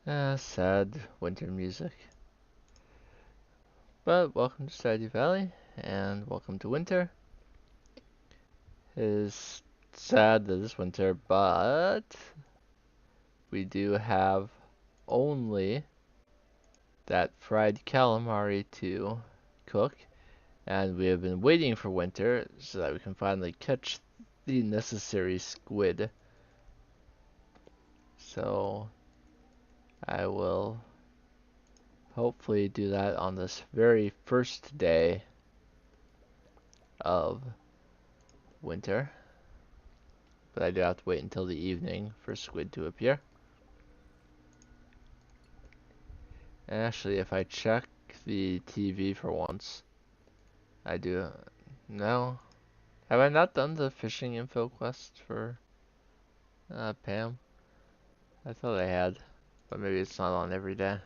Sad winter music. But welcome to Stardew Valley, and welcome to winter. It is sad that it's winter, but we do have only that fried calamari to cook, and we have been waiting for winter so that we can finally catch the necessary squid. So I will hopefully do that on this very first day of winter. But I do have to wait until the evening for squid to appear. And actually, if I check the TV for once, I do. No. Have I not done the fishing info quest for Pam? I thought I had, but maybe it's not on every day.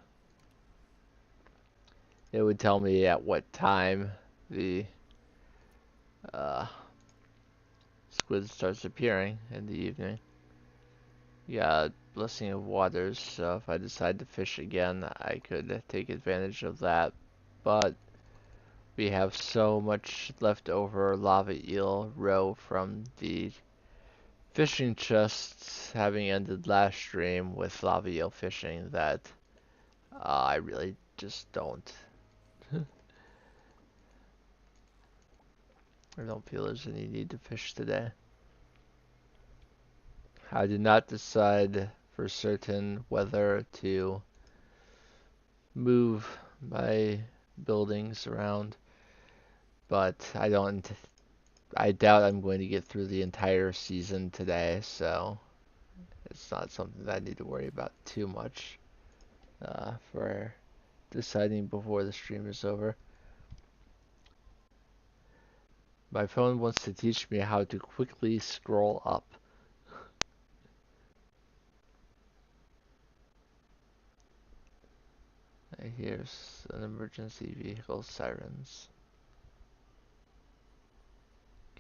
It would tell me at what time the uh, squid starts appearing in the evening. Yeah, Blessing of Waters, so if I decide to fish again, I could take advantage of that. But we have so much leftover lava eel roe from the fishing chests having ended last stream with lava eel fishing that I really just don't. I don't feel there's any need to fish today. I did not decide for certain whether to move my buildings around, but I doubt I'm going to get through the entire season today, so it's not something that I need to worry about too much for deciding before the stream is over. My phone wants to teach me how to quickly scroll up. I hear an emergency vehicle sirens.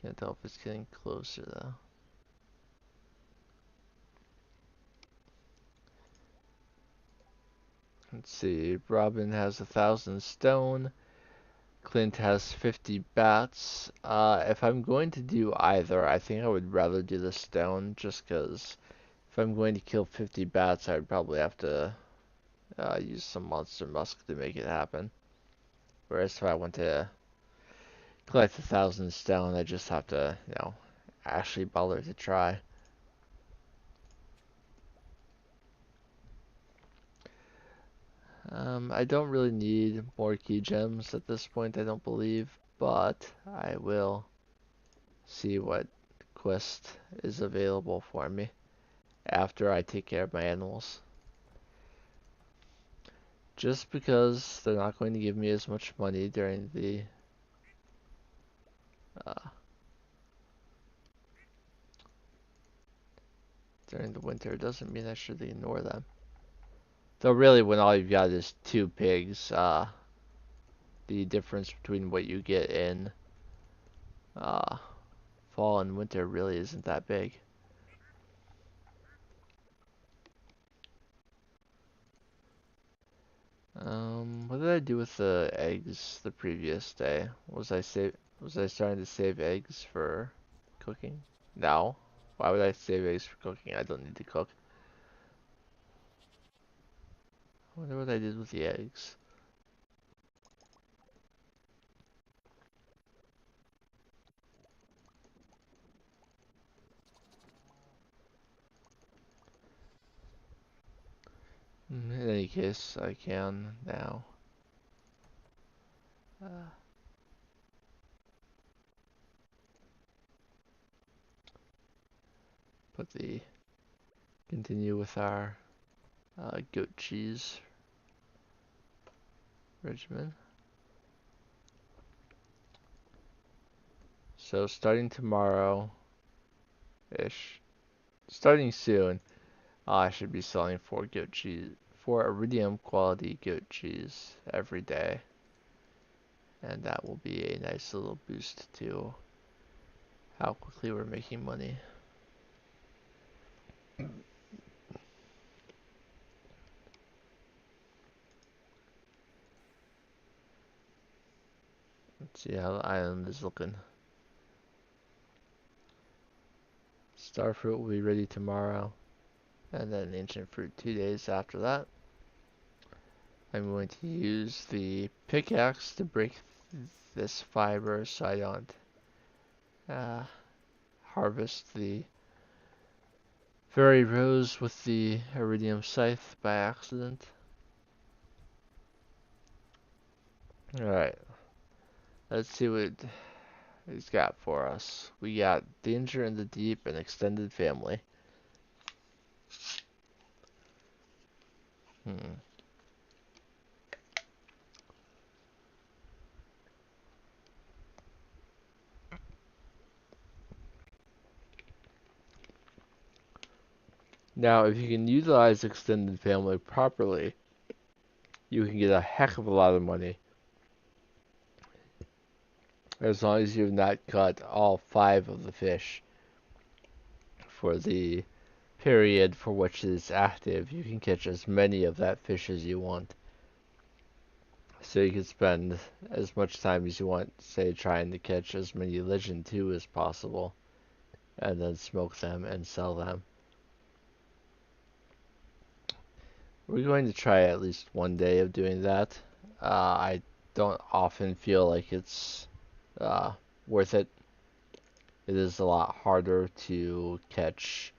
Can't tell if it's getting closer though. Let's see, Robin has 1,000 stone. Clint has 50 bats. If I'm going to do either, I think I would rather do the stone, just because if I'm going to kill 50 bats, I'd probably have to use some monster musk to make it happen. Whereas if I want to collect 1,000 stone, I just have to, actually bother to try. I don't really need more key gems at this point, I don't believe, but I will see what quest is available for me after I take care of my animals. Just because they're not going to give me as much money uh, during the winter doesn't mean I should ignore them. Though really, when all you've got is 2 pigs, the difference between what you get in uh, fall and winter really isn't that big. What did I do with the eggs the previous day? Was I starting to save eggs for cooking? No. Why would I save eggs for cooking? I don't need to cook. I wonder what I did with the eggs. In any case, I can now uh, continue with our goat cheese regimen. So starting tomorrow-ish, starting soon, I should be selling 4 iridium quality goat cheese every day. And that will be a nice little boost to how quickly we're making money. See how the island is looking. Starfruit will be ready tomorrow, and then ancient fruit 2 days after that. I'm going to use the pickaxe to break this fiber so I don't uh, harvest the very rose with the iridium scythe by accident. Alright, let's see what he's got for us. We got danger in the deep and extended family. Hmm. Now, if you can utilize extended family properly, you can get a heck of a lot of money. As long as you have not caught all 5 of the fish for the period for which it is active, you can catch as many of that fish as you want. So you can spend as much time as you want, say, trying to catch as many Legend 2 as possible, and then smoke them and sell them. We're going to try at least one day of doing that. I don't often feel like it's worth it. It is a lot harder to catch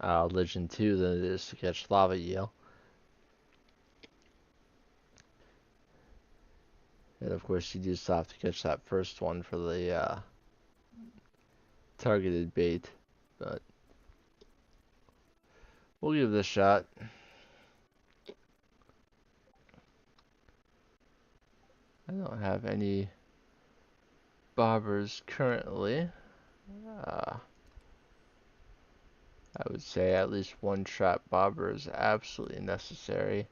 Legend 2 than it is to catch lava eel. And of course, you do still have to catch that first one for the targeted bait, but we'll give this a shot. I don't have any bobbers currently. I would say at least one trap bobber is absolutely necessary.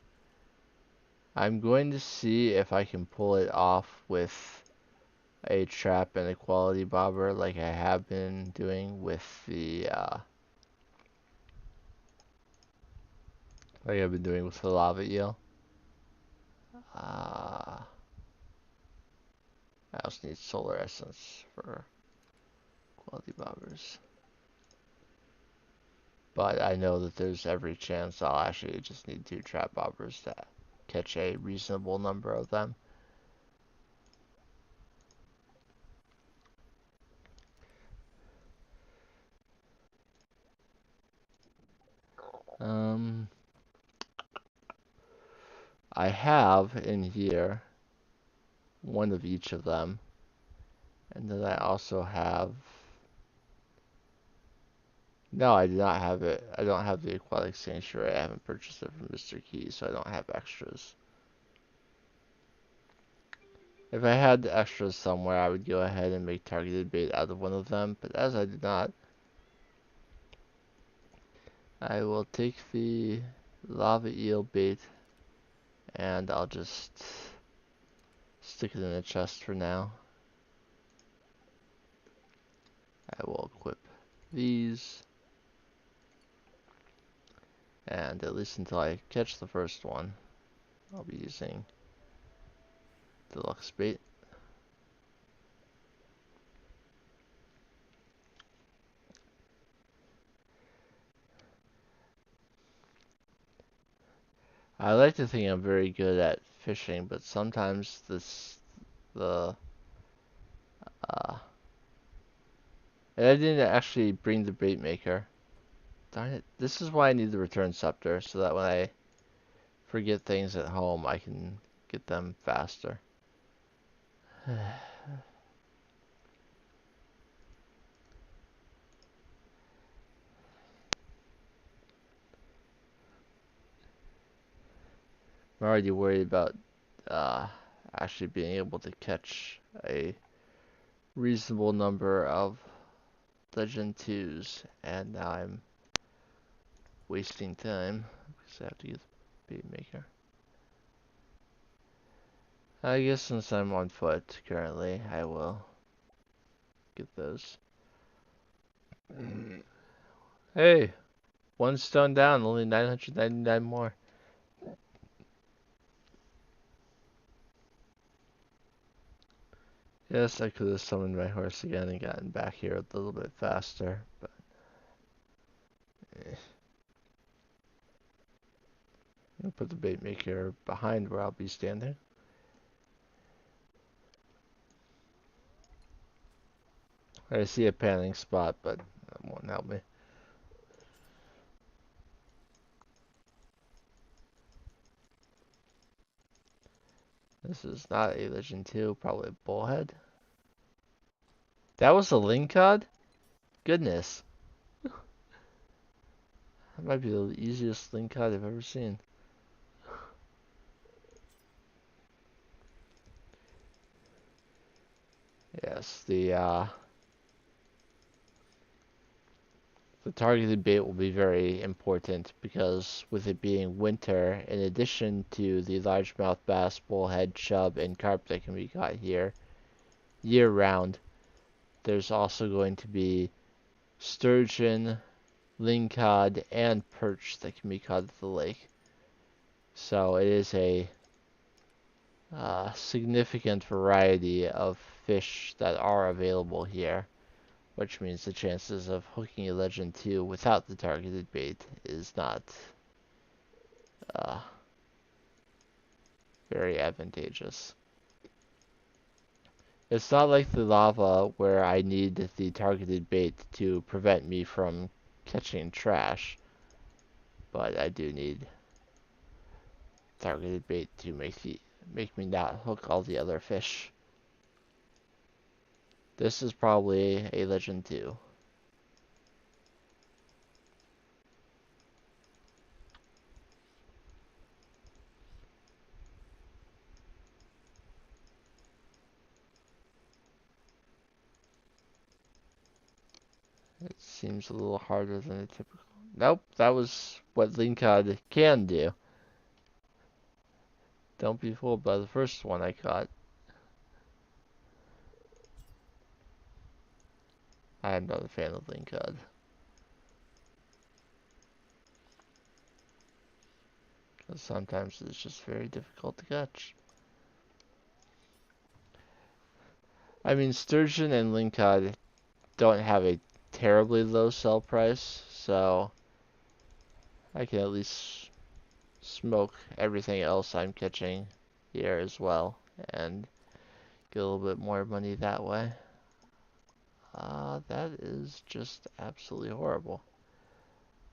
I'm going to see if I can pull it off with a trap and a quality bobber like I have been doing with the lava eel. I also need solar essence for quality bobbers. But I know that there's every chance I'll actually just need 2 trap bobbers to catch a reasonable number of them. I have in here one of each of them, and then I also have. No, I do not have it. I don't have the aquatic sanctuary. I haven't purchased it from Mr. Key, so I don't have extras. If I had the extras somewhere, I would go ahead and make targeted bait out of one of them, but as I did not, I will take the lava eel bait and I'll just stick it in a chest for now. I will equip these, and at least until I catch the first one, I'll be using deluxe bait. I like to think I'm very good at fishing, but sometimes and I didn't actually bring the bait maker. Darn it. This is why I need the return scepter, so that when I forget things at home, I can get them faster. I'm already worried about actually being able to catch a reasonable number of Legend 2s, and now I'm wasting time because I have to get the bait maker. I guess since I'm on foot currently, I will get those. Hey, 1 stone down, only 999 more. Yes, I could have summoned my horse again and gotten back here a little bit faster, but eh. I'll put the bait maker behind where I'll be standing. I see a panning spot, but that won't help me. This is not a Legend 2, probably a bullhead. That was a lingcod? Goodness. That might be the easiest lingcod I've ever seen. Yes, the targeted bait will be very important because with it being winter, in addition to the largemouth bass, bullhead, chub, and carp that can be caught here year round, there's also going to be sturgeon, lingcod, and perch that can be caught at the lake. So it is a significant variety of fish that are available here, which means the chances of hooking a Legend 2 without the targeted bait is not uh, very advantageous. It's not like the lava where I need the targeted bait to prevent me from catching trash, but I do need targeted bait to make me not hook all the other fish. This is probably a Legend 2. It seems a little harder than a typical. Nope, that was what lingcod can do. Don't be fooled by the first one I caught. I am not a fan of lingcod. Because sometimes it's just very difficult to catch. I mean, sturgeon and lingcod don't have a terribly low sell price, so I can at least smoke everything else I'm catching here as well and get a little bit more money that way. That is just absolutely horrible.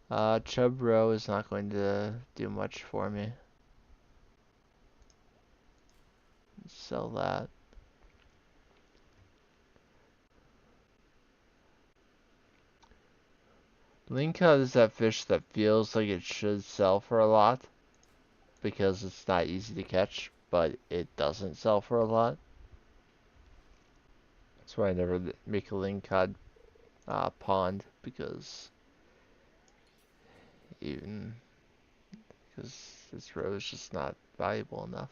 Chub Row is not going to do much for me. Sell that. Lingcod is that fish that feels like it should sell for a lot because it's not easy to catch, but it doesn't sell for a lot. That's why I never make a lingcod pond because even because this row is just not valuable enough.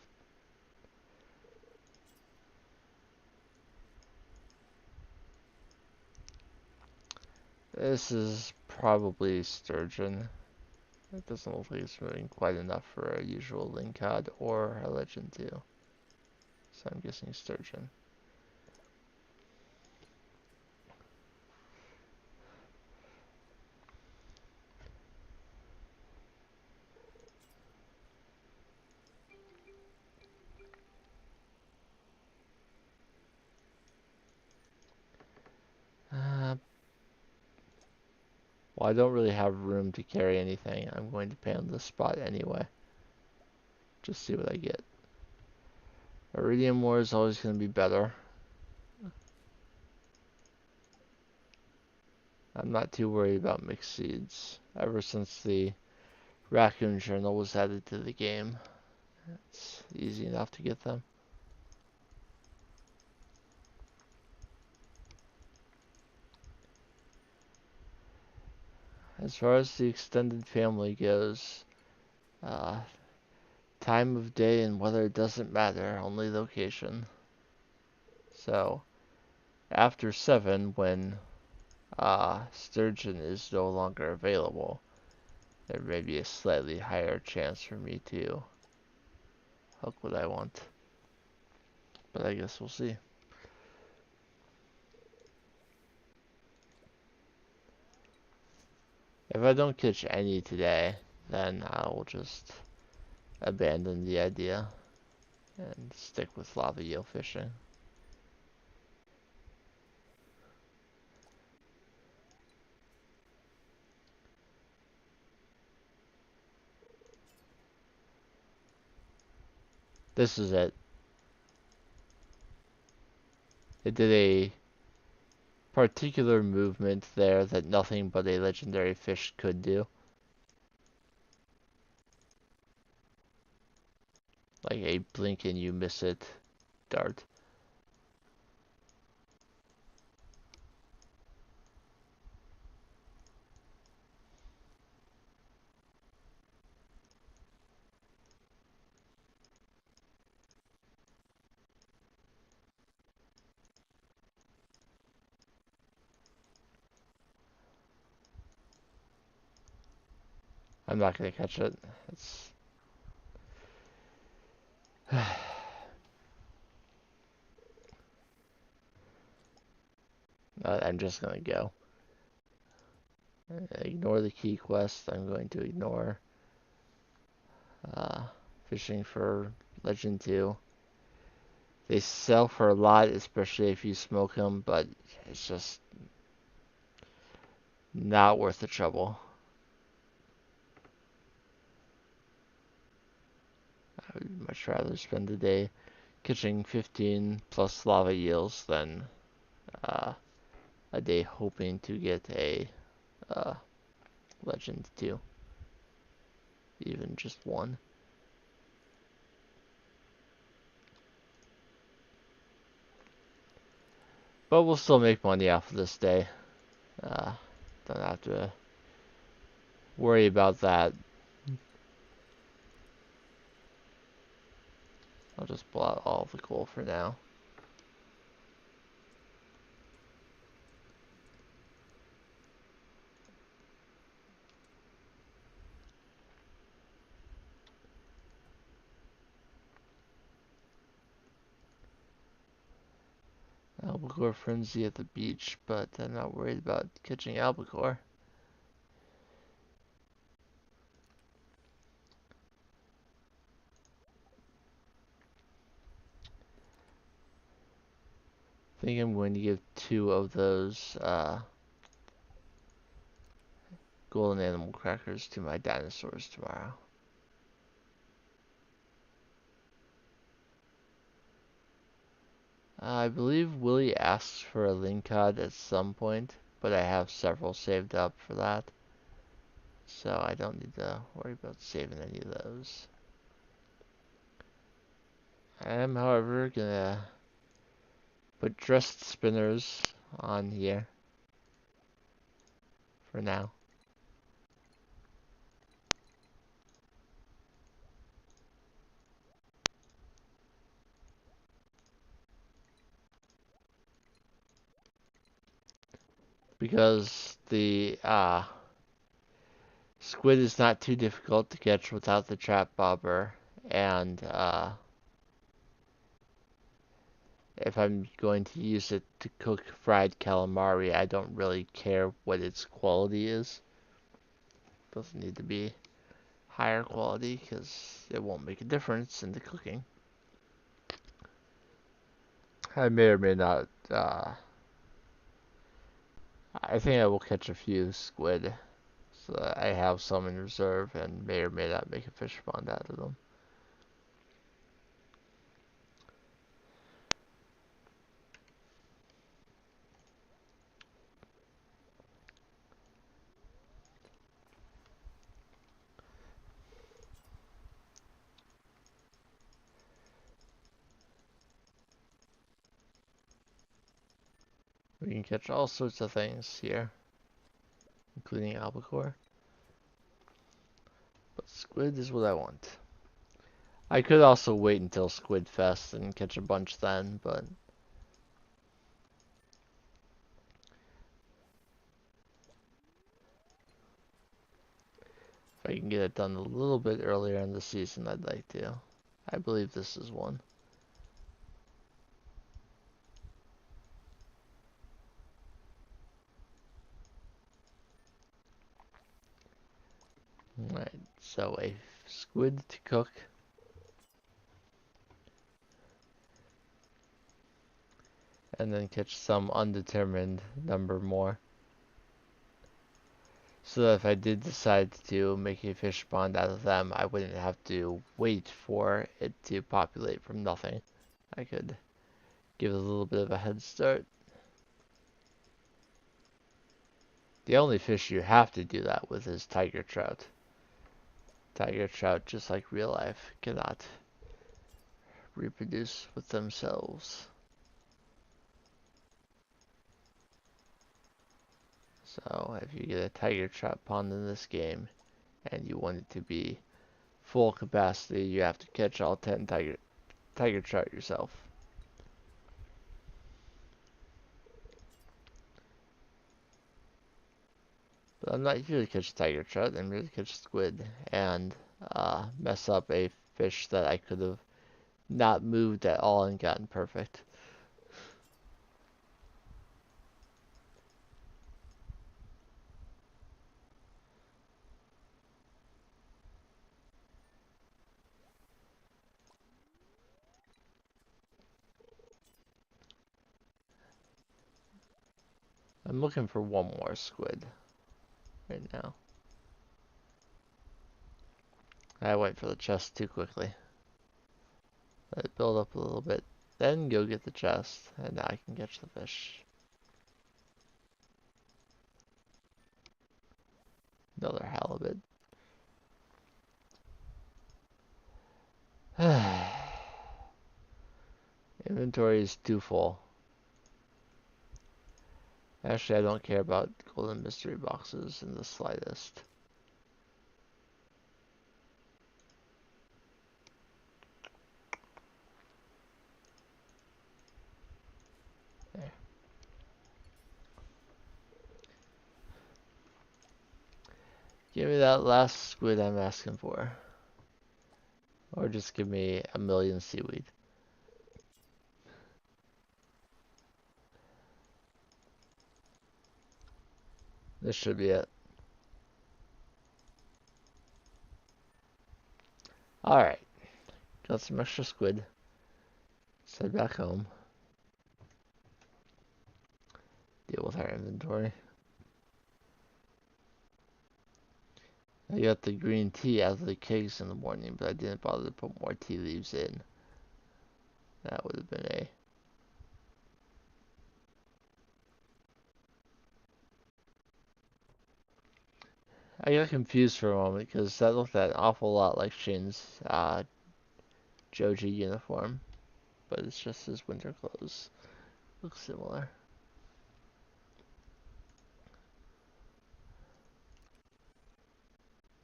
This is probably sturgeon. It doesn't look like it's moving quite enough for a usual lingcod or a Legend 2. So I'm guessing sturgeon. Well, I don't really have room to carry anything. I'm going to pay on this spot anyway. Just see what I get. Iridium ore is always going to be better. I'm not too worried about mixed seeds. Ever since the Raccoon Journal was added to the game, it's easy enough to get them. As far as the extended family goes, uh, time of day and weather doesn't matter, only location. So, after 7, when sturgeon is no longer available, there may be a slightly higher chance for me to hook what I want. But I guess we'll see. If I don't catch any today, then I'll just abandon the idea and stick with lava eel fishing. This is it. It did a particular movement there that nothing but a legendary fish could do. Like a blink and you miss it dart. I'm not gonna catch it. It's I'm just gonna go. Ignore the key quest. I'm going to ignore uh, fishing for Legend 2. They sell for a lot, especially if you smoke them, but it's just not worth the trouble. I would much rather spend the day catching 15 plus lava eels than uh, a day hoping to get a uh, Legend 2. Even just one. But we'll still make money off of this day. Uh, don't have to worry about that. I'll just pull out all of the coal for now. Albacore frenzy at the beach, but I'm not worried about catching albacore. I think I'm going to give 2 of those golden animal crackers to my dinosaurs tomorrow. I believe Willie asks for a Linkod at some point, but I have several saved up for that. So I don't need to worry about saving any of those. I am, however, gonna put dressed spinners on here for now. Because the squid is not too difficult to catch without the trap bobber, and if I'm going to use it to cook fried calamari, I don't really care what its quality is. It doesn't need to be higher quality because it won't make a difference in the cooking. I may or may not. I think I will catch a few squid, so that I have some in reserve, and may or may not make a fish pond out of them. We can catch all sorts of things here, including albacore. But squid is what I want. I could also wait until Squid Fest and catch a bunch then, but if I can get it done a little bit earlier in the season, I'd like to. I believe this is one. Alright, so a squid to cook. And then catch some undetermined number more. So that if I did decide to make a fish pond out of them, I wouldn't have to wait for it to populate from nothing. I could give it a little bit of a head start. The only fish you have to do that with is tiger trout. Tiger trout, just like real life, cannot reproduce with themselves. So if you get a tiger trout pond in this game and you want it to be full capacity, you have to catch all 10 tiger trout yourself. But I'm not here to catch tiger trout, I'm here to catch squid and mess up a fish that I could have not moved at all and gotten perfect. I'm looking for one more squid right now. I went for the chest too quickly. Let it build up a little bit, then go get the chest, and now I can catch the fish. Another halibut. Inventory is too full. Actually, I don't care about golden mystery boxes in the slightest. There. Give me that last squid I'm asking for. Or just give me a million seaweed. This should be it. Alright. Got some extra squid. Let's head back home. Deal with our inventory. I got the green tea out of the kegs in the morning, but I didn't bother to put more tea leaves in. That would have been a... I got confused for a moment because that looked an awful lot like Shane's Joji uniform, but it's just his winter clothes. Looks similar.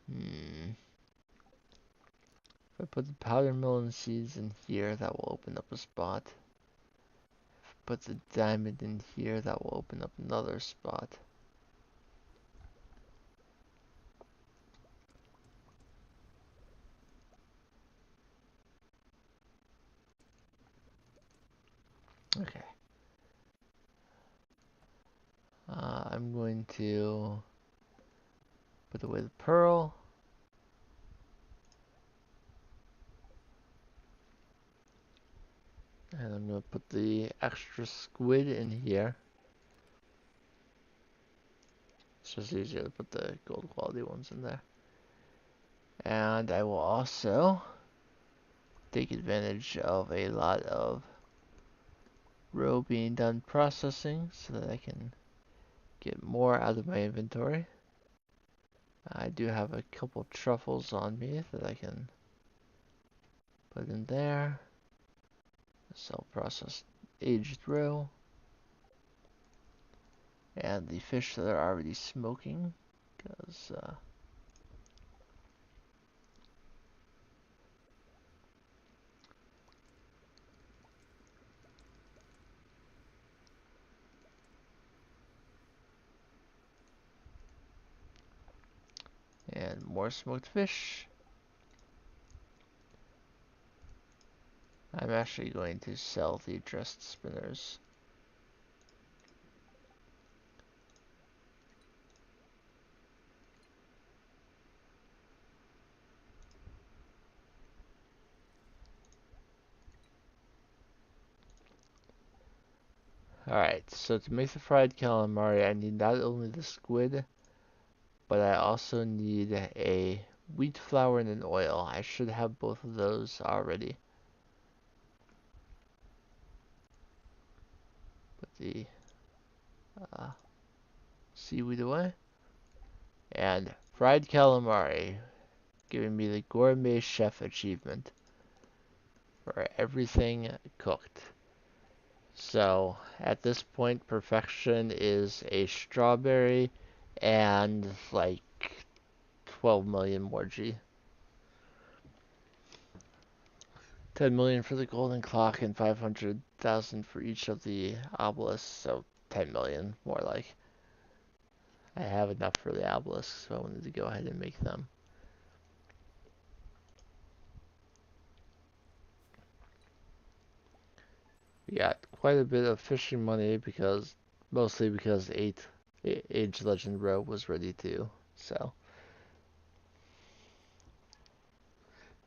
If I put the powder melon seeds in here, that will open up a spot. If I put the diamond in here, that will open up another spot. Okay. I'm going to put away the pearl. And I'm going to put the extra squid in here. It's just easier to put the gold quality ones in there. And I will also take advantage of a lot of row being done processing so that I can get more out of my inventory. I do have a couple truffles on me that I can put in there. Self-processed aged roe. And the fish that are already smoking, because and more smoked fish. I'm actually going to sell the dressed spinners. Alright, so to make the fried calamari, I need not only the squid, but I also need a wheat flour and an oil. I should have both of those already. Put the uh, seaweed away. And fried calamari, giving me the gourmet chef achievement for everything cooked. So at this point, perfection is a strawberry and like 12 million more G. 10 million for the golden clock and 500,000 for each of the obelisks, so 10 million more like. I have enough for the obelisks, so I wanted to go ahead and make them. We got quite a bit of fishing money because, mostly because Age Legend Row was ready to, so.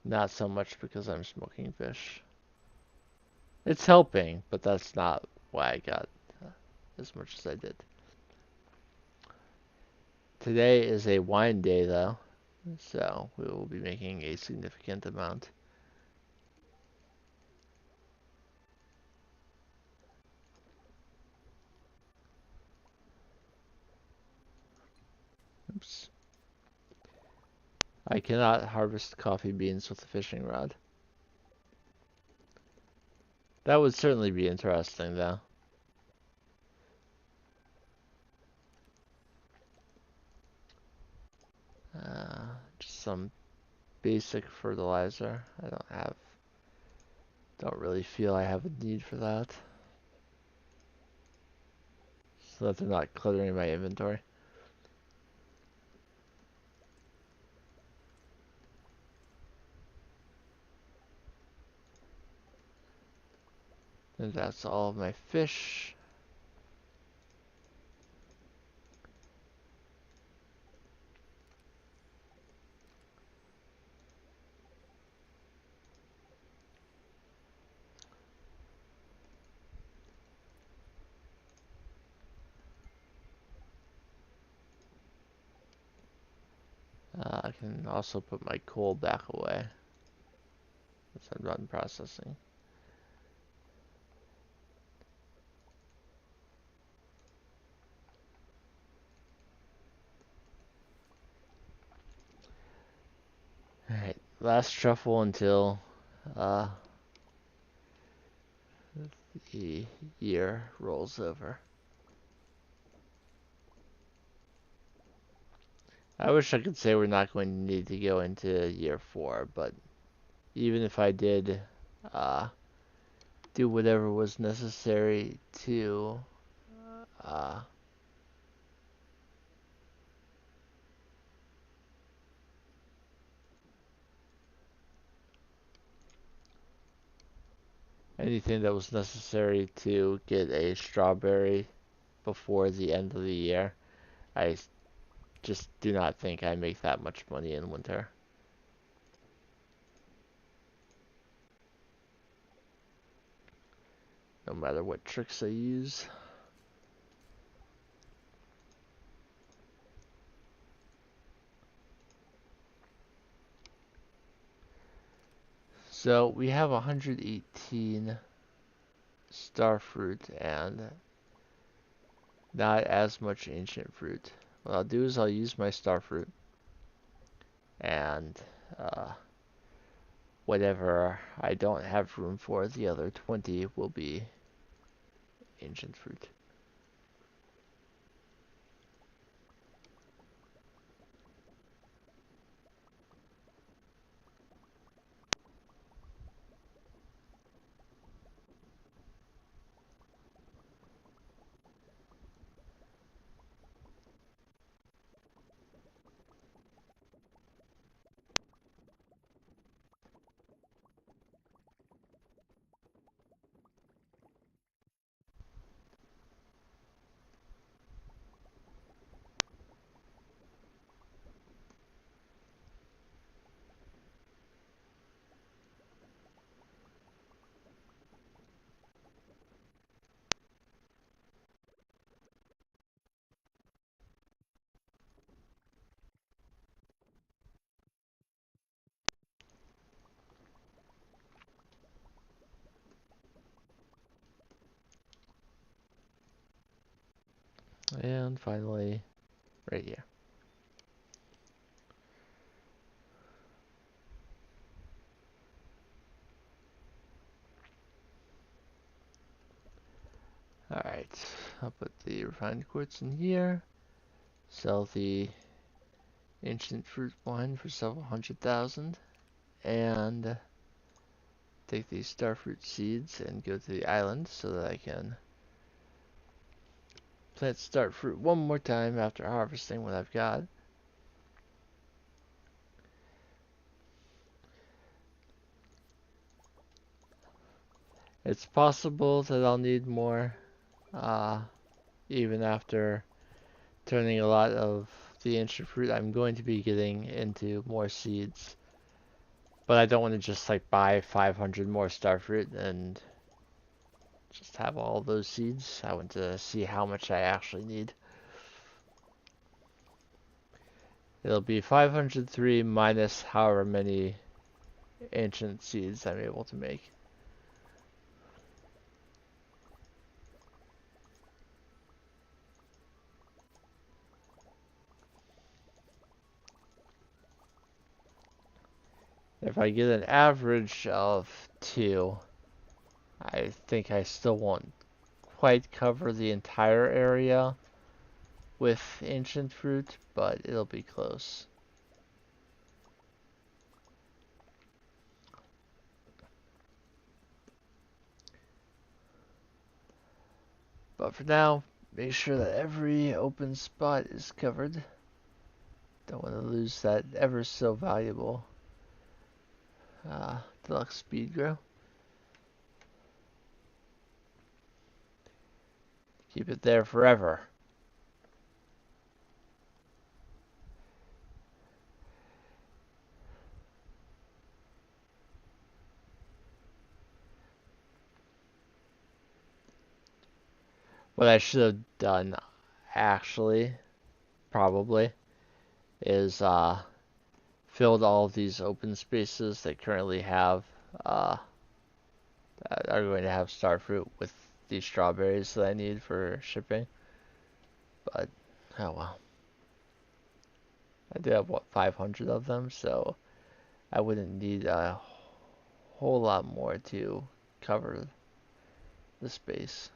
Not so much because I'm smoking fish. It's helping, but that's not why I got as much as I did. Today is a wine day, though, so we will be making a significant amount. Oops. I cannot harvest coffee beans with a fishing rod. That would certainly be interesting, though. Just some basic fertilizer. Don't really feel I have a need for that. So that they're not cluttering my inventory. And that's all of my fish. I can also put my coal back away as I'm done processing. Alright, last truffle until uh, the year rolls over. I wish I could say we're not going to need to go into year 4, but even if I did uh, do whatever was necessary to uh, anything that was necessary to get a strawberry before the end of the year, I just do not think I make that much money in winter. No matter what tricks I use. So we have 118 star fruit and not as much ancient fruit. What I'll do is I'll use my star fruit and uh, whatever I don't have room for, the other 20 will be ancient fruit. and finally right here. Alright, I'll put the refined quartz in here, sell the ancient fruit wine for several 100,000, and take these starfruit seeds and go to the island so that I can plant starfruit one more time after harvesting what I've got. It's possible that I'll need more, even after turning a lot of the ancient fruit. I'm going to be getting into more seeds, but I don't want to just like buy 500 more starfruit and just have all those seeds. I want to see how much I actually need. It'll be 503 minus however many ancient seeds I'm able to make. If I get an average of 2, I think I still won't quite cover the entire area with ancient fruit, but it'll be close. But for now, make sure that every open spot is covered. Don't want to lose that ever so valuable deluxe speed grow. Keep it there forever. What I should have done, actually, probably, is filled all of these open spaces that currently have that are going to have starfruit with these strawberries that I need for shipping. But oh well. I do have what, 500 of them, so I wouldn't need a whole lot more to cover the space.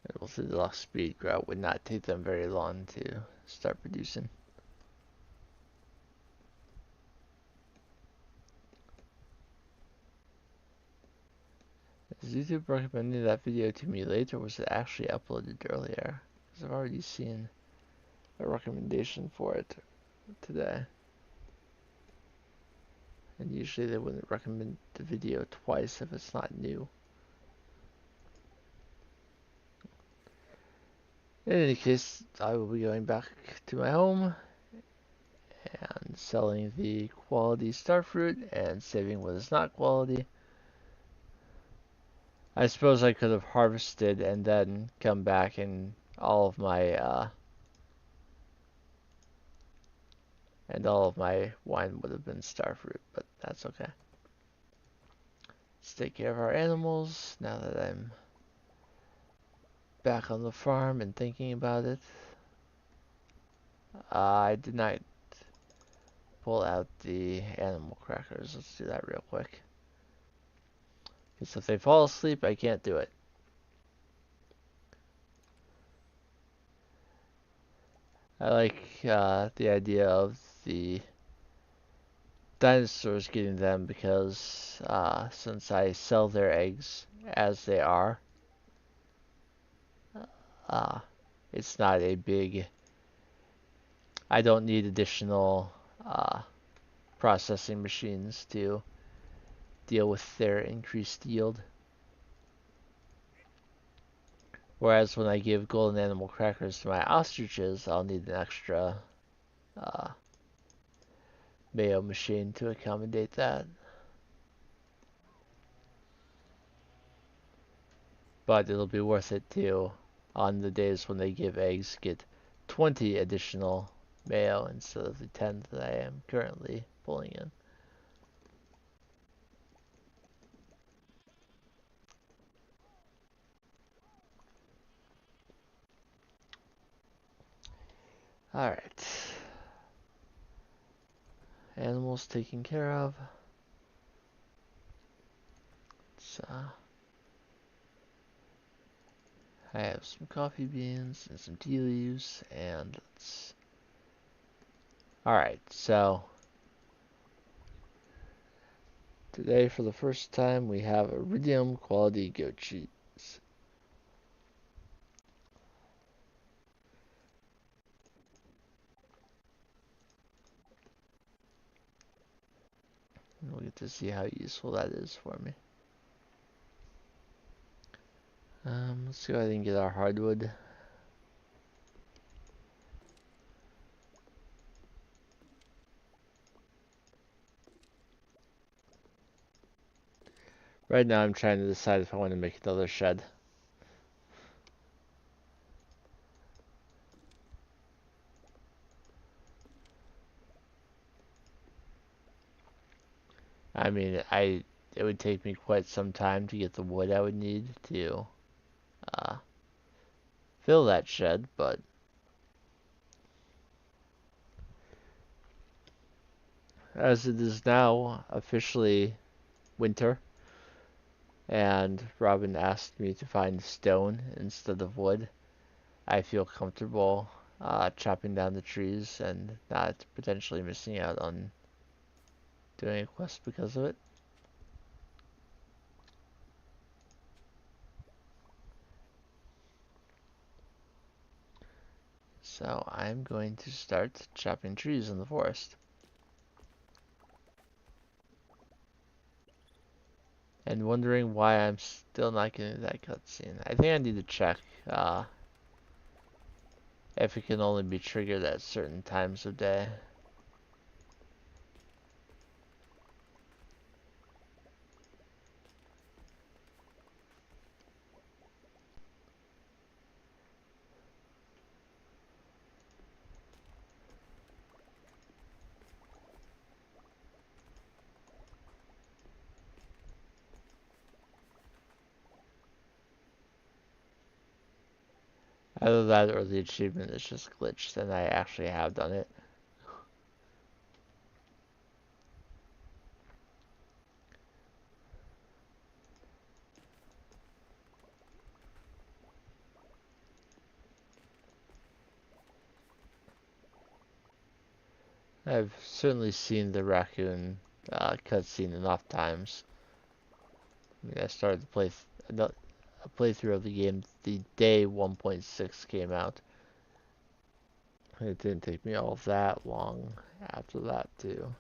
And we'll see the lost speed grow would not take them very long to start producing. Is YouTube recommending that video to me late, or was it actually uploaded earlier? Because I've already seen a recommendation for it today. And usually they wouldn't recommend the video twice if it's not new. In any case, I will be going back to my home and selling the quality starfruit and saving what is not quality. I suppose I could have harvested and then come back and all of my wine would have been starfruit, but that's okay. Let's take care of our animals now that I'm back on the farm and thinking about it. I did not pull out the animal crackers. Let's do that real quick. Because if they fall asleep, I can't do it. I like the idea of the dinosaurs getting them because since I sell their eggs as they are, uh, it's not a big... I don't need additional processing machines to deal with their increased yield. Whereas when I give golden animal crackers to my ostriches, I'll need an extra mayo machine to accommodate that. But it'll be worth it to on the days when they give eggs, get 20 additional mayo instead of the 10 that I am currently pulling in. Alright. Animals taken care of. So, I have some coffee beans and some tea leaves, and let's... Alright, so today for the first time we have iridium quality goat cheese. We'll get to see how useful that is for me. Let's go ahead and get our hardwood. Right now I'm trying to decide if I want to make another shed. I mean, it would take me quite some time to get the wood I would need to uh, fill that shed, but as it is now officially winter, and Robin asked me to find stone instead of wood, I feel comfortable chopping down the trees and not potentially missing out on doing a quest because of it. So I'm going to start chopping trees in the forest. And wondering why I'm still not getting that cutscene. I think I need to check if it can only be triggered at certain times of day. Either that or the achievement is just glitched and I actually have done it. I've certainly seen the raccoon cutscene enough times. I mean, I started to play a playthrough of the game the day 1.6 came out. It didn't take me all that long after that to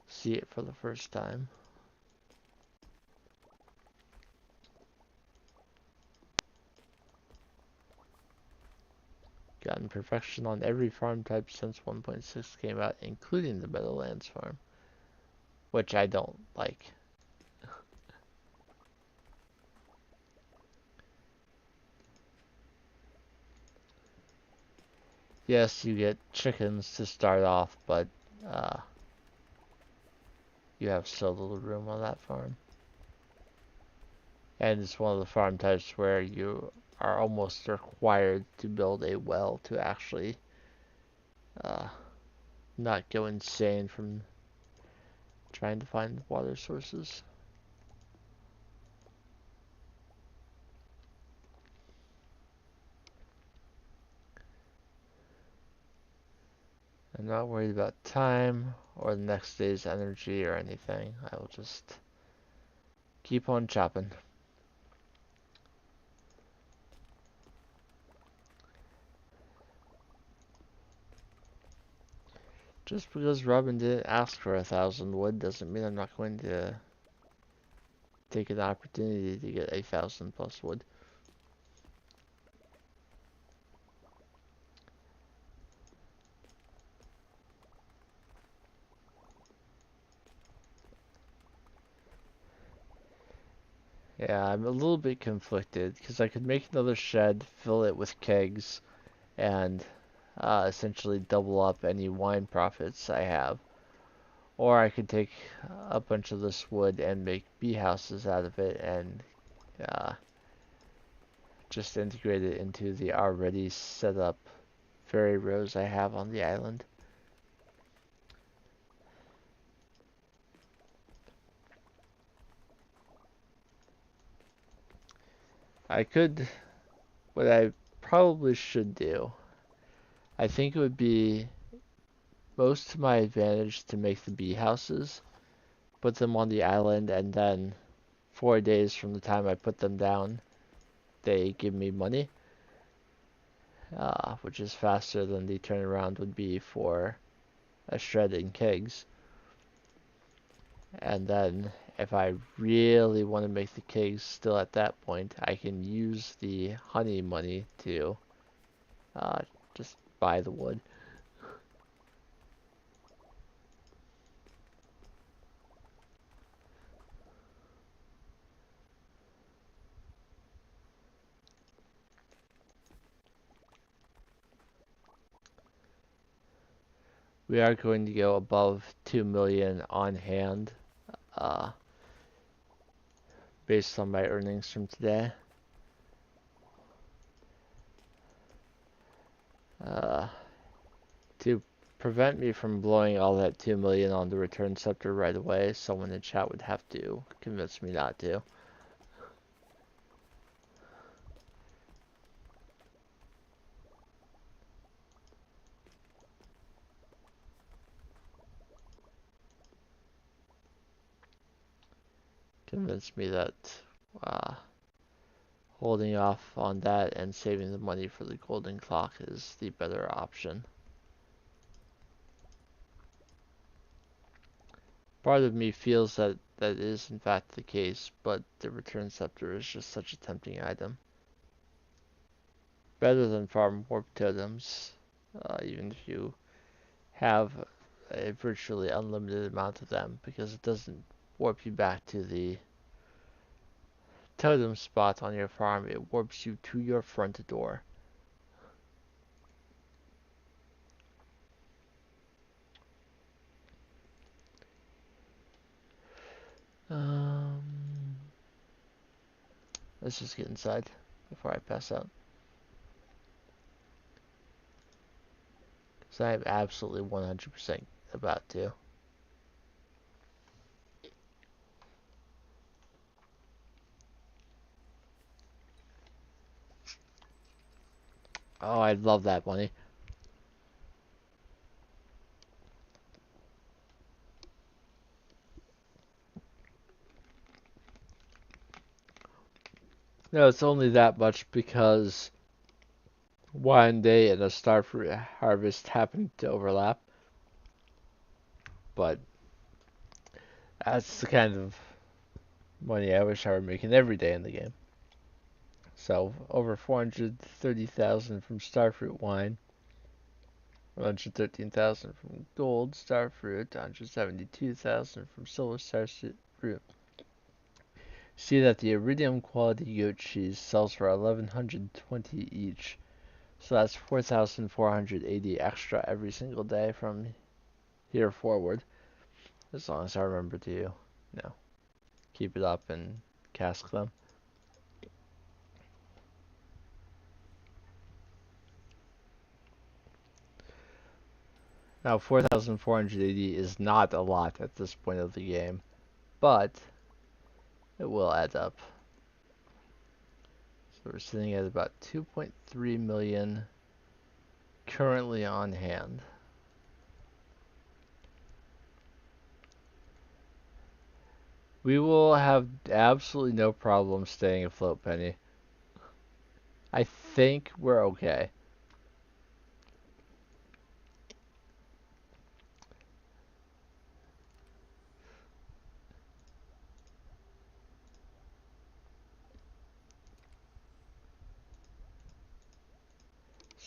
see it for the first time. Gotten perfection on every farm type since 1.6 came out, including the Meadowlands farm, which I don't like. Yes, you get chickens to start off, but uh, you have so little room on that farm. And it's one of the farm types where you are almost required to build a well to actually uh, not go insane from trying to find water sources. I'm not worried about time or the next day's energy or anything. I will just keep on chopping. Just because Robin didn't ask for 1,000 wood doesn't mean I'm not going to take an opportunity to get 1,000 plus wood. Yeah, I'm a little bit conflicted because I could make another shed, fill it with kegs, and essentially double up any wine profits I have. Or I could take a bunch of this wood and make bee houses out of it and uh, just integrate it into the already set up fairy rows I have on the island. I could, what I probably should do, I think it would be most to my advantage to make the bee houses, put them on the island, and then 4 days from the time I put them down, they give me money, which is faster than the turnaround would be for a shred in kegs. And then if I really want to make the kegs still at that point, I can use the honey money to uh, just buy the wood. We are going to go above 2 million on hand, uh, based on my earnings from today. Uh, to prevent me from blowing all that 2 million on the return scepter right away, someone in chat would have to convince me not to. Convince me that uh, holding off on that and saving the money for the golden clock is the better option. Part of me feels that that is in fact the case, but the return scepter is just such a tempting item. Better than farm warp totems, even if you have a virtually unlimited amount of them, because it doesn't warp you back to the totem spot on your farm, it warps you to your front door. Um, let's just get inside before I pass out. Because I am absolutely 100% about to. Oh, I love that bunny. No, it's only that much because one day and a starfruit harvest happened to overlap. But that's the kind of money I wish I were making every day in the game. So over 430,000 from starfruit wine, 113,000 from gold starfruit, 172,000 from silver starfruit. See that the iridium quality goat cheese sells for 1,120 each. So that's 4,480 extra every single day from here forward. As long as I remember to, keep it up and cask them. Now 4,480 is not a lot at this point of the game, but it will add up. So we're sitting at about 2.3 million currently on hand. We will have absolutely no problem staying afloat, Penny. I think we're okay.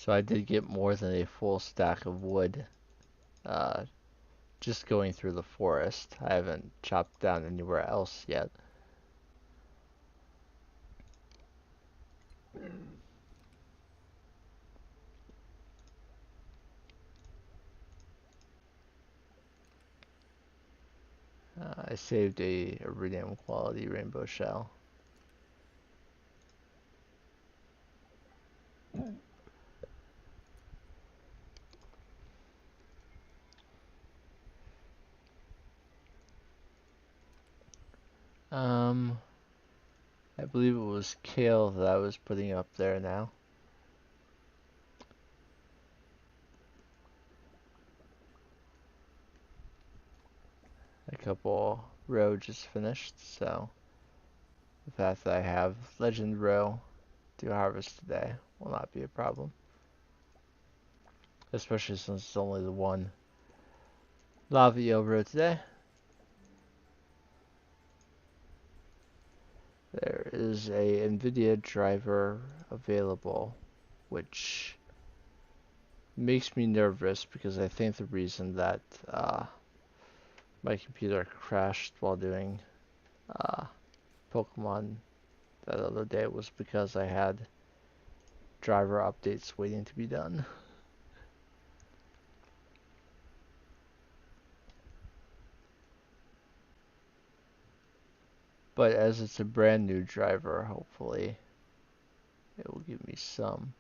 So I did get more than a full stack of wood uh, just going through the forest. I haven't chopped down anywhere else yet. I saved a iridium quality rainbow shell. Um, I believe it was kale that I was putting up there now. A couple row just finished, so the fact that I have legend row to harvest today will not be a problem. Especially since it's only the one lava eel row today. There is a NVIDIA driver available, which makes me nervous because I think the reason that my computer crashed while doing uh, Pokemon that other day was because I had driver updates waiting to be done. But as it's a brand new driver, hopefully it will give me some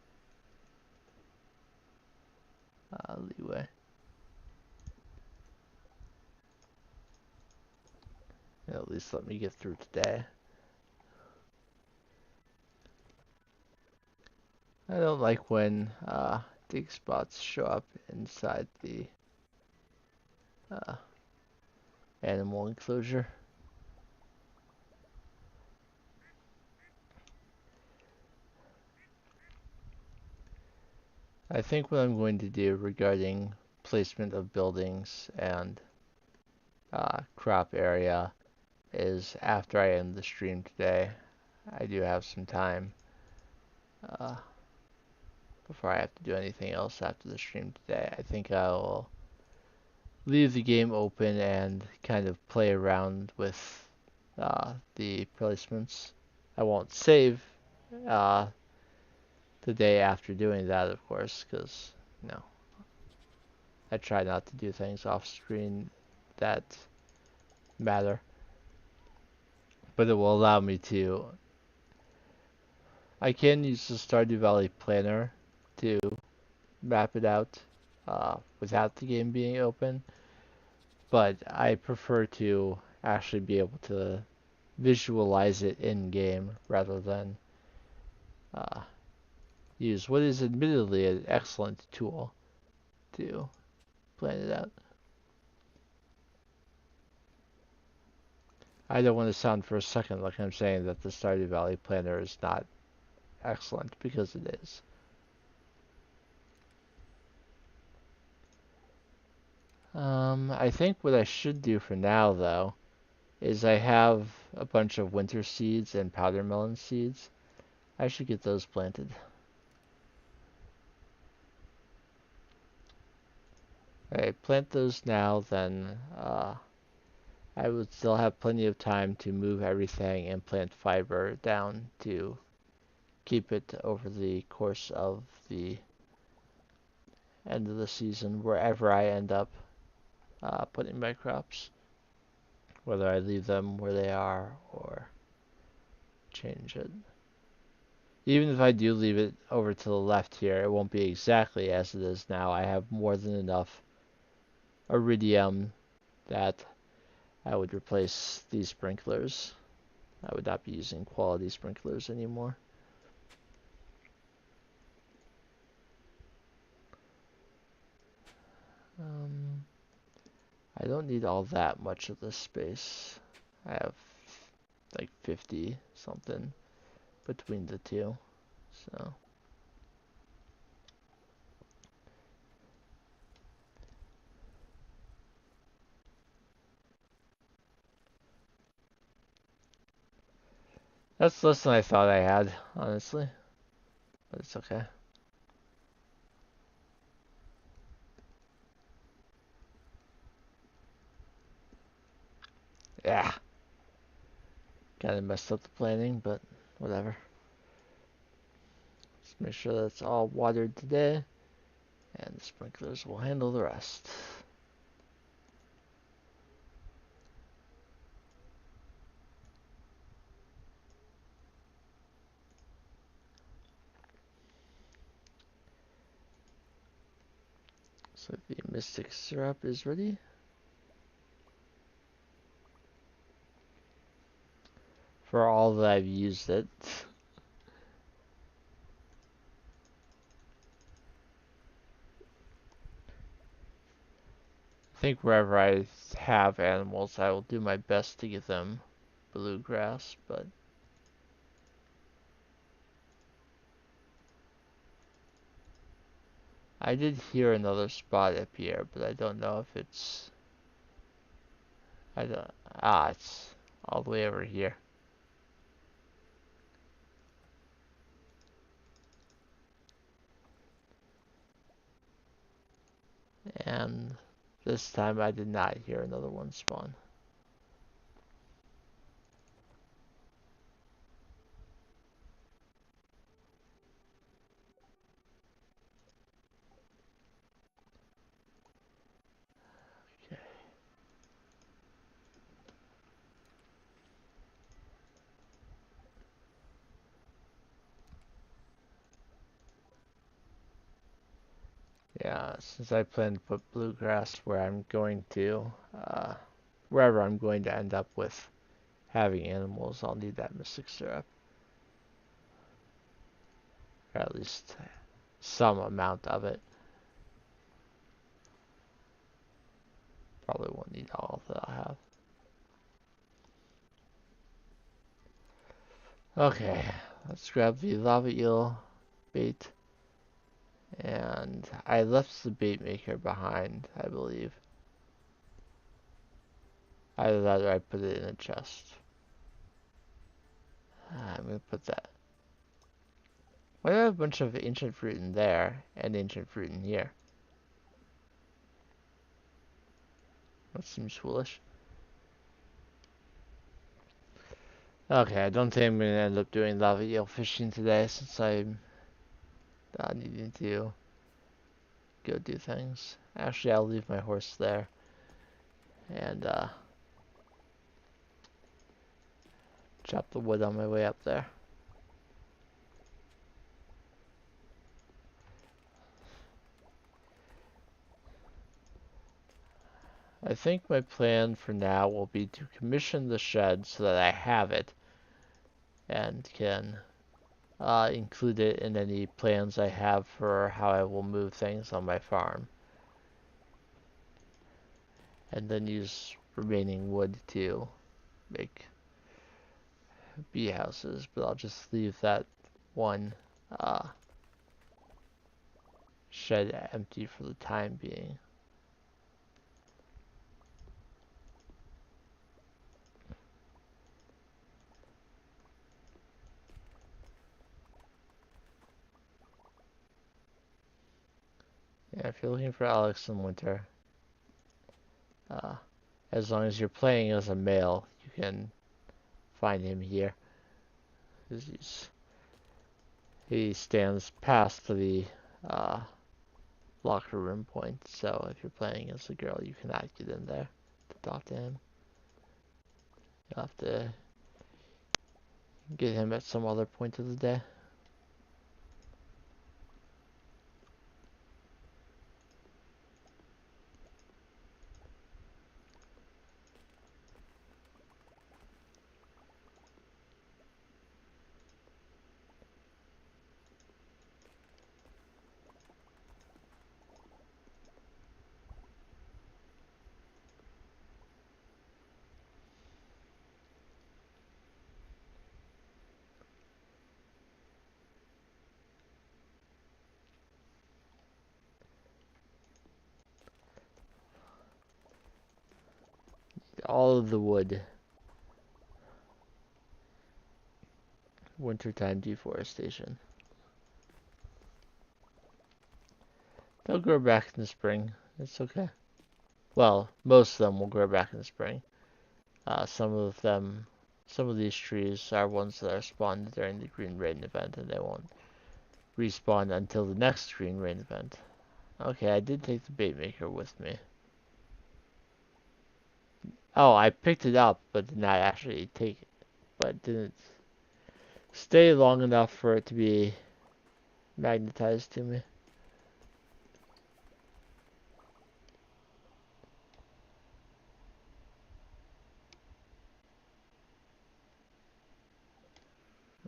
leeway. And at least let me get through today. I don't like when dig spots show up inside the uh, animal enclosure. I think what I'm going to do regarding placement of buildings and crop area is after I end the stream today. I do have some time uh, before I have to do anything else after the stream today. I think I'll leave the game open and kind of play around with the placements. I won't save uh, the day after doing that, of course, because you know I try not to do things off screen that matter, but it will allow me to. I can use the Stardew Valley planner to map it out without the game being open, but I prefer to actually be able to visualize it in game rather than uh, use what is admittedly an excellent tool to plan it out. I don't want to sound for a second like I'm saying that the Stardew Valley planner is not excellent, because it is. I think what I should do for now, though, is I have a bunch of winter seeds and powder melon seeds. I should get those planted. I plant those now, then I would still have plenty of time to move everything and plant fiber down to keep it over the course of the end of the season, wherever I end up putting my crops. Whether I leave them where they are or change it. Even if I do leave it over to the left here, it won't be exactly as it is now. I have more than enough iridium that I would replace these sprinklers. I would not be using quality sprinklers anymore. I don't need all that much of this space. I have like 50 something between the two, so that's less than I thought I had, honestly, but it's okay. Yeah, kind of messed up the planning, but whatever. Just make sure that's all watered today, and the sprinklers will handle the rest. So the mystic syrup is ready. For all that I've used it. I think wherever I have animals, I will do my best to give them bluegrass, but I did hear another spot appear, but I don't know if it's... I don't... Ah, it's all the way over here. And this time I did not hear another one spawn. Okay. Yeah, since I plan to put bluegrass where I'm going to, wherever I'm going to end up with having animals, I'll need that mystic syrup. Or at least some amount of it. Probably won't need all that I'll have. Okay, let's grab the lava eel bait. And I left the bait maker behind, I believe. Either that or I put it in a chest. I'm gonna put that. Why do I have a bunch of ancient fruit in there and ancient fruit in here? That seems foolish. Okay, I don't think I'm gonna end up doing lava eel fishing today since I'm needing to go do things. Actually, I'll leave my horse there and chop the wood on my way up there. I think my plan for now will be to commission the shed so that I have it and can include it in any plans I have for how I will move things on my farm. And then use remaining wood to make bee houses, but I'll just leave that one shed empty for the time being. Yeah, if you're looking for Alex in winter, as long as you're playing as a male, you can find him here. He stands past the locker room point, so if you're playing as a girl, you cannot get in there to talk to him. You'll have to get him at some other point of the day. All of the wood. Wintertime deforestation. They'll grow back in the spring. It's okay. Well, most of them will grow back in the spring. Some of these trees are ones that are spawned during the Green Rain event, and they won't respawn until the next green rain event. Okay, I did take the bait maker with me. Oh, I picked it up, but did not actually take it. But didn't stay long enough for it to be magnetized to me.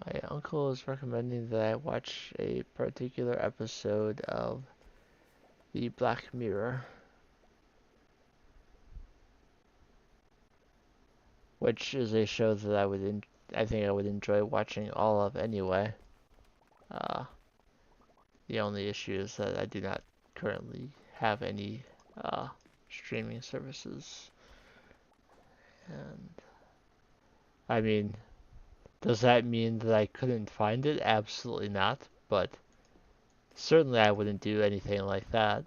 My uncle is recommending that I watch a particular episode of the Black Mirror, which is a show that I think I would enjoy watching all of anyway. Uh, the only issue is that I do not currently have any uh, streaming services, and I mean, does that mean that I couldn't find it? Absolutely not, but certainly I wouldn't do anything like that.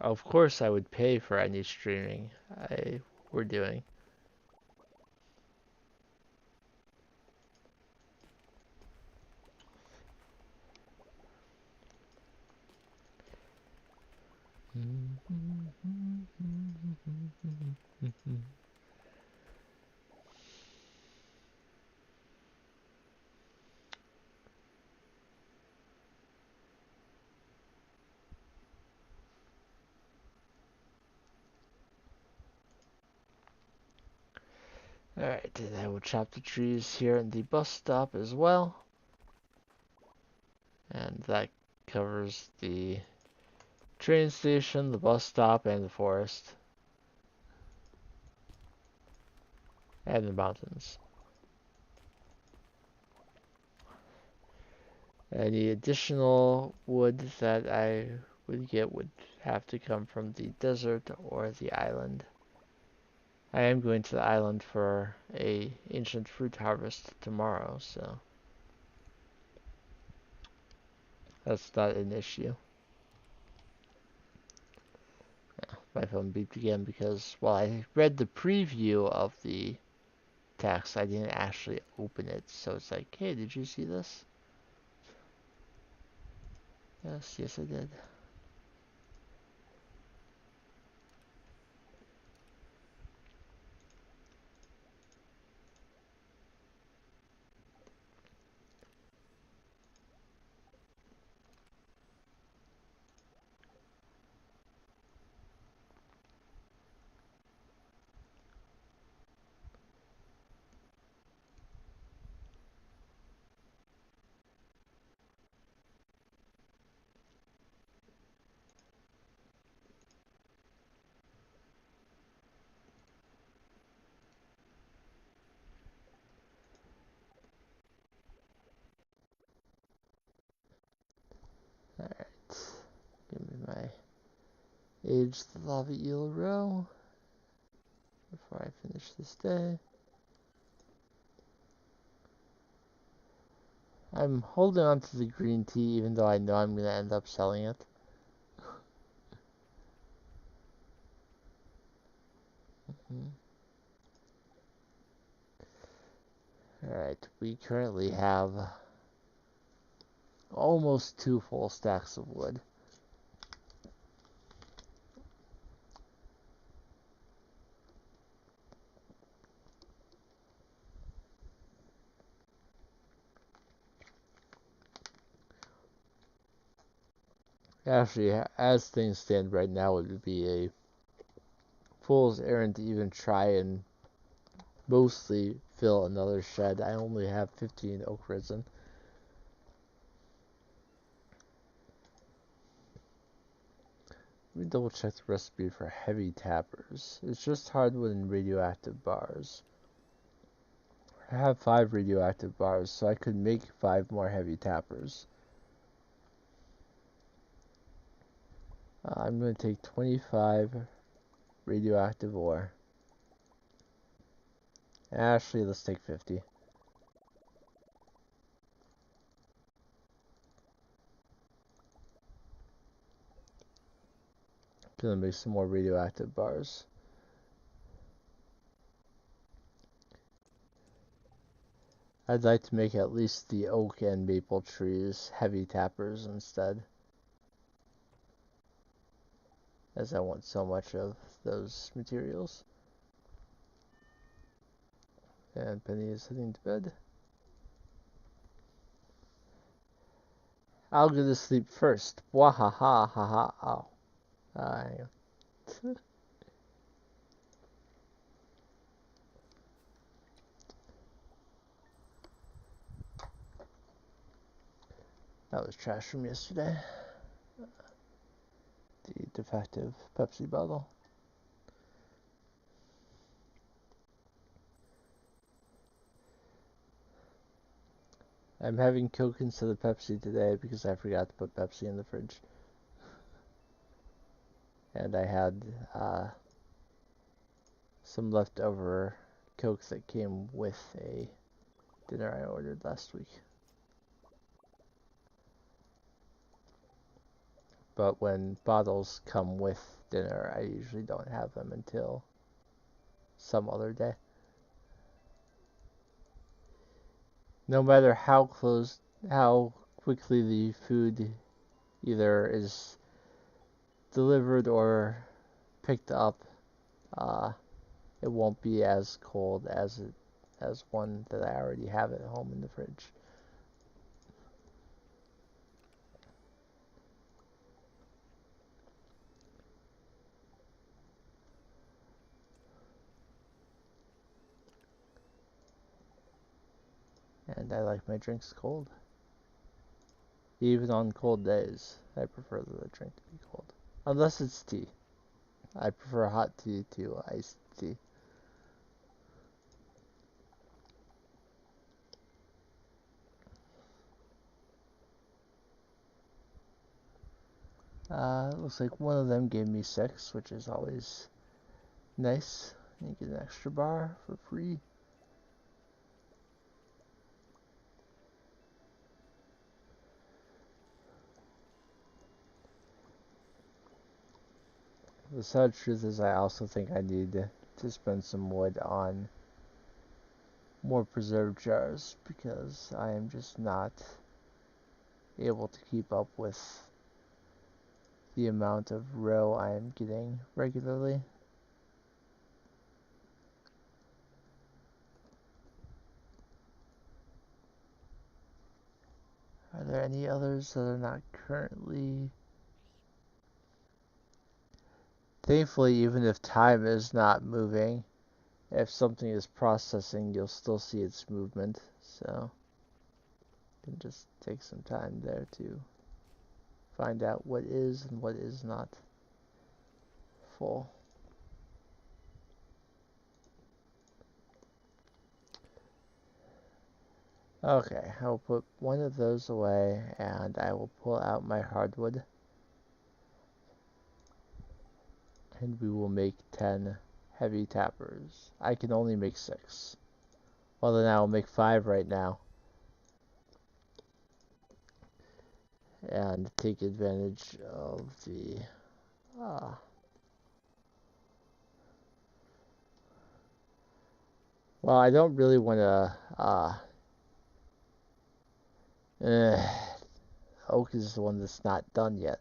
Of course I would pay for any streaming I were doing. Alright, and I will chop the trees here in the bus stop as well. And that covers the train station, the bus stop, and the forest. And the mountains. Any additional wood that I would get would have to come from the desert or the island. I am going to the island for a ancient fruit harvest tomorrow, so that's not an issue. My phone beeped again because while I read the preview of the text, I didn't actually open it. So it's like, hey, did you see this? Yes, I did. Alright. Give me my aged lava eel roe before I finish this day. I'm holding on to the green tea even though I know I'm going to end up selling it. Alright, we currently have almost 2 full stacks of wood. Actually, as things stand right now, it would be a fool's errand to even try and mostly fill another shed. I only have 15 oak resin. Let me double check the recipe for heavy tappers. It's just hardwood and radioactive bars. I have 5 radioactive bars, so I could make 5 more heavy tappers. I'm going to take 25 radioactive ore. Actually, let's take 50. Gonna make some more radioactive bars. I'd like to make at least the oak and maple trees heavy tappers instead, as I want so much of those materials. And Penny is heading to bed. I'll go to sleep first. Wahaha ha ha ow. Hang on. That was trash from yesterday. The defective Pepsi bottle. I'm having Coke instead of Pepsi today because I forgot to put Pepsi in the fridge. And I had some leftover Coke that came with a dinner I ordered last week. But when bottles come with dinner, I usually don't have them until some other day. No matter how quickly the food either is delivered or picked up, it won't be as cold as one that I already have at home in the fridge. And I like my drinks cold. Even on cold days, I prefer the drink to be cold. Unless it's tea. I prefer hot tea to iced tea. Looks like one of them gave me 6, which is always nice. You get an extra bar for free. The sad truth is I also think I need to spend some wood on more preserved jars because I am just not able to keep up with the amount of roe I am getting regularly. Are there any others that are not currently? Thankfully, even if time is not moving, if something is processing, you'll still see its movement. So, you can just take some time there to find out what is and what is not full. Okay, I will put one of those away and I will pull out my hardwood. And we will make 10 heavy tappers. I can only make 6. Well, then I will make 5 right now. And take advantage of the... Well, I don't really want to... Oak is the one that's not done yet.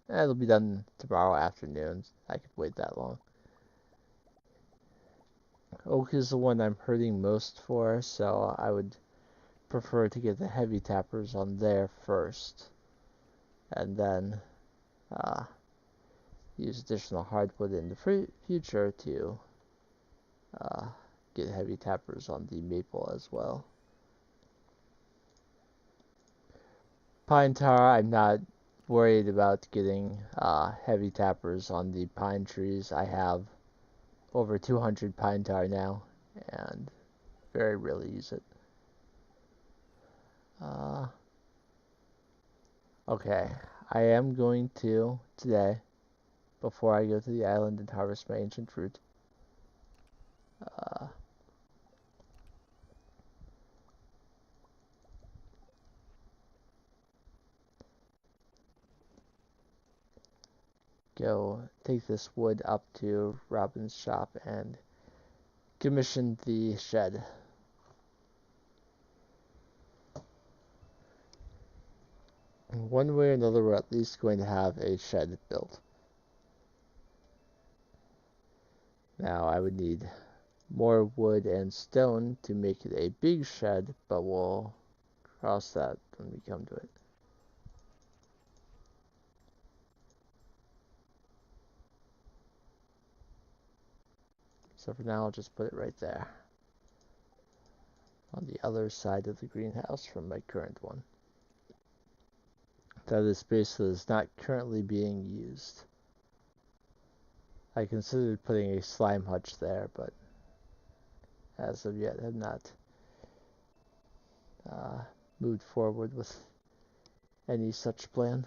It'll be done tomorrow afternoon. I could wait that long. Oak is the one I'm hurting most for, so I would prefer to get the heavy tappers on there first. And then use additional hardwood in the future to get heavy tappers on the maple as well. Pine tar, I'm not worried about getting heavy tappers on the pine trees. I have over 200 pine tar now and very rarely use it. Okay, I am going to today, before I go to the island and harvest my ancient fruit, go take this wood up to Robin's shop and commission the shed. One way or another, we're at least going to have a shed built. Now, I would need more wood and stone to make it a big shed, but we'll cross that when we come to it. So for now, I'll just put it right there, on the other side of the greenhouse from my current one. That is space that is not currently being used. I considered putting a slime hutch there, but as of yet have not moved forward with any such plan.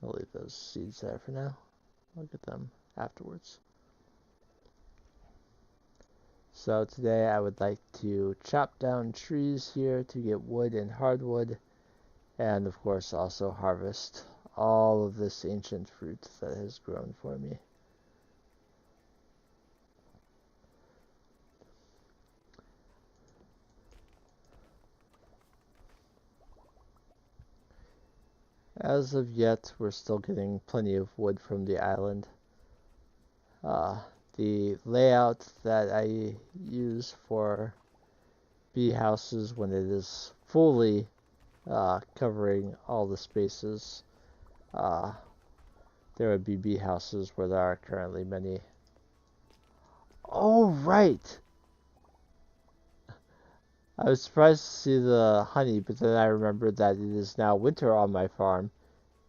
I'll leave those seeds there for now. I'll get them afterwards. So today I would like to chop down trees here to get wood and hardwood, and of course also harvest all of this ancient fruit that has grown for me. As of yet, we're still getting plenty of wood from the island. The layout that I use for bee houses when it is fully covering all the spaces, there would be bee houses where there are currently many. Oh, right! I was surprised to see the honey, but then I remembered that it is now winter on my farm,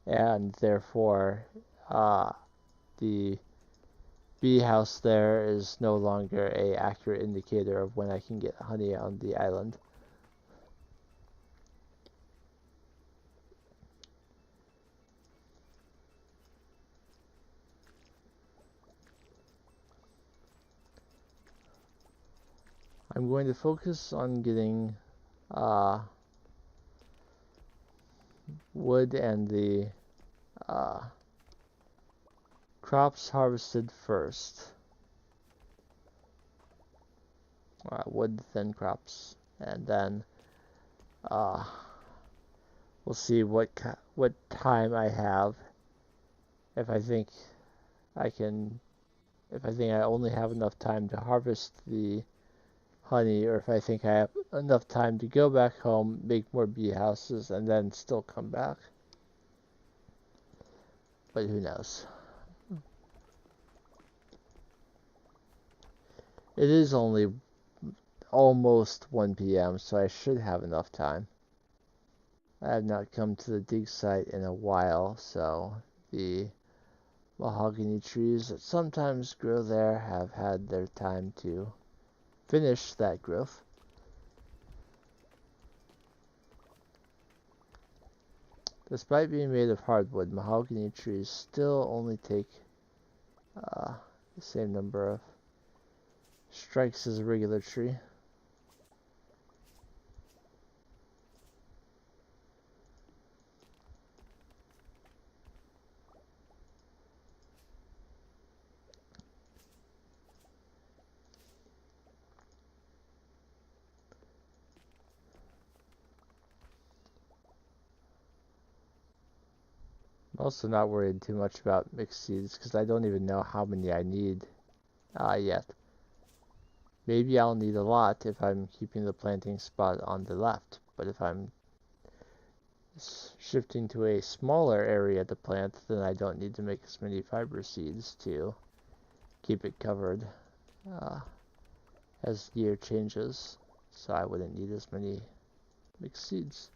and therefore the bee house there is no longer a accurate indicator of when I can get honey on the island. I'm going to focus on getting wood and the crops harvested first. Wood, then crops, and then we'll see what time I have. If I think I only have enough time to harvest the honey, or if I think I have enough time to go back home, make more bee houses, and then still come back. But who knows? It is only almost 1 p.m., so I should have enough time. I have not come to the dig site in a while, so the mahogany trees that sometimes grow there have had their time to finish that growth. Despite being made of hardwood, mahogany trees still only take the same number of strikes as a regular tree. I'm also not worried too much about mixed seeds because I don't even know how many I need yet. Maybe I'll need a lot if I'm keeping the planting spot on the left, but if I'm shifting to a smaller area to plant, then I don't need to make as many fiber seeds to keep it covered as the year changes, so I wouldn't need as many mixed seeds.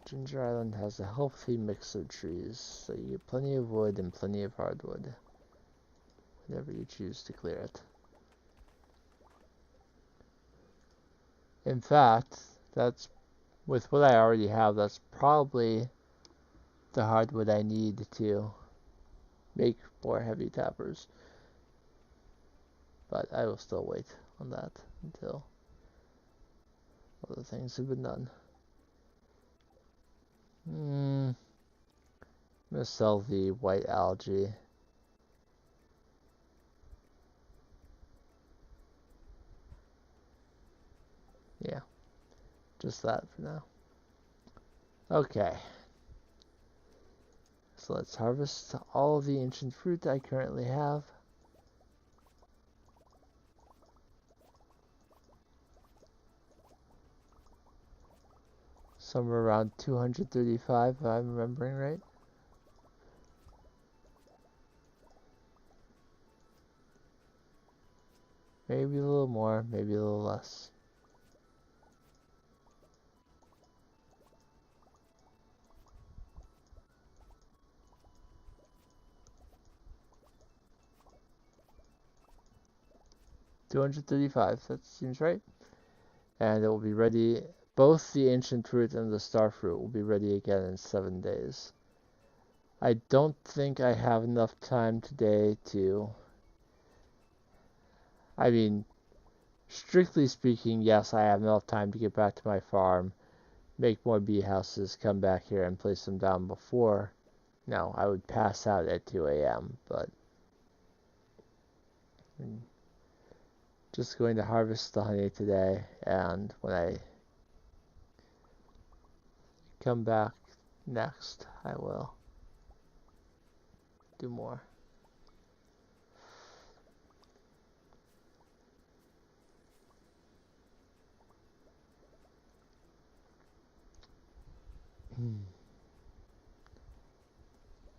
Ginger Island has a healthy mix of trees, so you get plenty of wood and plenty of hardwood, whenever you choose to clear it. In fact, that's with what I already have, that's probably the hardwood I need to make more heavy tappers. But I will still wait on that until other things have been done. I'm gonna sell the white algae. Yeah, just that for now. Okay. So let's harvest all of the ancient fruit I currently have. Somewhere around 235 if I'm remembering right. Maybe a little more, maybe a little less. $235, that seems right. And it will be ready, both the ancient fruit and the star fruit will be ready again in 7 days. I don't think I have enough time today to, I mean, strictly speaking, yes, I have enough time to get back to my farm, make more bee houses, come back here and place them down before. No, I would pass out at 2 a.m., but I'm just going to harvest the honey today, and when I come back next, I will do more.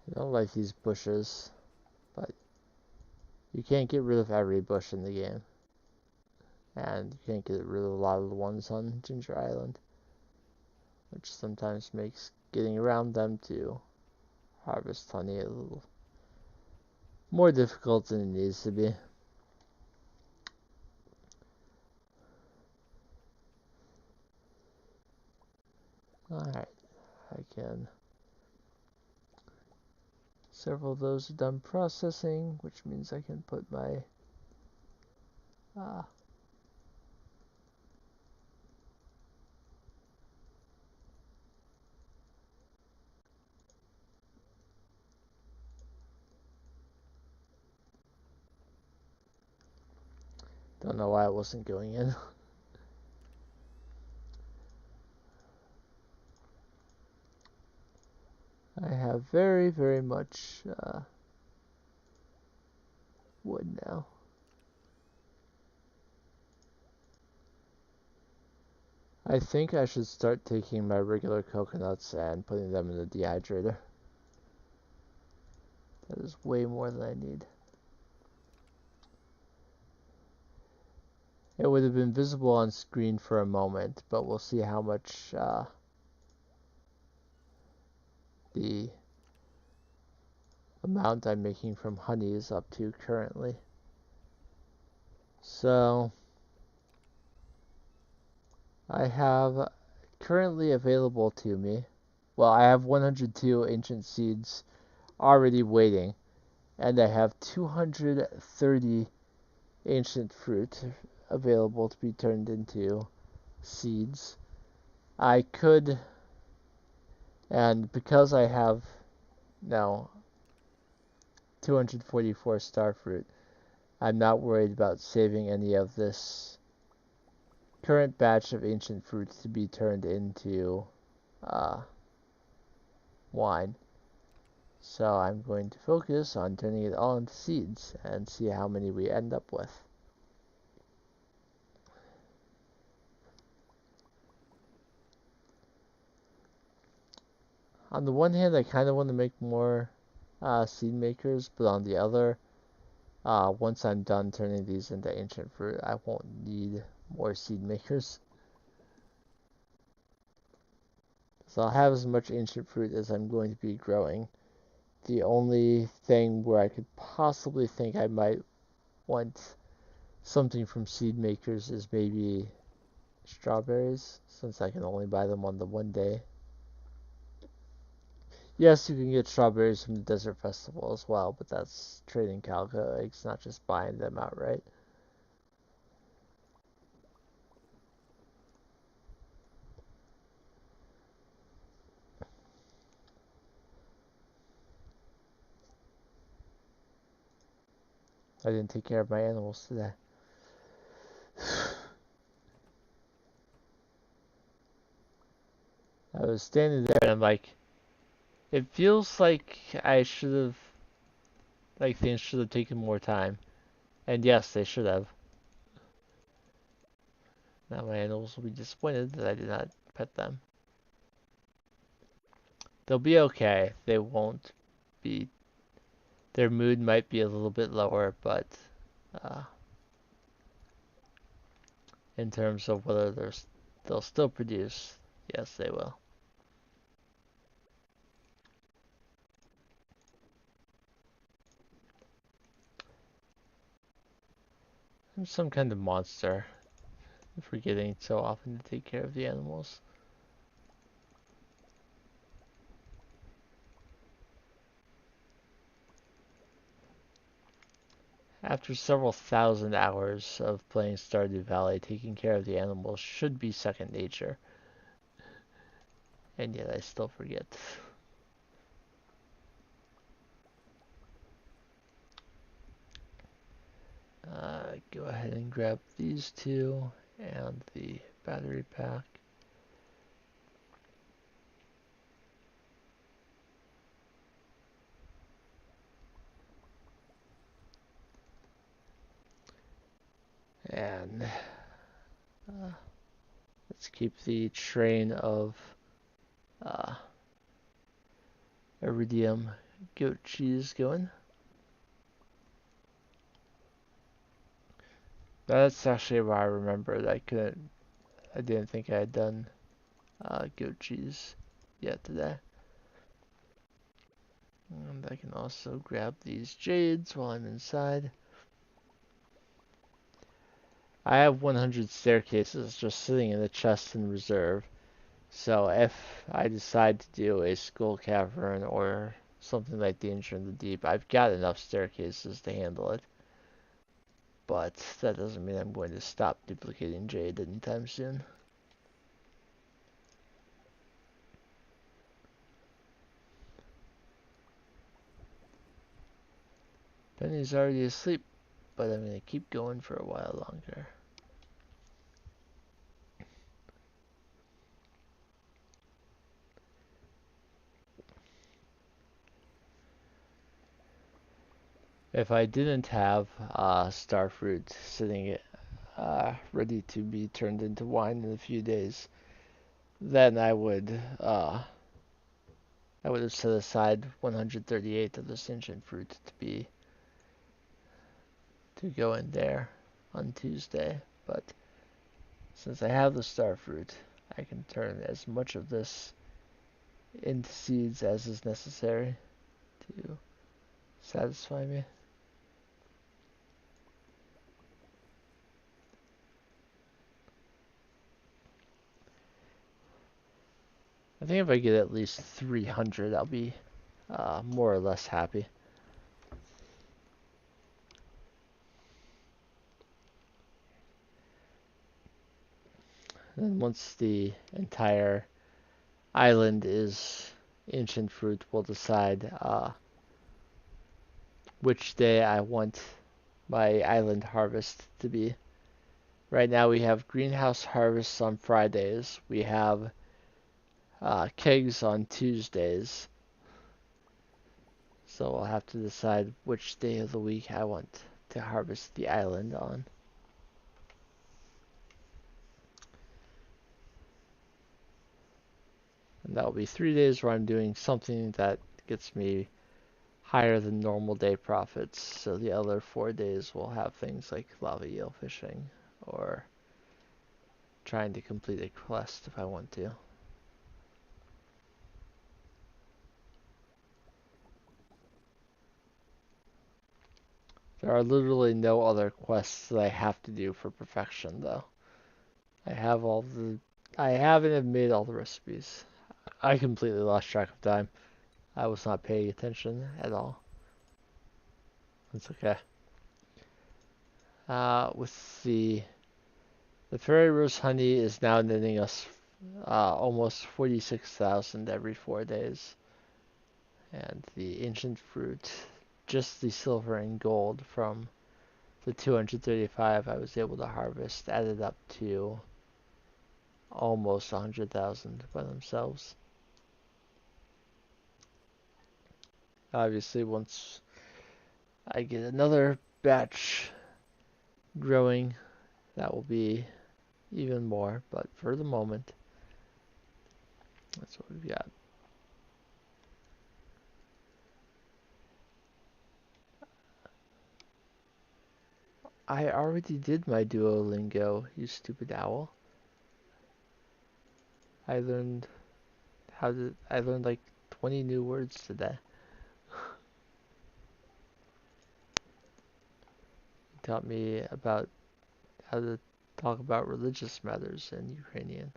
I don't like these bushes, but you can't get rid of every bush in the game. And you can't get rid of a lot of the ones on Ginger Island, which sometimes makes getting around them to harvest honey a little more difficult than it needs to be. Alright, I can. Several of those are done processing, which means I can put my don't know why it wasn't going in. I have very, very much wood now. I think I should start taking my regular coconuts and putting them in the dehydrator. That is way more than I need. It would have been visible on screen for a moment, but we'll see how much the amount I'm making from honey is up to currently. So I have currently available to me, well, I have 102 ancient seeds already waiting, and I have 230 ancient fruit available to be turned into seeds. I could, and because I have now 244 star fruit, I'm not worried about saving any of this current batch of ancient fruits to be turned into wine. So I'm going to focus on turning it all into seeds and see how many we end up with. On the one hand, I kind of want to make more seed makers, but on the other, once I'm done turning these into ancient fruit, I won't need more seed makers. So I'll have as much ancient fruit as I'm going to be growing. The only thing where I could possibly think I might want something from seed makers is maybe strawberries, since I can only buy them on the one day. Yes, you can get strawberries from the Desert Festival as well, but that's trading calico eggs, not just buying them outright. I didn't take care of my animals today. I was standing there and I'm like, it feels like I should have, like things should have taken more time. And yes, they should have. Now my animals will be disappointed that I did not pet them. They'll be okay. They won't be. Their mood might be a little bit lower, but uh, in terms of whether they'll still produce, yes, they will. I'm some kind of monster, forgetting so often to take care of the animals. After several thousand hours of playing Stardew Valley, taking care of the animals should be second nature, and yet I still forget. Go ahead and grab these two and the battery pack. And let's keep the train of uh, iridium goat cheese going. That's actually why I remembered I didn't think I had done goat cheese yet today. And I can also grab these jades while I'm inside. I have 100 staircases just sitting in the chest in reserve. So if I decide to do a skull cavern or something like Danger in the Deep, I've got enough staircases to handle it. But that doesn't mean I'm going to stop duplicating jade anytime soon. Penny's already asleep, but I'm going to keep going for a while longer. If I didn't have starfruit sitting ready to be turned into wine in a few days, then I would have set aside 138 of this ancient fruit to go in there on Tuesday. But since I have the starfruit, I can turn as much of this into seeds as is necessary to satisfy me. I think if I get at least 300, I'll be more or less happy. And once the entire island is ancient fruit, we'll decide which day I want my island harvest to be. Right now we have greenhouse harvests on Fridays. We have kegs on Tuesdays. So I'll have to decide which day of the week I want to harvest the island on. And that'll be 3 days where I'm doing something that gets me higher than normal day profits. So the other 4 days will have things like lava eel fishing or trying to complete a quest if I want to. There are literally no other quests that I have to do for perfection though. I have all the I haven't even made all the recipes. I completely lost track of time. I was not paying attention at all. It's okay. With the fairy rose honey is now netting us almost 46,000 every 4 days, and the ancient fruit, just the silver and gold from the 235 I was able to harvest added up to almost 100,000 by themselves. Obviously, once I get another batch growing, that will be even more, but for the moment, that's what we've got. I already did my Duolingo, you stupid owl. I learned I learned like 20 new words today. It taught me about how to talk about religious matters in Ukrainian.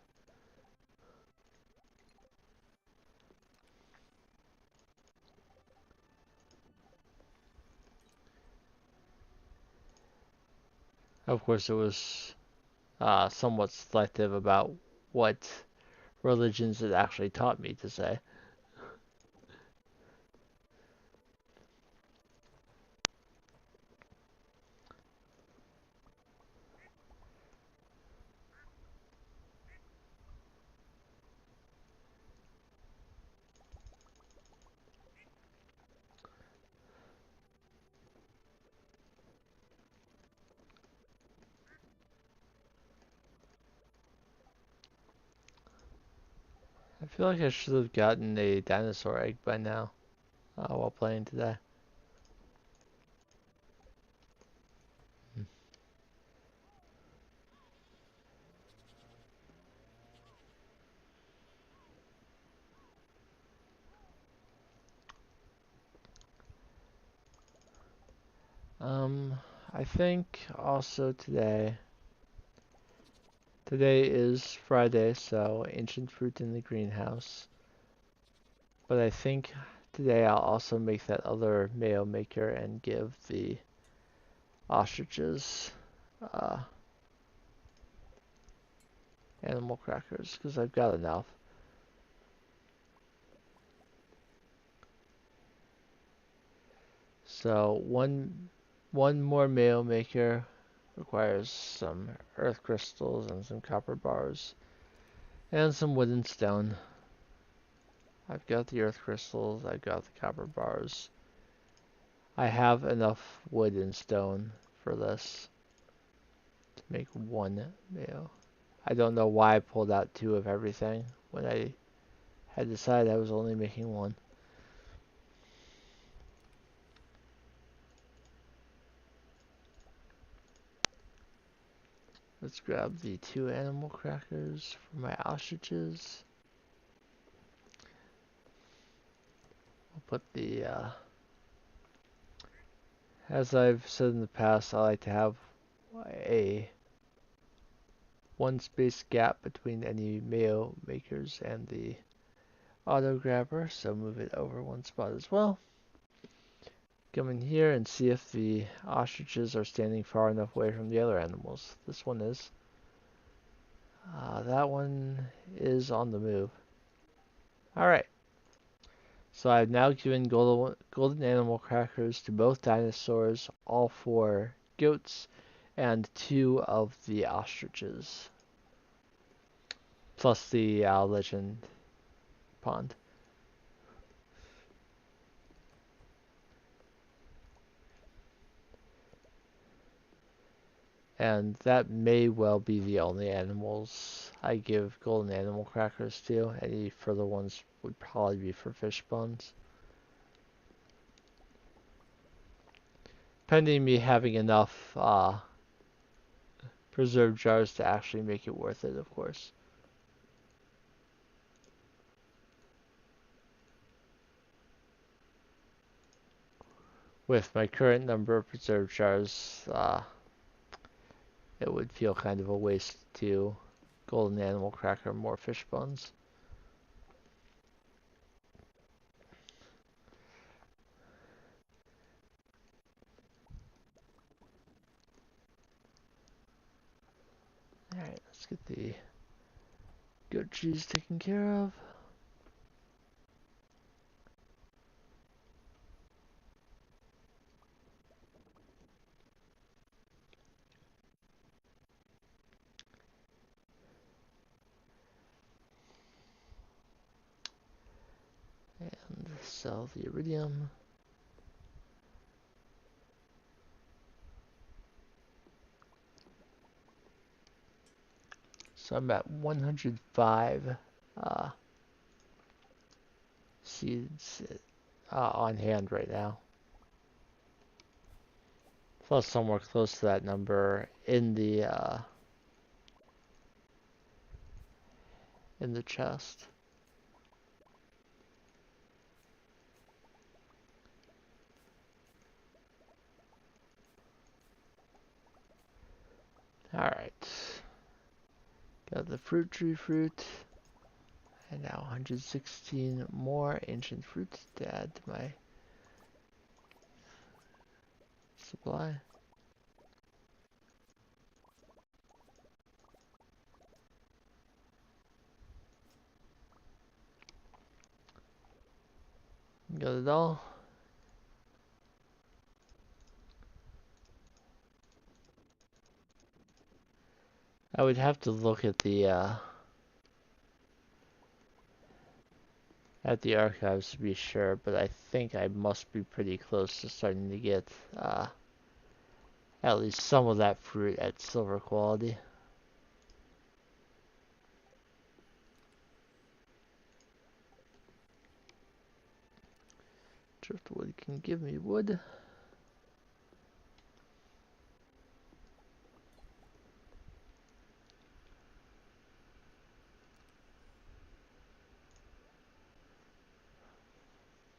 Of course, it was somewhat selective about what religions it actually taught me to say. I feel like I should have gotten a dinosaur egg by now while playing today. Um, I think also today is Friday, so ancient fruit in the greenhouse. But I think today I'll also make that other mayo maker and give the ostriches uh, animal crackers because I've got enough. So one more mayo maker requires some earth crystals and some copper bars and some wood and stone. I've got the earth crystals, I've got the copper bars. I have enough wood and stone for this to make one mayo. I don't know why I pulled out two of everything when I had decided I was only making one. Let's grab the two animal crackers for my ostriches. I'll put the, as I've said in the past, I like to have a one space gap between any mayo makers and the auto grabber, so move it over one spot as well. Come in here and see if the ostriches are standing far enough away from the other animals. This one is. That one is on the move. Alright. So I've now given golden animal crackers to both dinosaurs, all four goats, and two of the ostriches. Plus the legend pond. And that may well be the only animals I give golden animal crackers to. Any further ones would probably be for fish bones. Pending me having enough preserved jars to actually make it worth it, of course. With my current number of preserved jars, it would feel kind of a waste to golden animal cracker more fish bones. Alright, let's get the goat cheese taken care of. sell the iridium. So I'm at 105 uh, seeds on hand right now. Plus somewhere close to that number in the chest. Alright. Got the fruit tree fruit. And now 116 more ancient fruits to add to my supply. Got it all. I would have to look at the archives to be sure, but I think I must be pretty close to starting to get at least some of that fruit at silver quality. Driftwood can give me wood.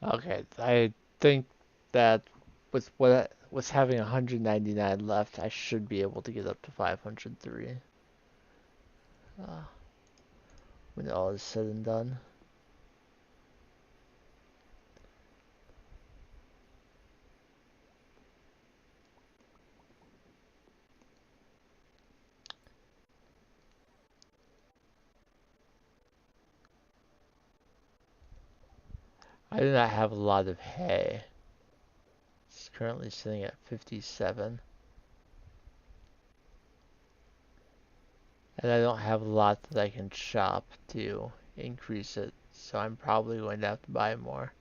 Okay, I think that with having 199 left, I should be able to get up to 503 when all is said and done. I do not have a lot of hay. It's currently sitting at 57. And I don't have a lot that I can chop to increase it, so I'm probably going to have to buy more.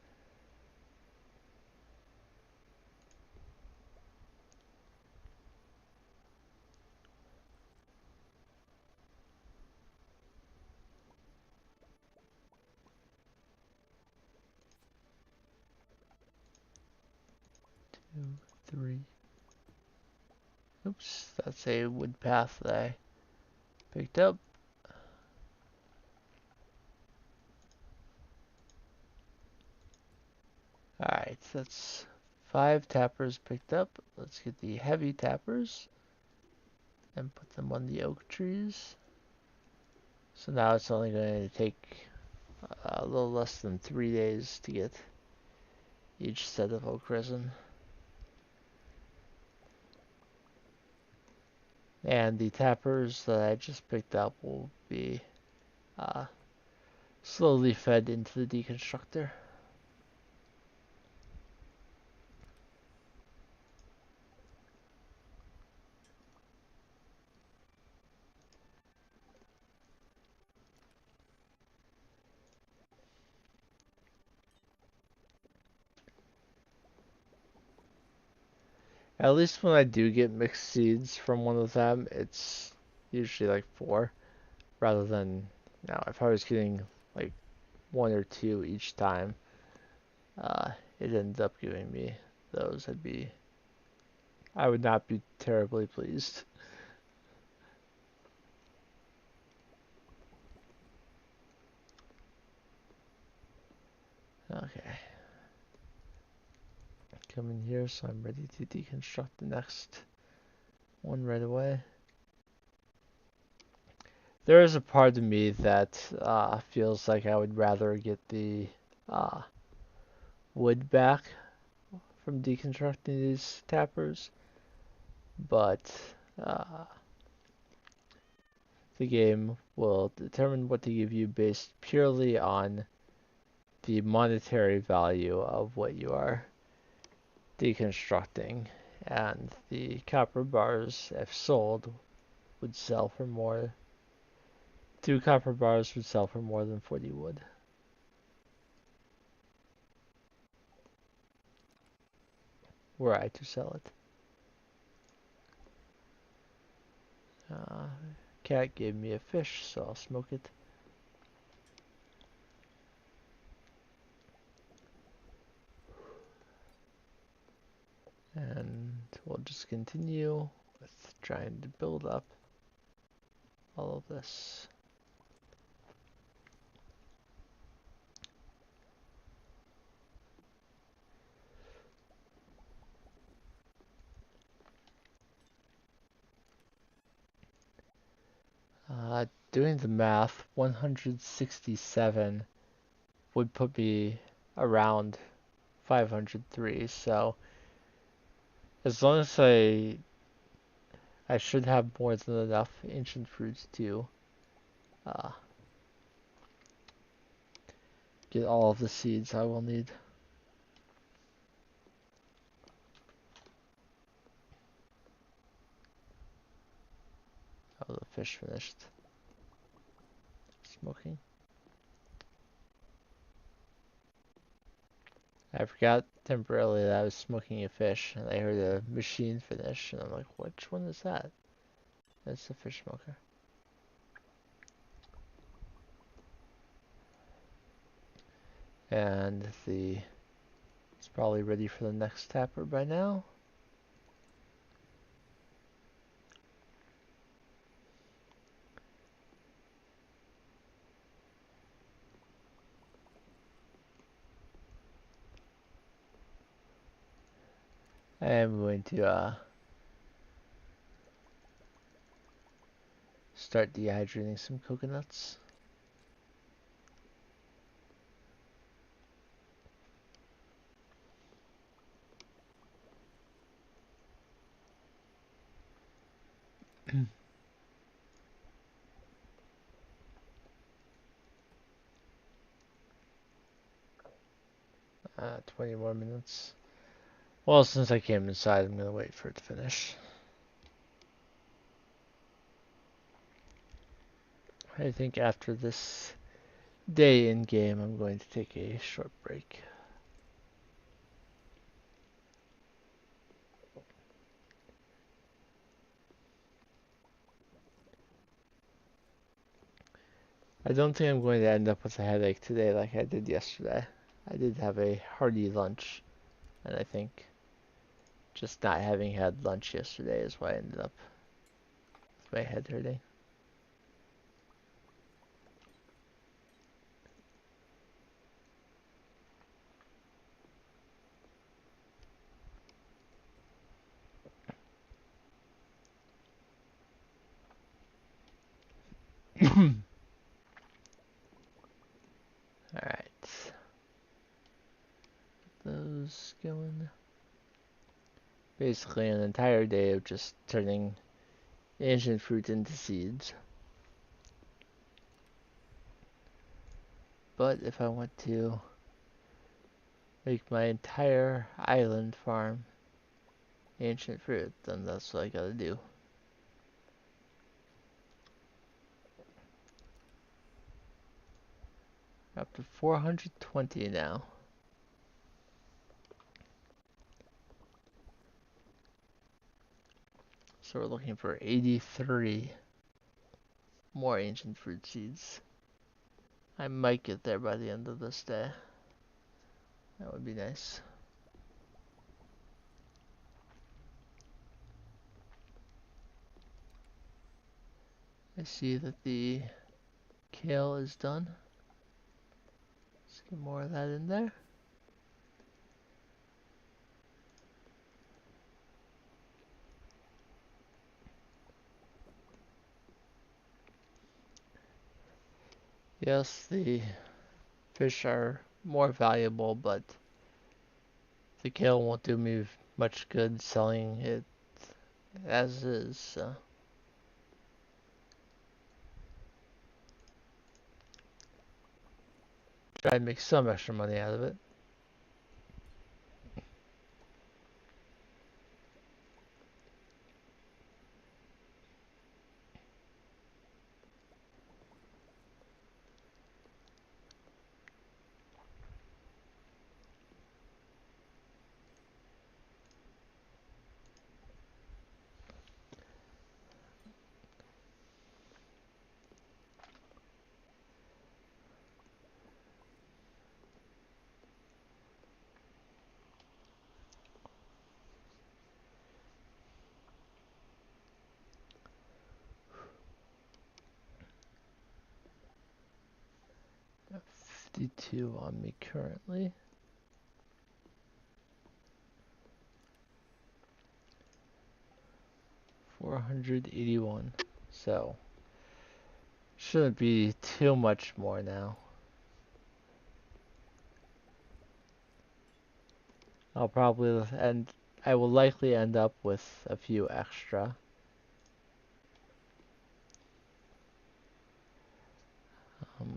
Two, three. Oops, that's a wood path that I picked up. Alright, that's 5 tappers picked up. Let's get the heavy tappers and put them on the oak trees. So now it's only going to take a little less than 3 days to get each set of oak resin. And the tappers that I just picked up will be slowly fed into the deconstructor. At least when I do get mixed seeds from one of them, it's usually like 4, rather than, now if I was getting like 1 or 2 each time, it ends up giving me those. I would not be terribly pleased. Okay. Come in here, so I'm ready to deconstruct the next one right away. There is a part of me that feels like I would rather get the wood back from deconstructing these tappers, but uh, the game will determine what to give you based purely on the monetary value of what you are deconstructing, and the copper bars, if sold, would sell for more. 2 copper bars would sell for more than 40 wood. were I to sell it. Cat gave me a fish, so I'll smoke it. And we'll just continue with trying to build up all of this. Doing the math, 167 would put me around 503. So as long as I should have more than enough ancient fruits to uh, get all of the seeds I will need. Oh, the fish finished smoking. I forgot temporarily that I was smoking a fish, and I heard a machine finish, and I'm like, which one is that? That's the fish smoker. And it's probably ready for the next tapper by now. I am going to start dehydrating some coconuts. uh, 20 more minutes. Well, since I came inside, I'm going to wait for it to finish. I think after this day in game, I'm going to take a short break. I don't think I'm going to end up with a headache today like I did yesterday. I did have a hearty lunch, and I think just not having had lunch yesterday is why I ended up with my head hurting. Alright. Those going. Basically an entire day of just turning ancient fruit into seeds. But if I want to make my entire island farm ancient fruit, then that's what I gotta do. We're up to 420 now. So we're looking for 83 more ancient fruit seeds. I might get there by the end of this day. That would be nice. I see that the kale is done. Let's get more of that in there. Yes, the fish are more valuable, but the kale won't do me much good selling it as is. So. Try and make some extra money out of it. 52 on me currently. 481. So, shouldn't be too much more now. I'll probably end, I will likely end up with a few extra.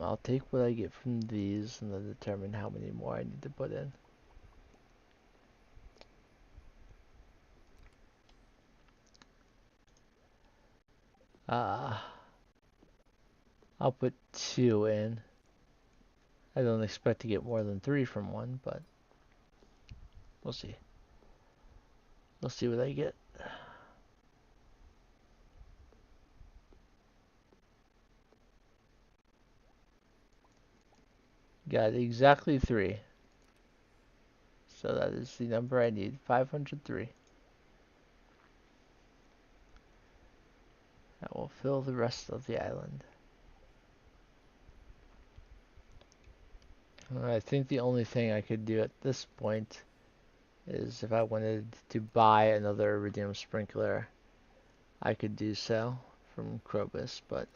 I'll take what I get from these and then determine how many more I need to put in. I'll put 2 in. I don't expect to get more than 3 from one, but we'll see. We'll see what I get. Got exactly 3. So that is the number I need, 503. That will fill the rest of the island. I think the only thing I could do at this point is if I wanted to buy another iridium sprinkler, I could do so from Krobus, but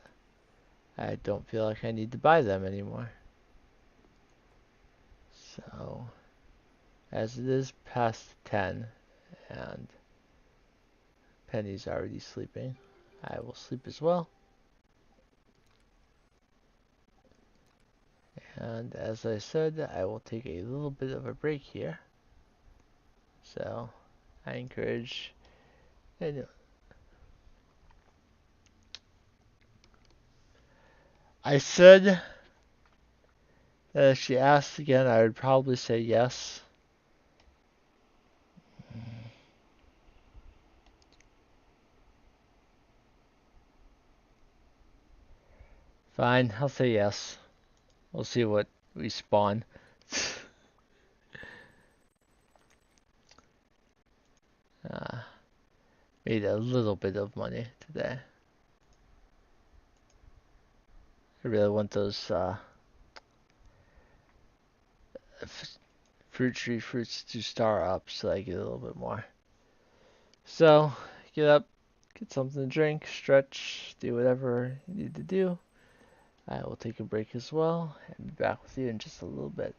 I don't feel like I need to buy them anymore. So, as it is past 10 and Penny's already sleeping, I will sleep as well. And as I said, I will take a little bit of a break here. So, I encourage I said that if she asked again, I would probably say yes. Fine, I'll say yes. We'll see what we spawn. uh, Made a little bit of money today. I really want those fruit tree fruits to star up so I get a little bit more. So, get up, get something to drink, stretch, do whatever you need to do. I will take a break as well and be back with you in just a little bit.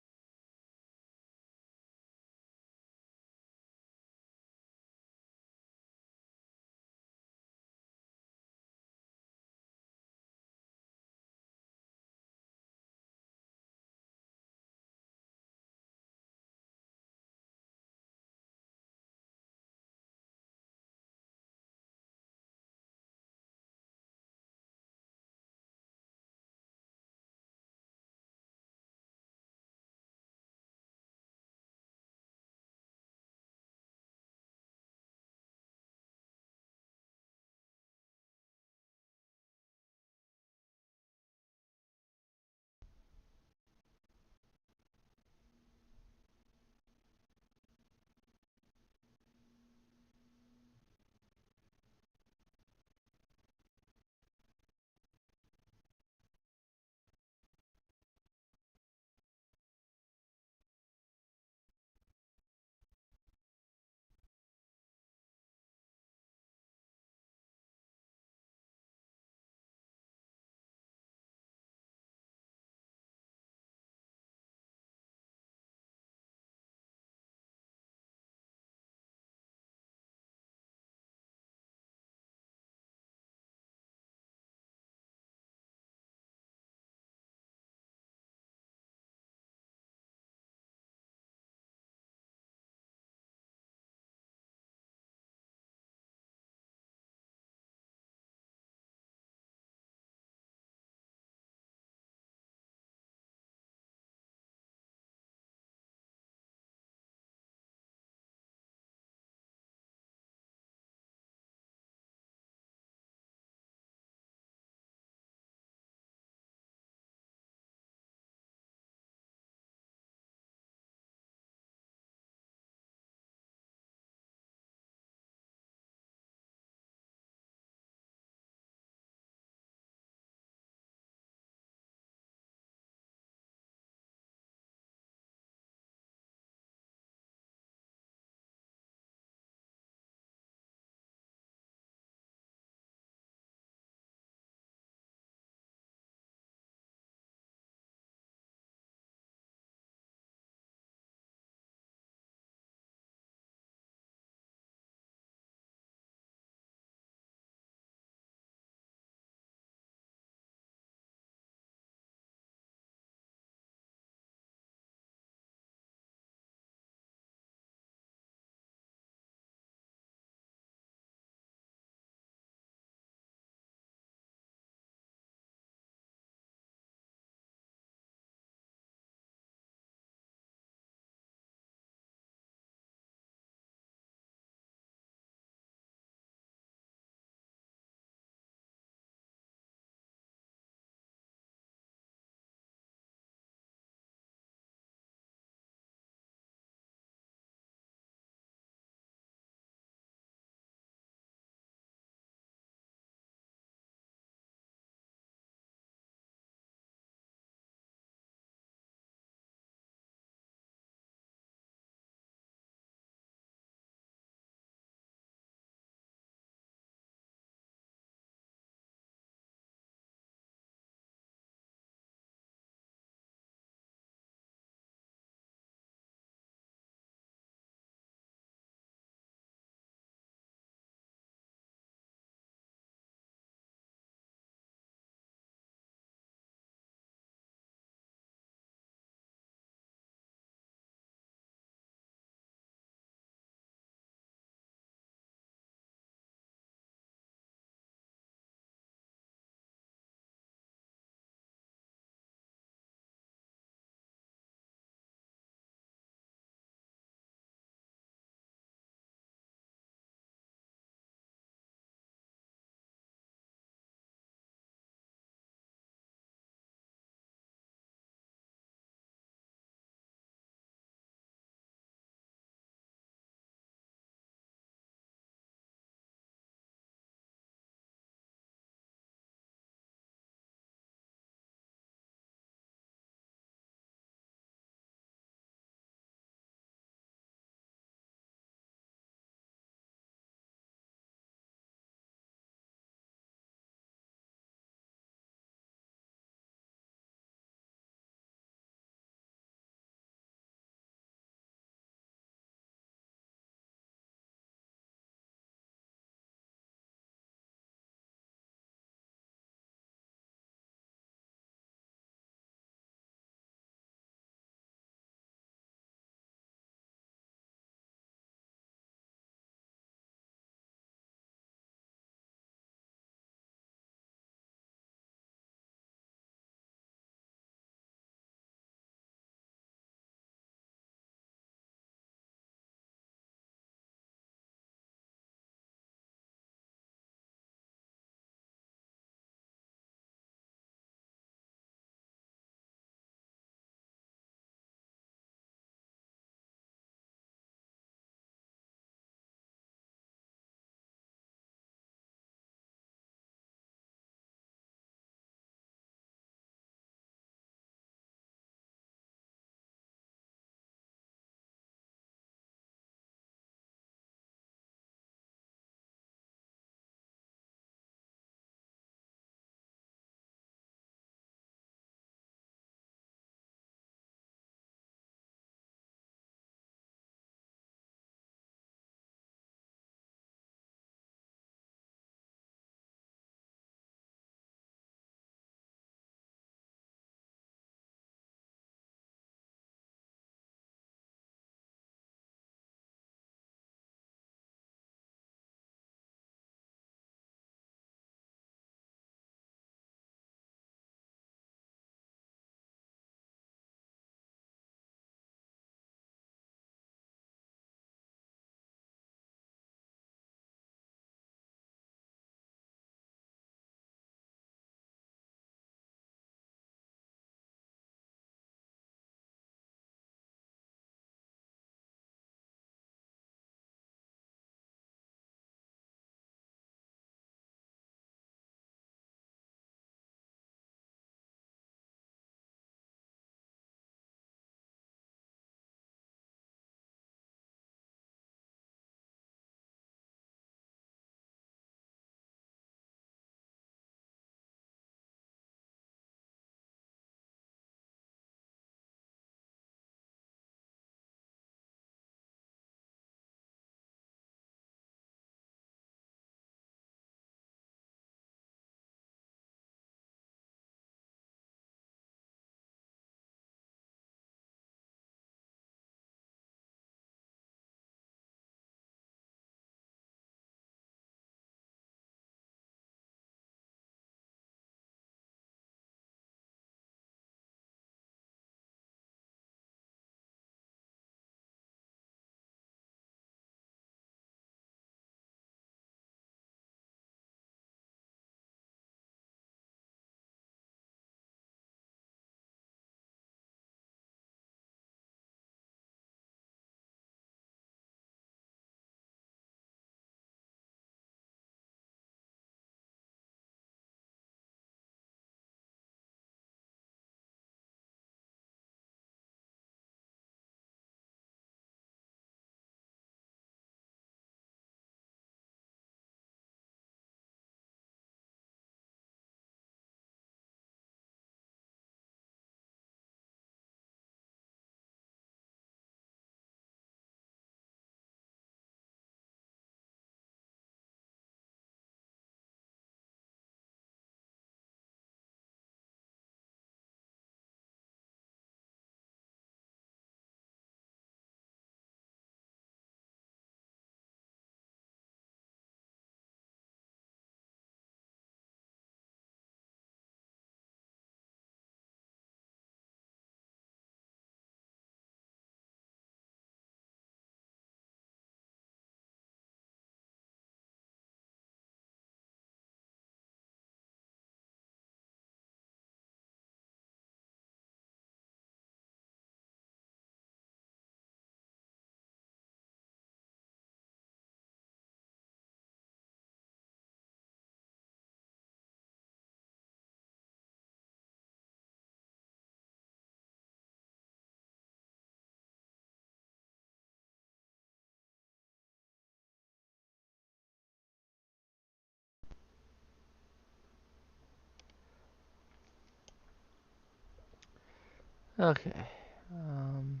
Okay. Um,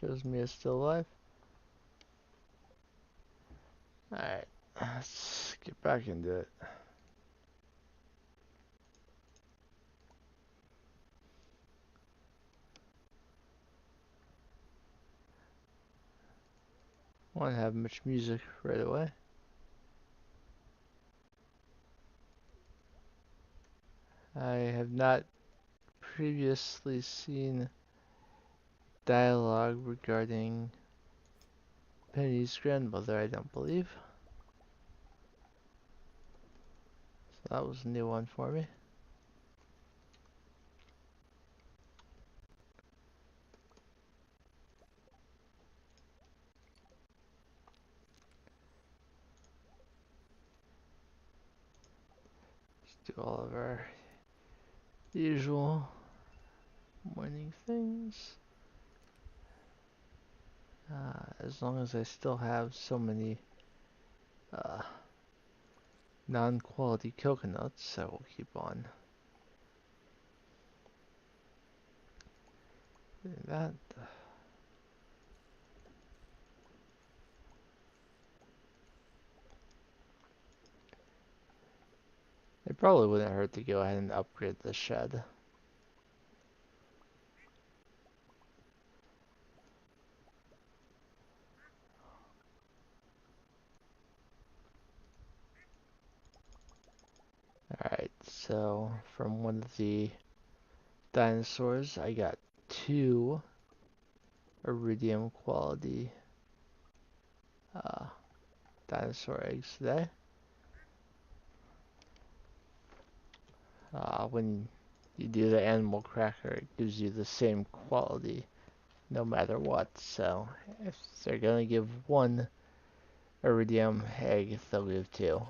Shows me it's still alive. Alright, let's get back into it. Won't have much music right away. I have not previously seen dialogue regarding Penny's grandmother, I don't believe. So that was a new one for me. Let's do all of our usual morning things. As long as I still have so many uh, non-quality coconuts, I will keep on doing that. It probably wouldn't hurt to go ahead and upgrade the shed. Alright, so from one of the dinosaurs, I got 2 iridium quality uh, dinosaur eggs today. When you do the animal cracker, it gives you the same quality no matter what. So if they're gonna give 1 iridium egg, they'll give 2.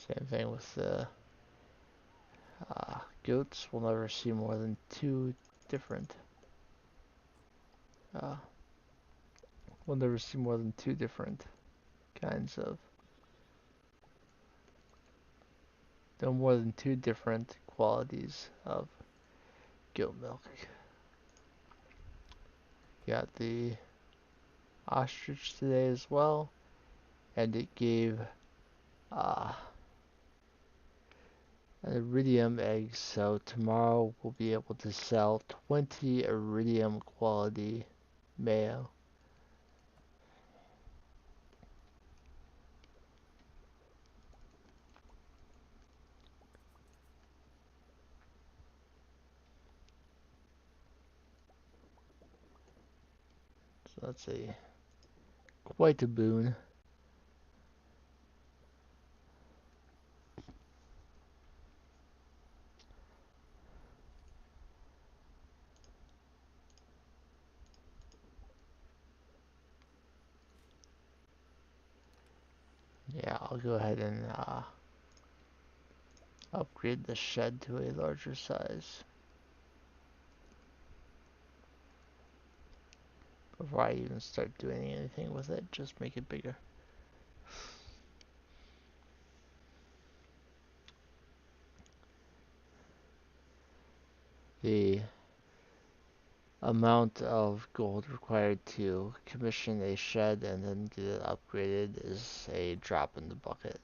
Same thing with the goats. We'll never see more than 2 different. Uh, we'll never see more than 2 different kinds of. No more than 2 different qualities of goat milk. Got the ostrich today as well, and it gave uh, an iridium egg, so tomorrow we'll be able to sell 20 iridium quality mayo. So that's quite a boon. Yeah, I'll go ahead and upgrade the shed to a larger size before I even start doing anything with it. Just make it bigger. The amount of gold required to commission a shed and then get it upgraded is a drop in the bucket.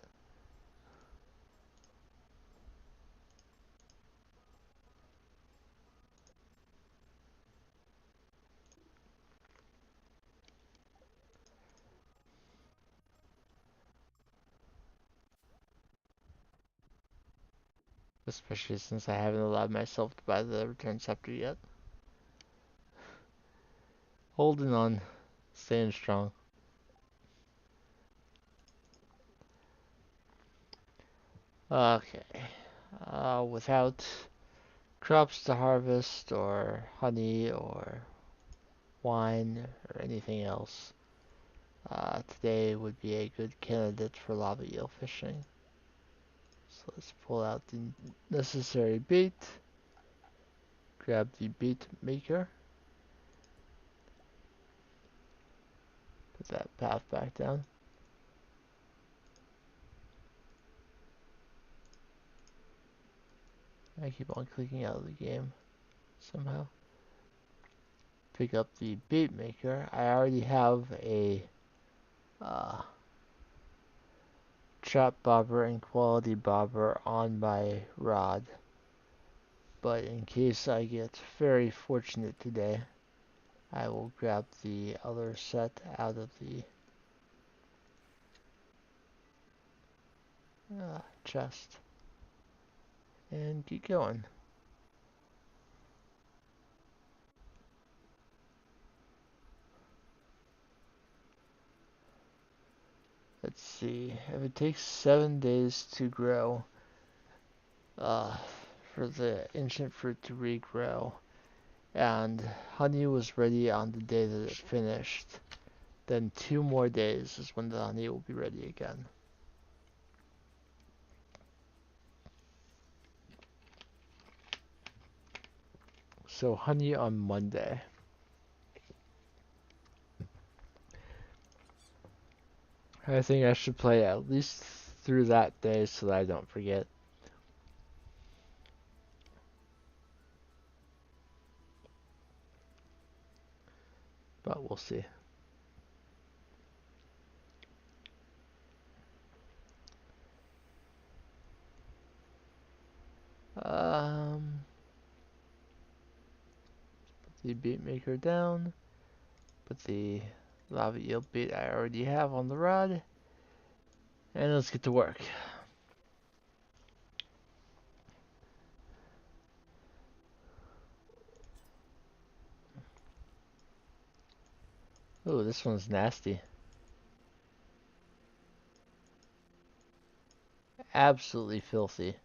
Especially since I haven't allowed myself to buy the return scepter yet. Holding on, staying strong. Okay. Without crops to harvest or honey or wine or anything else, today would be a good candidate for lava eel fishing. So let's pull out the necessary bait, grab the bait maker, put that path back down, I keep on clicking out of the game somehow. Pick up the bait maker. I already have a uh, trap bobber and quality bobber on my rod. But in case I get very fortunate today, I will grab the other set out of the chest and get going. Let's see, if it takes 7 days to grow, uh, for the ancient fruit to regrow, and honey was ready on the day that it finished, then 2 more days is when the honey will be ready again. So honey on Monday. I think I should play at least through that day so that I don't forget. But we'll see. Put the bait maker down. Put the lava eel bait I already have on the rod. And let's get to work. Oh, this one's nasty. Absolutely filthy.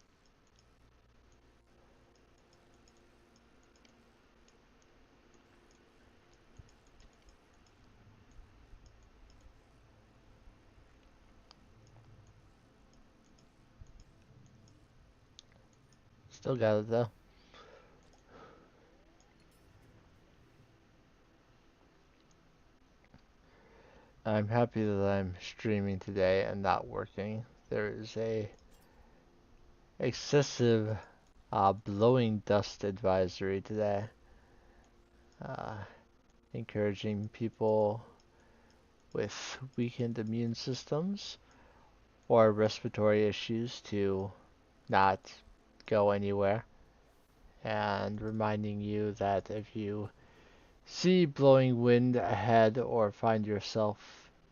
Still got it though. I'm happy that I'm streaming today and not working. There is a excessive blowing dust advisory today. Uh, Encouraging people with weakened immune systems or respiratory issues to not go anywhere, and reminding you that if you see blowing wind ahead or find yourself,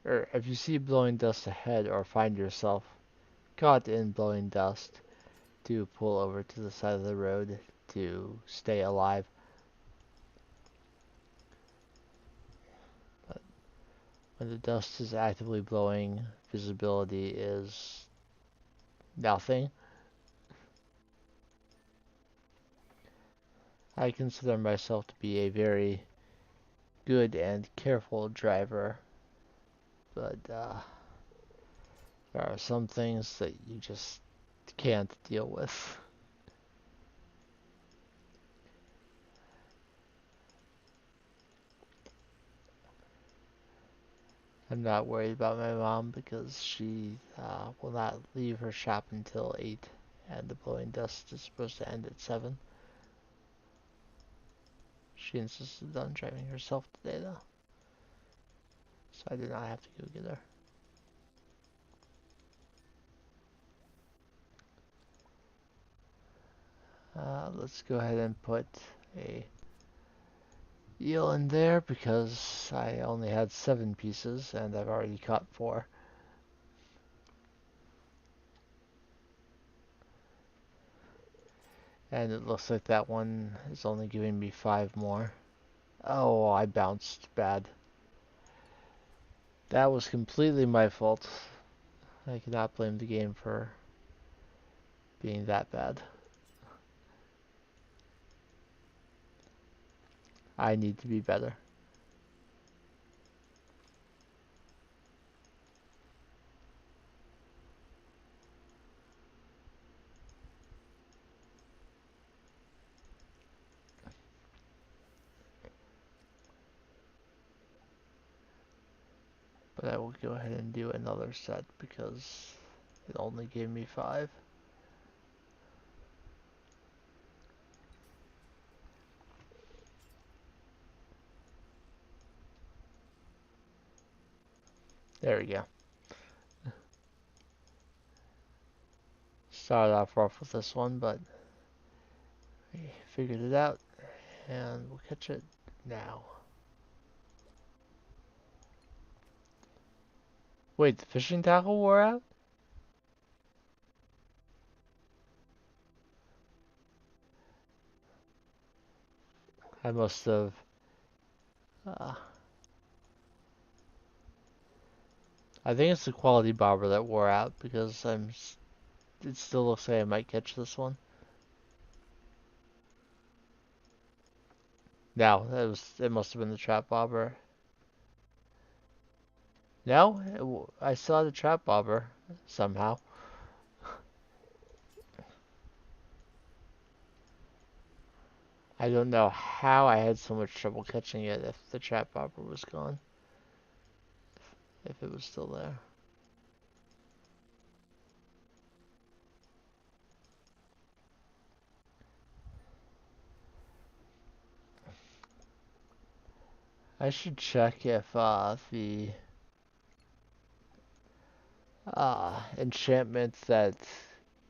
or if you see blowing dust ahead or find yourself caught in blowing dust, to pull over to the side of the road to stay alive. But when the dust is actively blowing, visibility is nothing. I consider myself to be a very good and careful driver, but there are some things that you just can't deal with. I'm not worried about my mom because she will not leave her shop until 8, and the blowing dust is supposed to end at 7. She insisted on driving herself today though, so I did not have to go get her. Let's go ahead and put a eel in there because I only had 7 pieces and I've already caught 4. And it looks like that one is only giving me 5 more. Oh, I bounced bad. That was completely my fault. I cannot blame the game for being that bad. I need to be better. But I will go ahead and do another set because it only gave me 5. There we go. Started off rough with this one, but we figured it out, and we'll catch it now. Wait, the fishing tackle wore out? I must have. Uh, I think it's the quality bobber that wore out because it still looks like I might catch this one. No, it must have been the trap bobber. No, I still had the trap bobber somehow. I don't know how I had so much trouble catching it if the trap bobber was gone. If it was still there. I should check if the enchantment that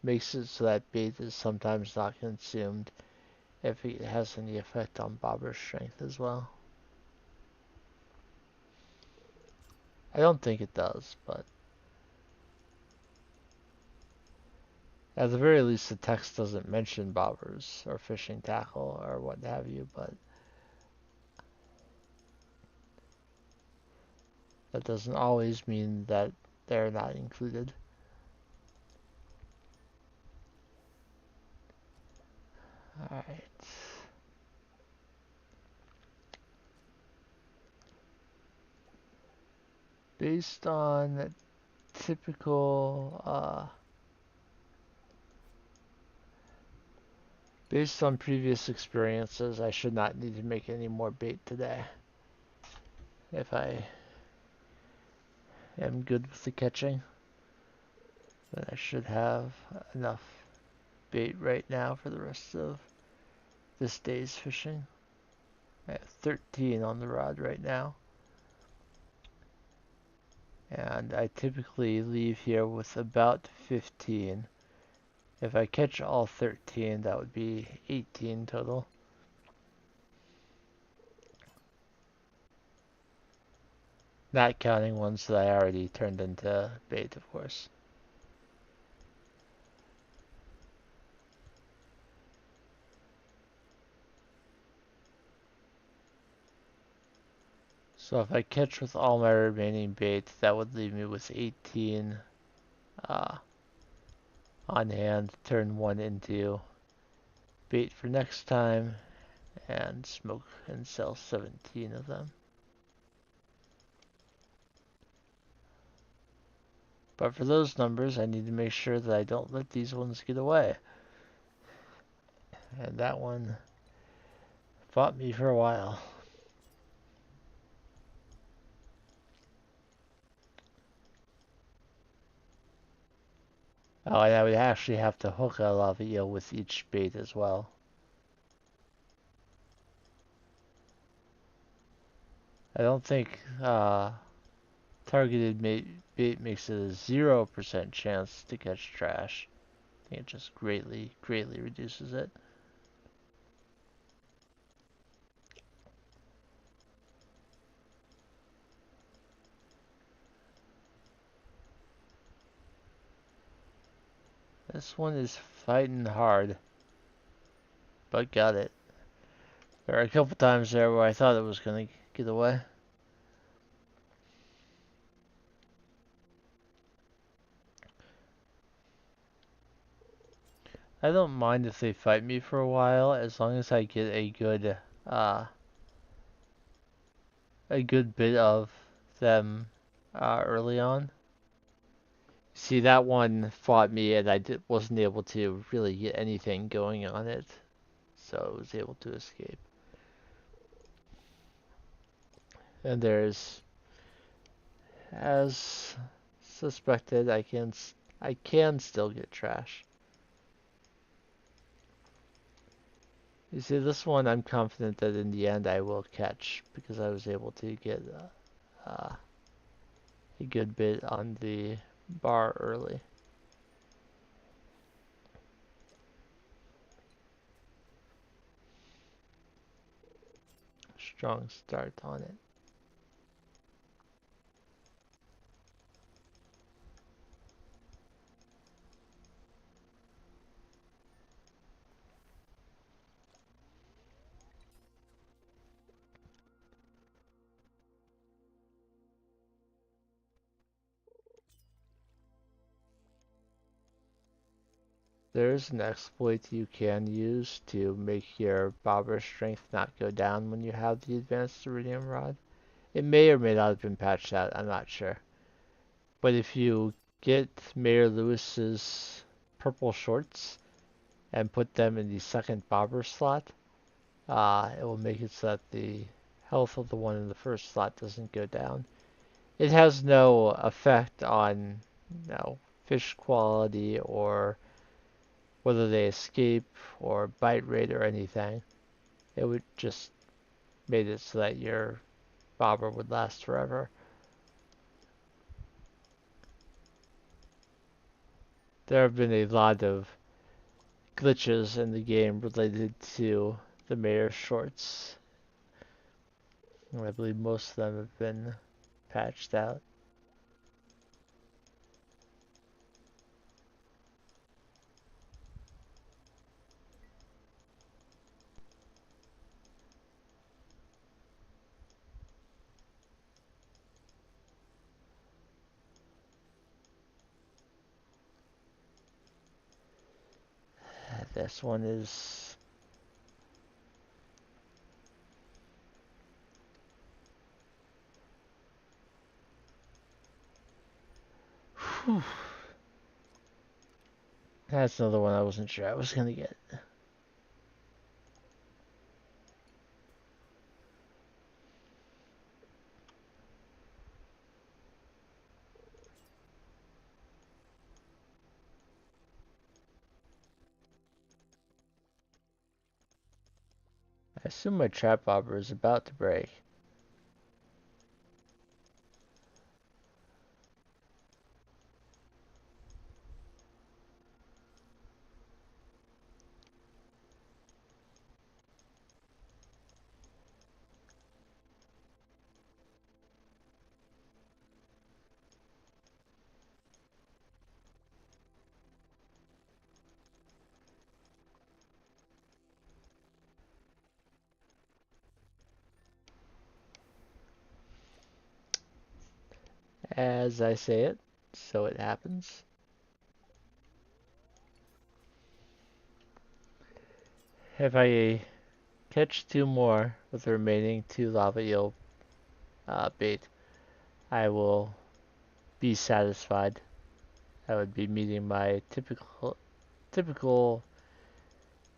makes it so that bait is sometimes not consumed, if it has any effect on bobber strength as well. I don't think it does, but at the very least the text doesn't mention bobbers or fishing tackle or what have you, but that doesn't always mean that they're not included. Alright. Based on typical, based on previous experiences, I should not need to make any more bait today. If I am good with the catching, then I should have enough bait right now for the rest of this day's fishing. I have 13 on the rod right now. And I typically leave here with about 15. If I catch all 13, that would be 18 total. Not counting ones that I already turned into bait, of course. So if I catch with all my remaining bait, that would leave me with 18 on hand. Turn one into bait for next time, and smoke and sell 17 of them. But for those numbers, I need to make sure that I don't let these ones get away. And that one fought me for a while. Oh, and I would actually have to hook a lava eel with each bait as well. I don't think targeted bait makes it a 0% chance to catch trash. I think it just greatly reduces it. This one is fighting hard, but got it. There are a couple times there where I thought it was going to get away. I don't mind if they fight me for a while, as long as I get a good bit of them early on. See, that one fought me, and wasn't able to really get anything going on it, so I was able to escape. And there's, as suspected, I can still get trash. You see, this one I'm confident that in the end I will catch because I was able to get a good bit on the bar early. Strong start on it. There's an exploit you can use to make your bobber strength not go down when you have the advanced iridium rod. It may or may not have been patched out, I'm not sure. But if you get Mayor Lewis's purple shorts and put them in the second bobber slot, it will make it so that the health of the one in the first slot doesn't go down. It has no effect on, fish quality or whether they escape or bite rate or anything. It would just made it so that your bobber would last forever. There have been a lot of glitches in the game related to the mayor shorts. I believe most of them have been patched out. This one is whew. That's another one I wasn't sure I was gonna get. I assume my trap bobber is about to break. As I say it, so it happens. If I catch two more with the remaining two lava eel bait, I will be satisfied. I would be meeting my typical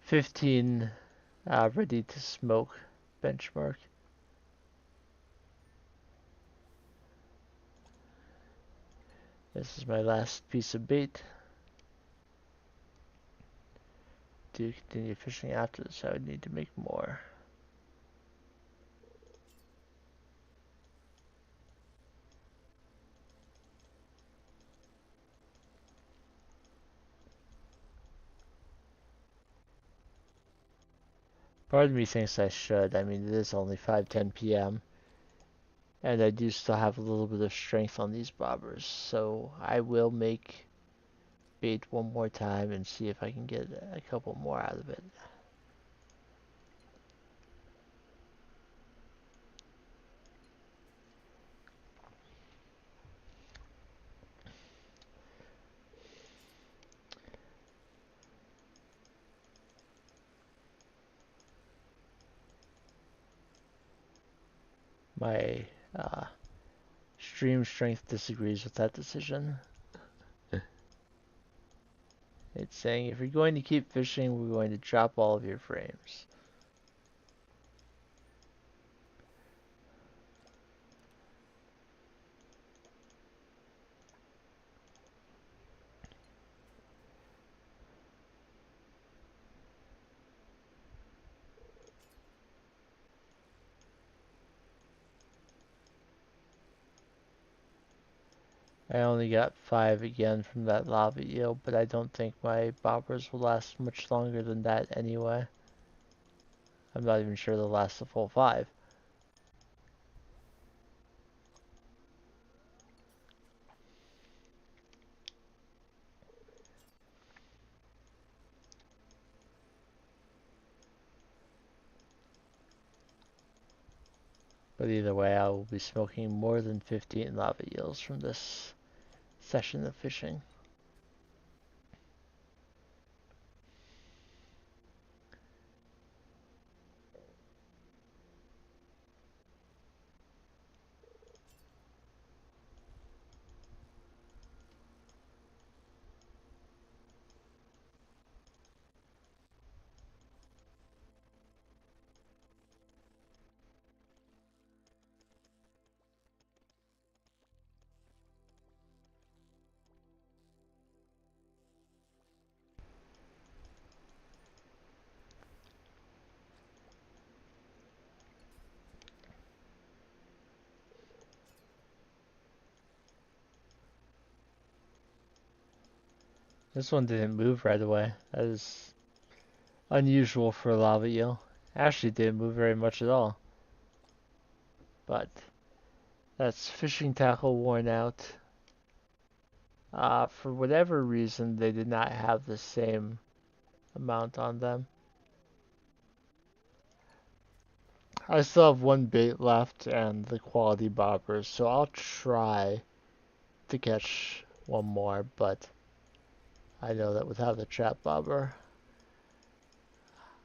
15 ready to smoke benchmark. This is my last piece of bait. To continue fishing after this, I would need to make more. Part of me thinks I should. I mean, it is only 5:10 p.m. and I do still have a little bit of strength on these bobbers, so I will make bait one more time and see if I can get a couple more out of it. My stream strength disagrees with that decision. It's saying if you're going to keep fishing, we're going to drop all of your frames. I only got 5 again from that lava eel, but I don't think my bobbers will last much longer than that anyway. I'm not even sure they'll last the full 5. But either way, I will be smoking more than 15 lava eels from this session of fishing. This one didn't move right away. That is unusual for a lava eel. Actually didn't move very much at all. But that's fishing tackle worn out. For whatever reason, they did not have the same amount on them. I still have one bait left and the quality bobbers, so I'll try to catch one more, but I know that without the trap bobber,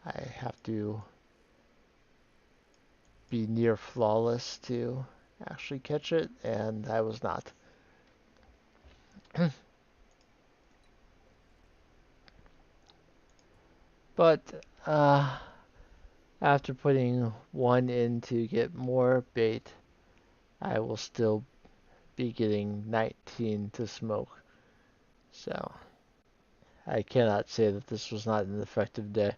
I have to be near flawless to actually catch it, and I was not. But after putting one in to get more bait, I will still be getting 19 to smoke. So I cannot say that this was not an effective day.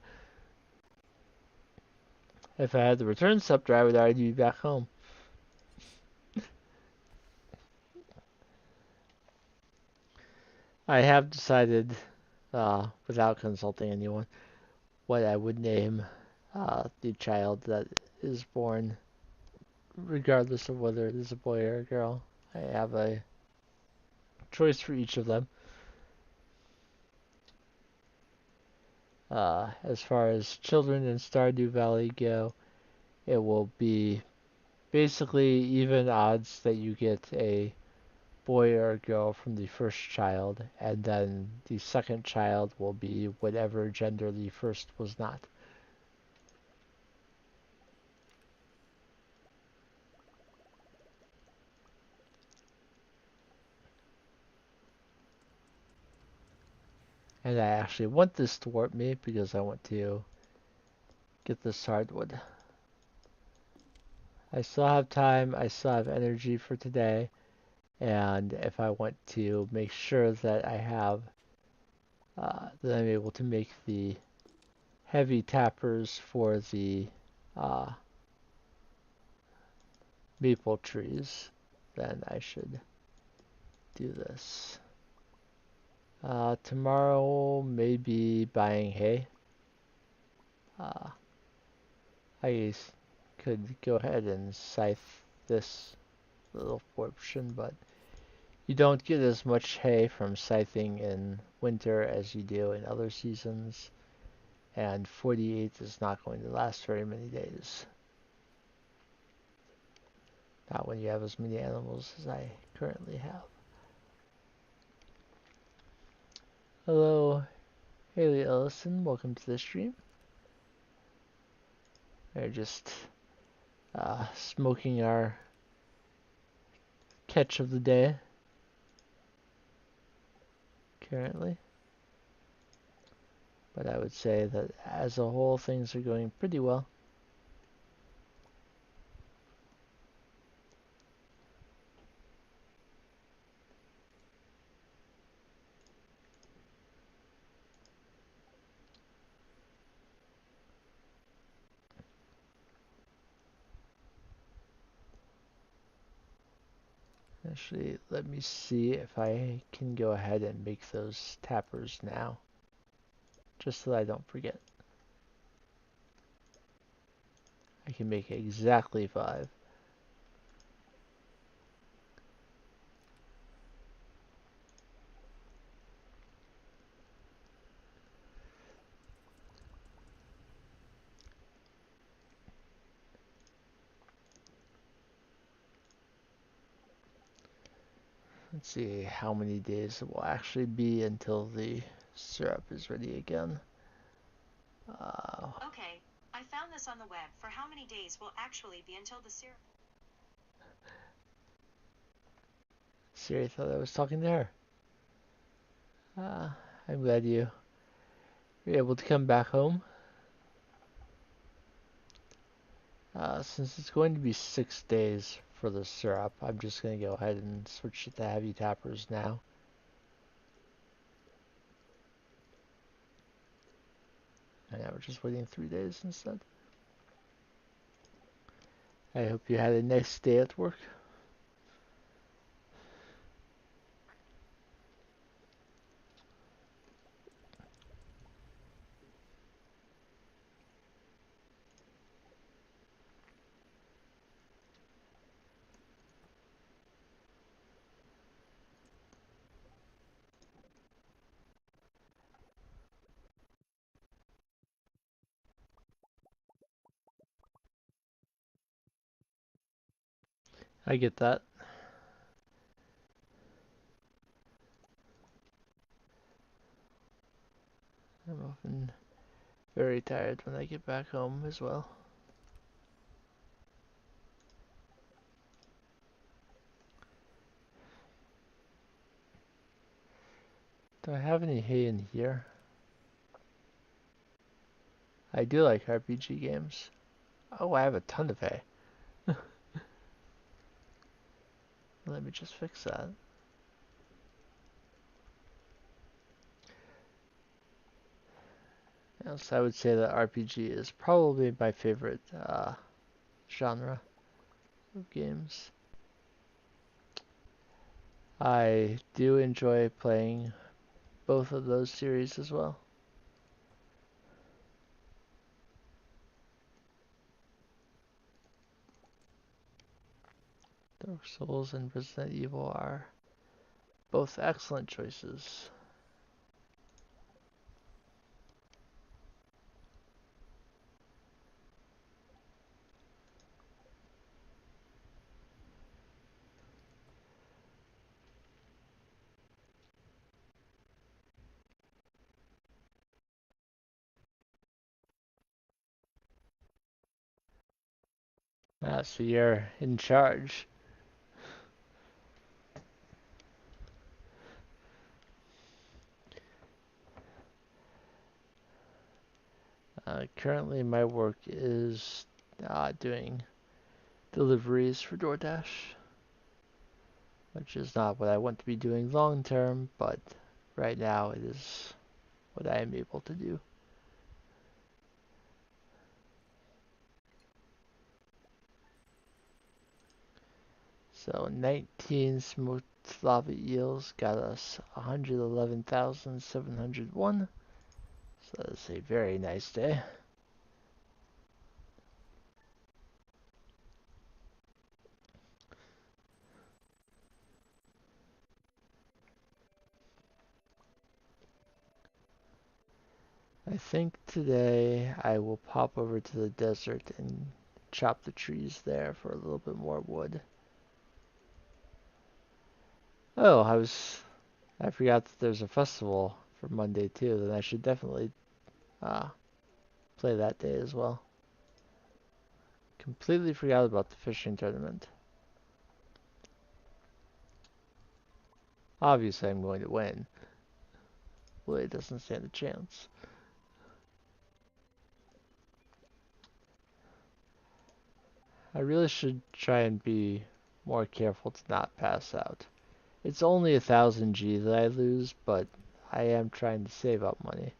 If I had the return scepter, I would already be back home. I have decided, without consulting anyone, what I would name the child that is born, regardless of whether it is a boy or a girl. I have a choice for each of them. As far as children in Stardew Valley go, it will be basically even odds that you get a boy or a girl from the first child, and then the second child will be whatever gender the first was not. And I actually want this to warp me because I want to get this hardwood. I still have time, I still have energy for today, and if I want to make sure that I have, that I'm able to make the heavy tappers for the uh, maple trees, then I should do this. Tomorrow, maybe buying hay. Uh, I could go ahead and scythe this little portion, but you don't get as much hay from scything in winter as you do in other seasons, and 48 is not going to last very many days. Not when you have as many animals as I currently have. Hello, Haley Ellison, welcome to the stream. We're just smoking our catch of the day currently. But I would say that as a whole, things are going pretty well. Actually, let me see if I can go ahead and make those tappers now, just so that I don't forget. I can make exactly 5. Let's see how many days it will actually be until the syrup is ready again. Okay, I found this on the web. For how many days will actually be until the syrup? Siri thought I was talking to her. I'm glad you were able to come back home. Since it's going to be 6 days for the syrup, I'm just going to go ahead and switch it to heavy tappers now. And now we're just waiting 3 days instead. I hope you had a nice day at work. I get that. I'm often very tired when I get back home as well. Do I have any hay in here? I do like RPG games. Oh, I have a ton of hay. Let me just fix that. Yes, I would say that RPG is probably my favorite genre of games. I do enjoy playing both of those series as well. Dark Souls and Resident Evil are both excellent choices. So you're in charge. Currently, my work is doing deliveries for DoorDash, which is not what I want to be doing long term, but right now it is what I am able to do. So 19 smoked lava eels got us 111,701. So that's a very nice day. I think today I will pop over to the desert and chop the trees there for a little bit more wood. Oh, I forgot that there's a festival for Monday too. Then I should definitely uh, play that day as well. Completely forgot about the fishing tournament. Obviously, I'm going to win. Willie doesn't stand a chance. I really should try and be more careful to not pass out. It's only 1,000 G that I lose, but I am trying to save up money.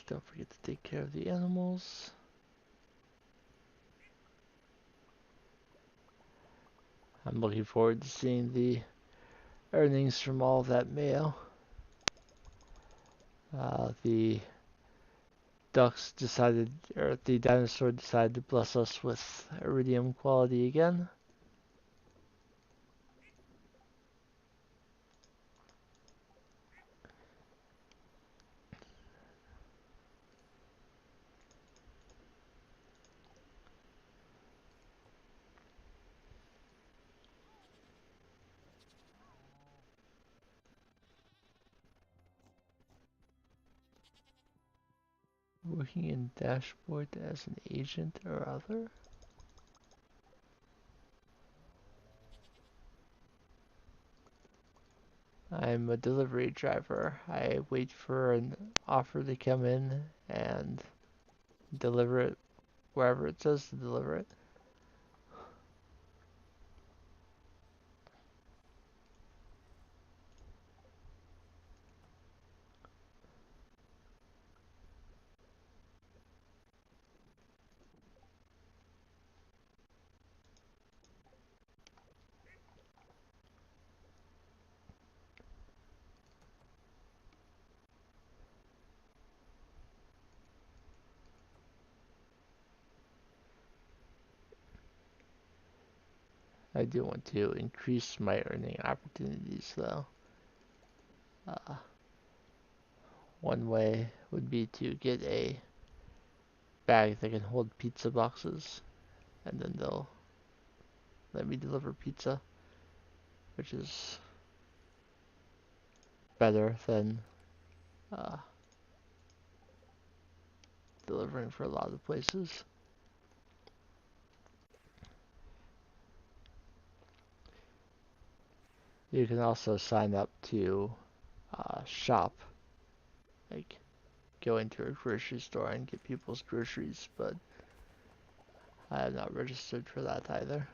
Don't forget to take care of the animals. I'm looking forward to seeing the earnings from all of that mail. The ducks decided, or the dinosaur decided to bless us with iridium quality again. Working in dashboard as an agent or other. I'm a delivery driver. I wait for an offer to come in and deliver it wherever it says to deliver it. I do want to increase my earning opportunities though. Uh, One way would be to get a bag that can hold pizza boxes, and then they'll let me deliver pizza, which is better than uh, delivering for a lot of places. You can also sign up to shop, like go into a grocery store and get people's groceries, but I have not registered for that either.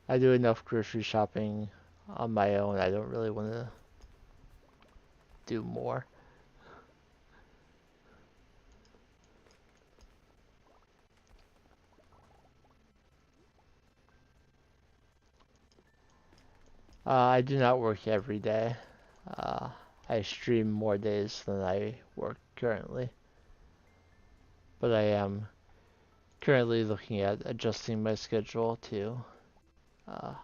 I do enough grocery shopping on my own. I don't really want to do more. I do not work every day. Uh, I stream more days than I work currently, but I am currently looking at adjusting my schedule to uh,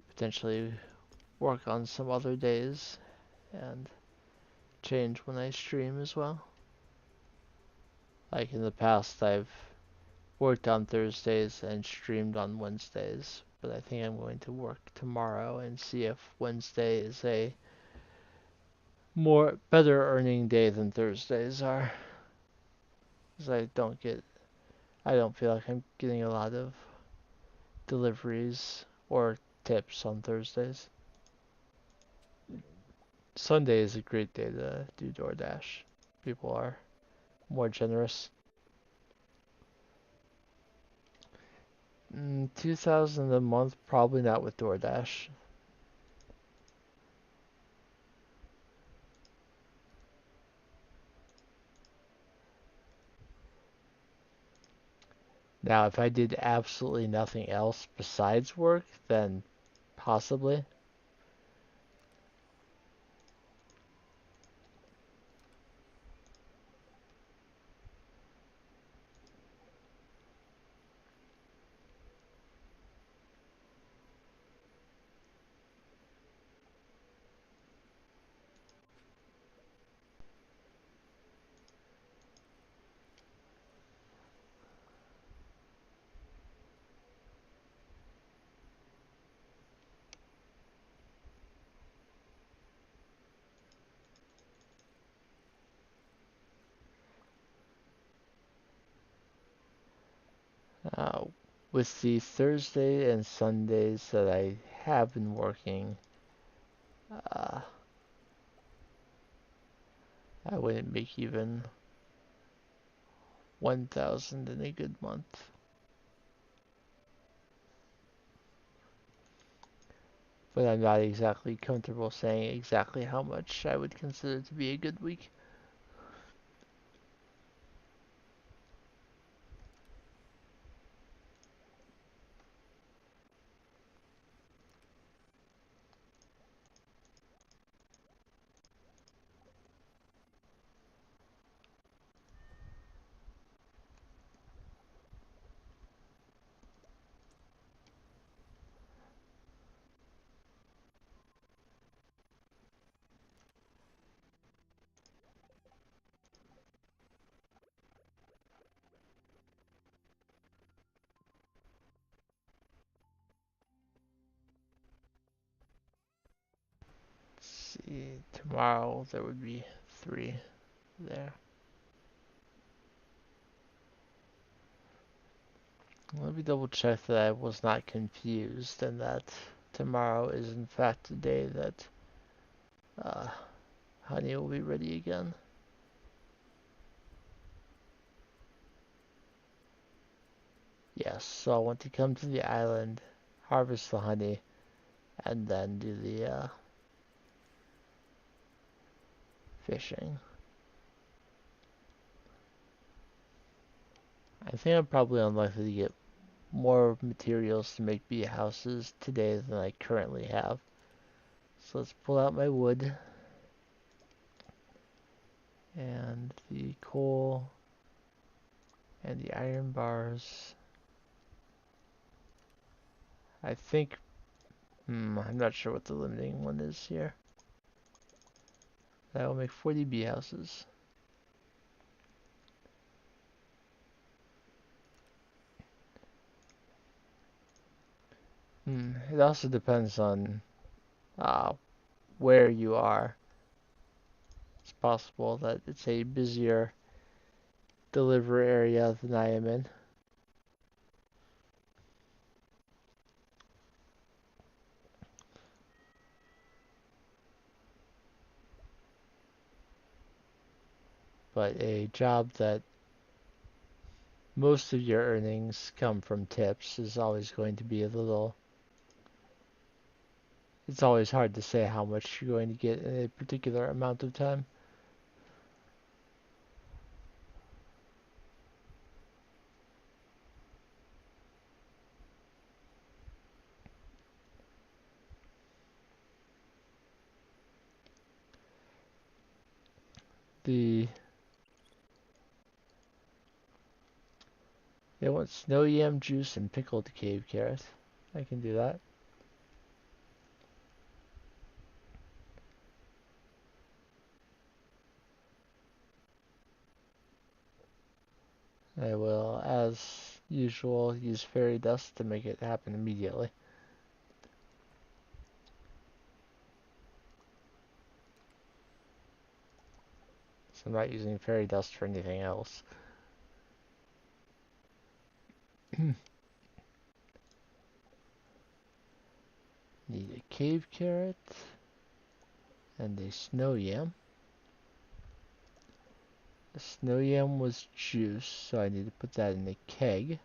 potentially work on some other days and change when I stream as well. Like in the past, I've worked on Thursdays and streamed on Wednesdays, but I think I'm going to work tomorrow and see if Wednesday is a more better earning day than Thursdays are. Because I don't feel like I'm getting a lot of deliveries or tips on Thursdays. Sunday is a great day to do DoorDash. People are more generous. 2,000 a month, probably not with DoorDash. Now, if I did absolutely nothing else besides work, then possibly. Uh, with the Thursday and Sundays that I have been working, uh, I wouldn't make even 1,000 in a good month. but I'm not exactly comfortable saying exactly how much I would consider to be a good week. Let's see, tomorrow there would be 3 there. Let me double check that I was not confused and that tomorrow is in fact the day that uh, honey will be ready again. Yes, so I want to come to the island, harvest the honey, and then do the fishing. I think I'm probably unlikely to get more materials to make bee houses today than I currently have. So let's pull out my wood and the coal and the iron bars. I think, I'm not sure what the limiting one is here. That will make 40 bee houses. It also depends on uh, where you are. It's possible that it's a busier delivery area than I am in. But a job that most of your earnings come from tips is always going to be a little. It's always hard to say how much you're going to get in a particular amount of time. The They want snow yam juice and pickled cave carrot. I can do that. I will, as usual, use fairy dust to make it happen immediately. So I'm not using fairy dust for anything else. Need a cave carrot and a snow yam. The snow yam was juice, so I need to put that in a keg.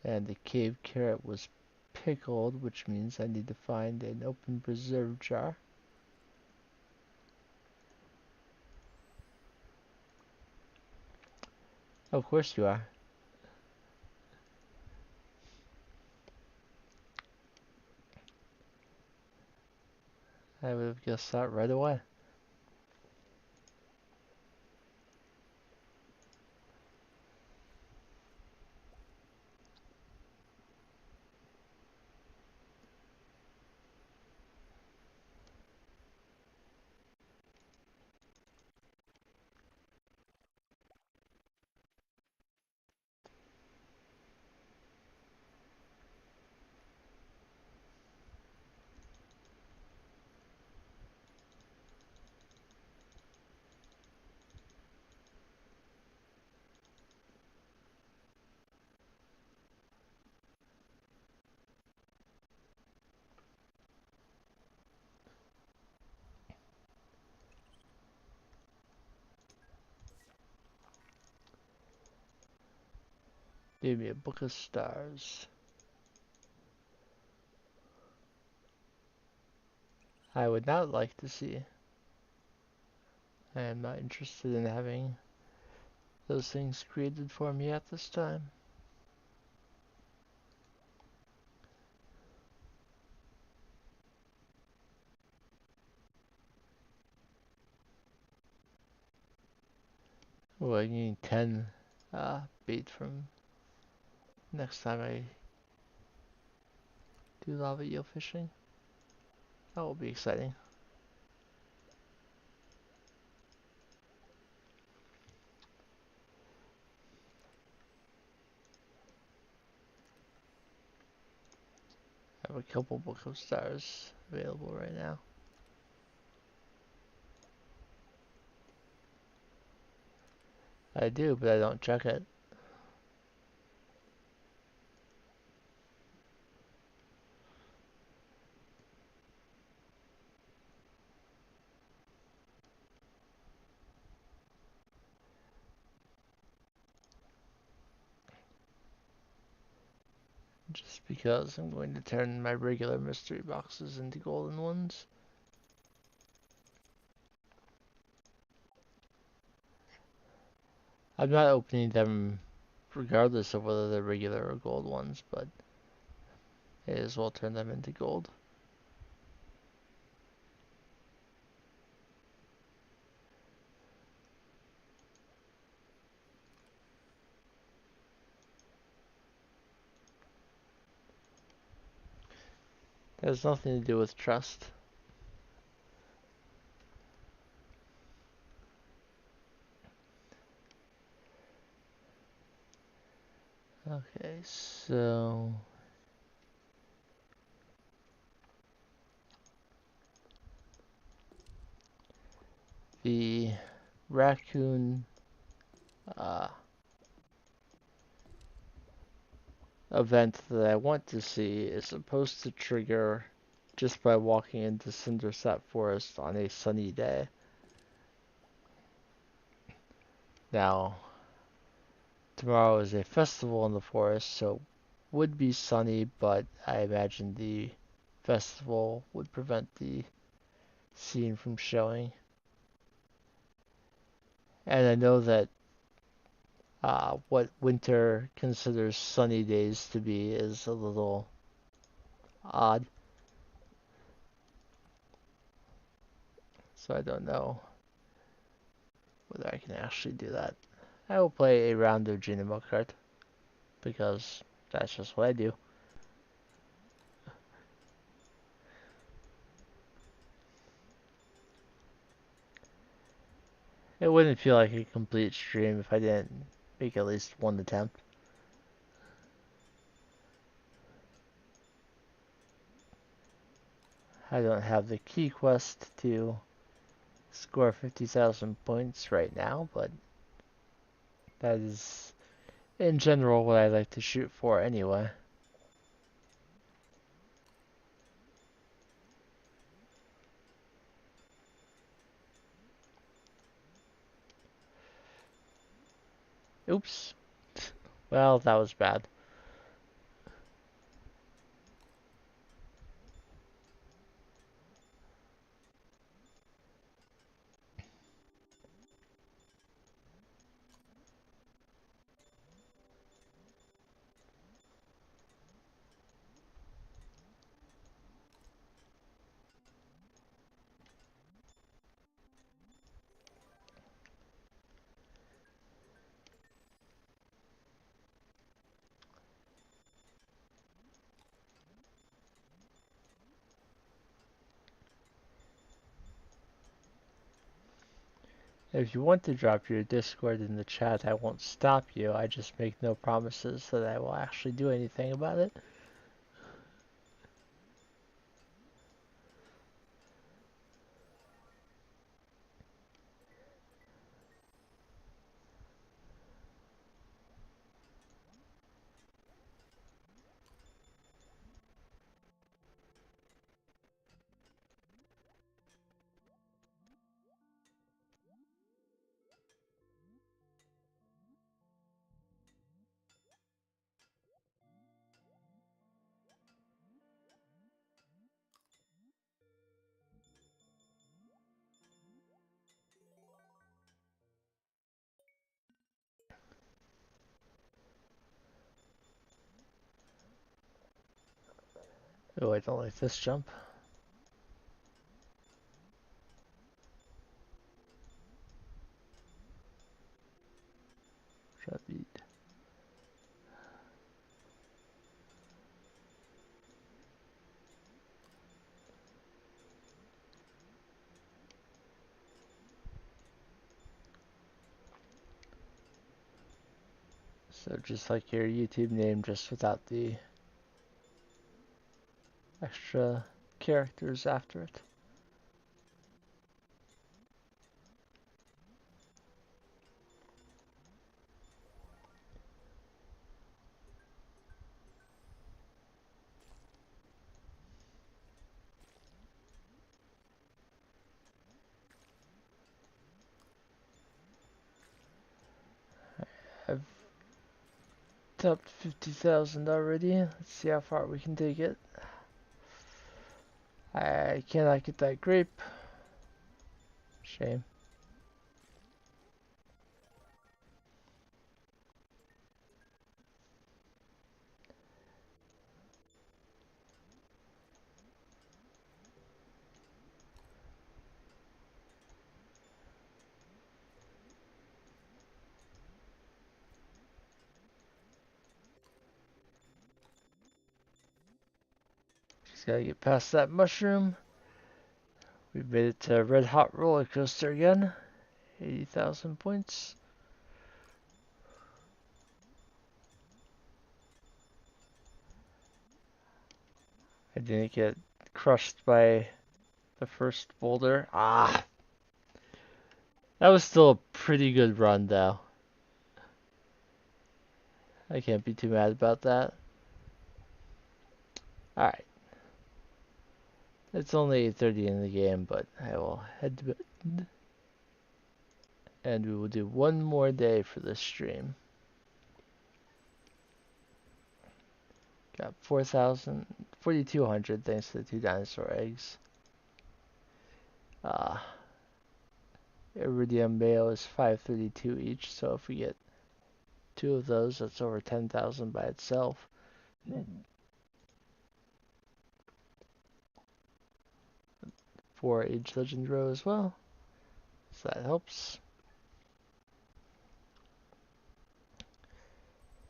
And the cave carrot was pickled, which means I need to find an open preserve jar. Of course you are. I would have guessed that right away. Give me a book of stars. I would not like to see. I am not interested in having those things created for me at this time. Oh, I need 10 bait from next time I do lava eel fishing. That will be exciting. I have a couple book of stars available right now. I do, but I don't check it. Just because I'm going to turn my regular mystery boxes into golden ones. I'm not opening them regardless of whether they're regular or gold ones, but I as well turn them into gold. It has nothing to do with trust. Okay, so the raccoon uh, event that I want to see is supposed to trigger just by walking into Cindersap Forest on a sunny day. Now, tomorrow is a festival in the forest, so it would be sunny, but I imagine the festival would prevent the scene from showing. And I know that what winter considers sunny days to be is a little odd, so I don't know whether I can actually do that. I will play a round of Jinimo Kart because that's just what I do. It wouldn't feel like a complete stream if I didn't make at least one attempt. I don't have the key quest to score 50,000 points right now, but that is in general what I like to shoot for anyway. Oops. Well, that was bad. If you want to drop your Discord in the chat, I won't stop you. I just make no promises that I will actually do anything about it. Oh, I don't like this jump. Rapid. So just like your YouTube name, just without the extra characters after it. I've tapped 50,000 already. Let's see how far we can take it. I cannot get that grape. Shame. Just gotta get past that mushroom. We've made it to Red Hot Roller Coaster again. 80,000 points. I didn't get crushed by the first boulder. Ah! That was still a pretty good run, though. I can't be too mad about that. Alright. It's only 8:30 in the game, but I will head to bed. And we will do one more day for this stream. Got 4,200 thanks to the 2 dinosaur eggs. Iridium mail is 532 each, so if we get 2 of those, that's over 10,000 by itself. 4 Age Legend row as well, so that helps.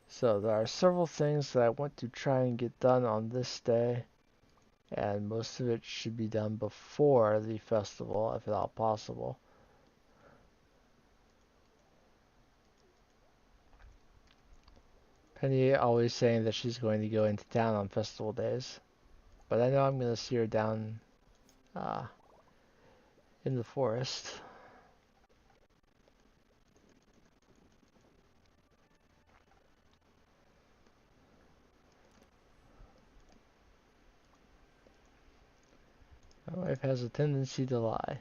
So there are several things that I want to try and get done on this day, and most of it should be done before the festival, if at all possible. Penny always saying that she's going to go into town on festival days, but I know I'm going to see her down in the forest. My wife has a tendency to lie.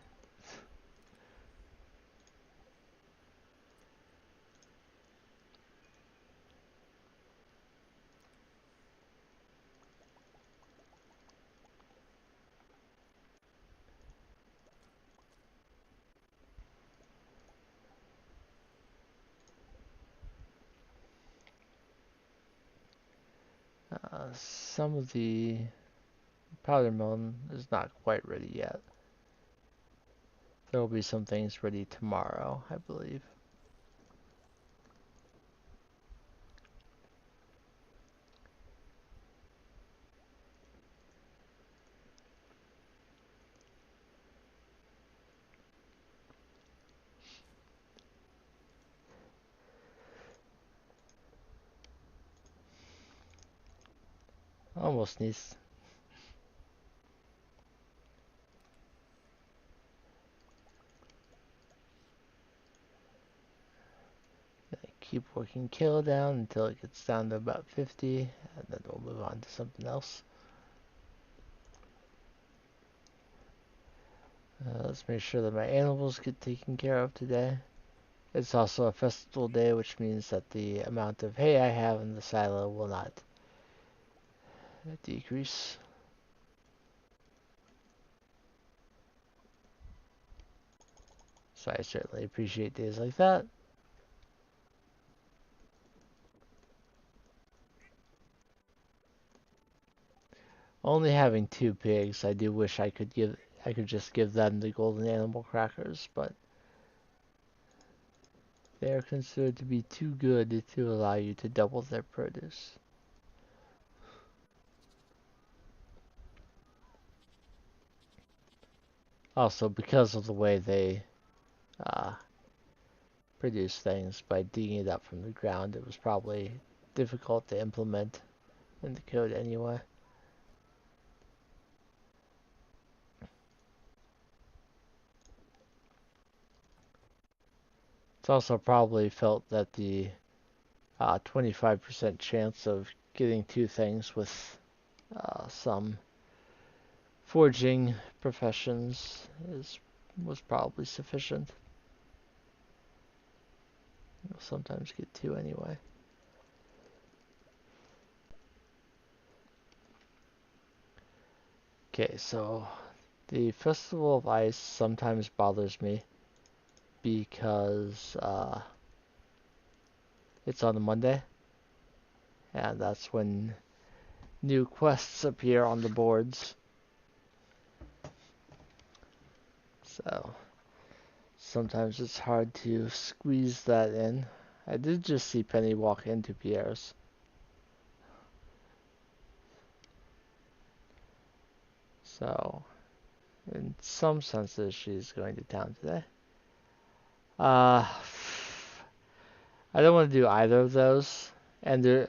Some of the powder melon is not quite ready yet. There will be some things ready tomorrow, I believe. Almost needs. Keep working kill down until it gets down to about 50, and then we'll move on to something else. Let's make sure that my animals get taken care of today. It's also a festival day, which means that the amount of hay I have in the silo will not decrease. So I certainly appreciate days like that. Only having two pigs, I do wish I could just give them the golden animal crackers, but they are considered to be too good to allow you to double their produce. Also, because of the way they uh, produce things by digging it up from the ground, it was probably difficult to implement in the code anyway. It's also probably felt that the 25% chance of getting two things with some forging professions was probably sufficient. You'll sometimes get two anyway. Okay, so the Festival of Ice sometimes bothers me because it's on a Monday, and that's when new quests appear on the boards. So sometimes it's hard to squeeze that in. I did just see Penny walk into Pierre's. So, in some senses, she's going to town today. Uh, I don't want to do either of those. And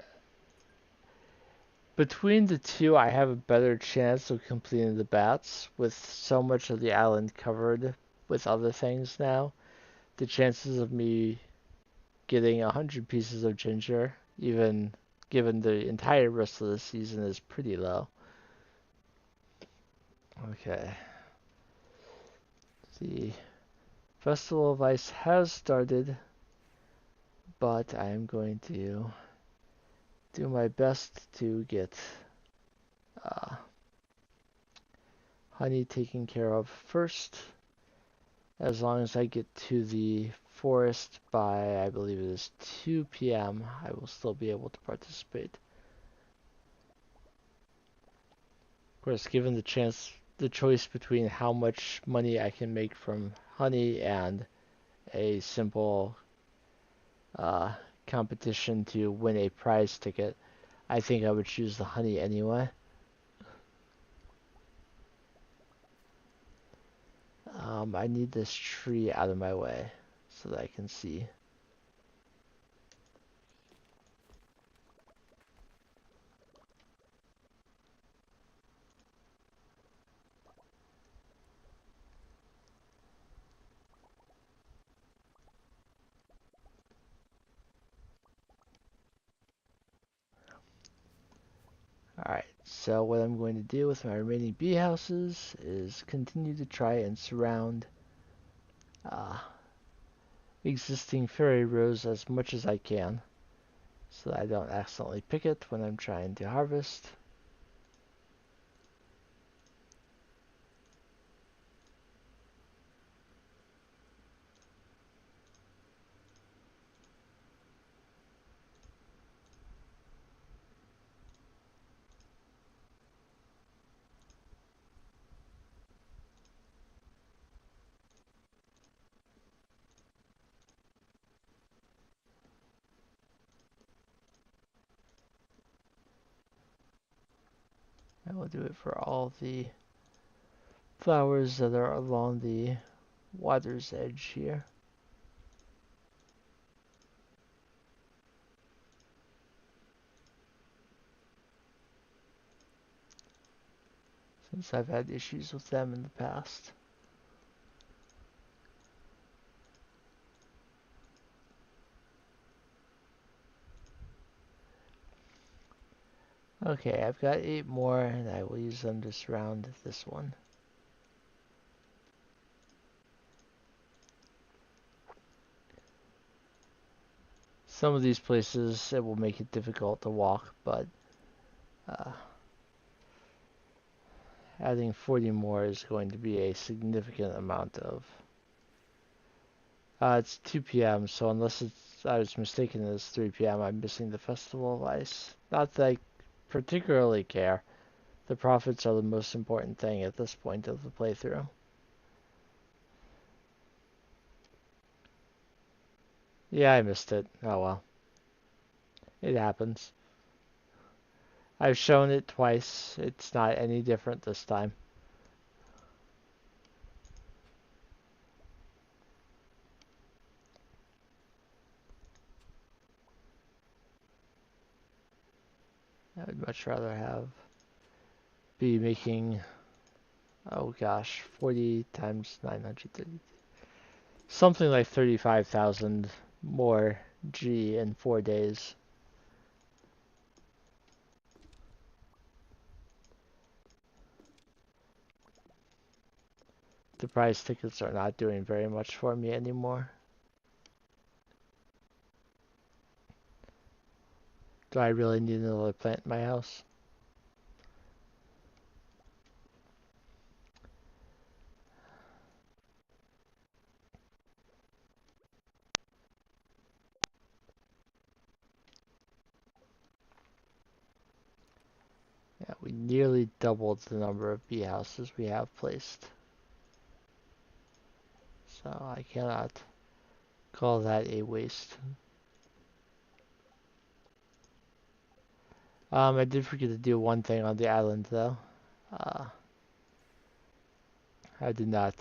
between the two, I have a better chance of completing the bats with so much of the island covered with other things now. The chances of me getting 100 pieces of ginger, even given the entire rest of the season, is pretty low. Okay. The Festival of Ice has started, but I am going to do my best to get uh, honey taken care of first. As long as I get to the forest by, I believe it is 2 p.m., I will still be able to participate. Of course, given the choice between how much money I can make from honey and a simple uh, competition to win a prize ticket, I think I would choose the honey anyway. I need this tree out of my way so that I can see. Alright, so what I'm going to do with my remaining bee houses is continue to try and surround uh, existing fairy rows as much as I can so that I don't accidentally pick it when I'm trying to harvest. I will do it for all the flowers that are along the water's edge here. Since I've had issues with them in the past. Okay, I've got 8 more and I will use them to surround this one. Some of these places it will make it difficult to walk, but uh, adding 40 more is going to be a significant amount of. It's 2 p.m., so unless I was mistaken, it's 3 p.m., I'm missing the Festival of Ice. Not that I particularly care. The profits are the most important thing at this point of the playthrough. Yeah, I missed it. Oh well. It happens. I've shown it twice. It's not any different this time. I would much rather be making, oh gosh, 40 times 930. Something like 35,000 more G in 4 days. The prize tickets are not doing very much for me anymore. Do I really need another plant in my house? Yeah, we nearly doubled the number of bee houses we have placed. So I cannot call that a waste. I did forget to do one thing on the island though. Uh, I did not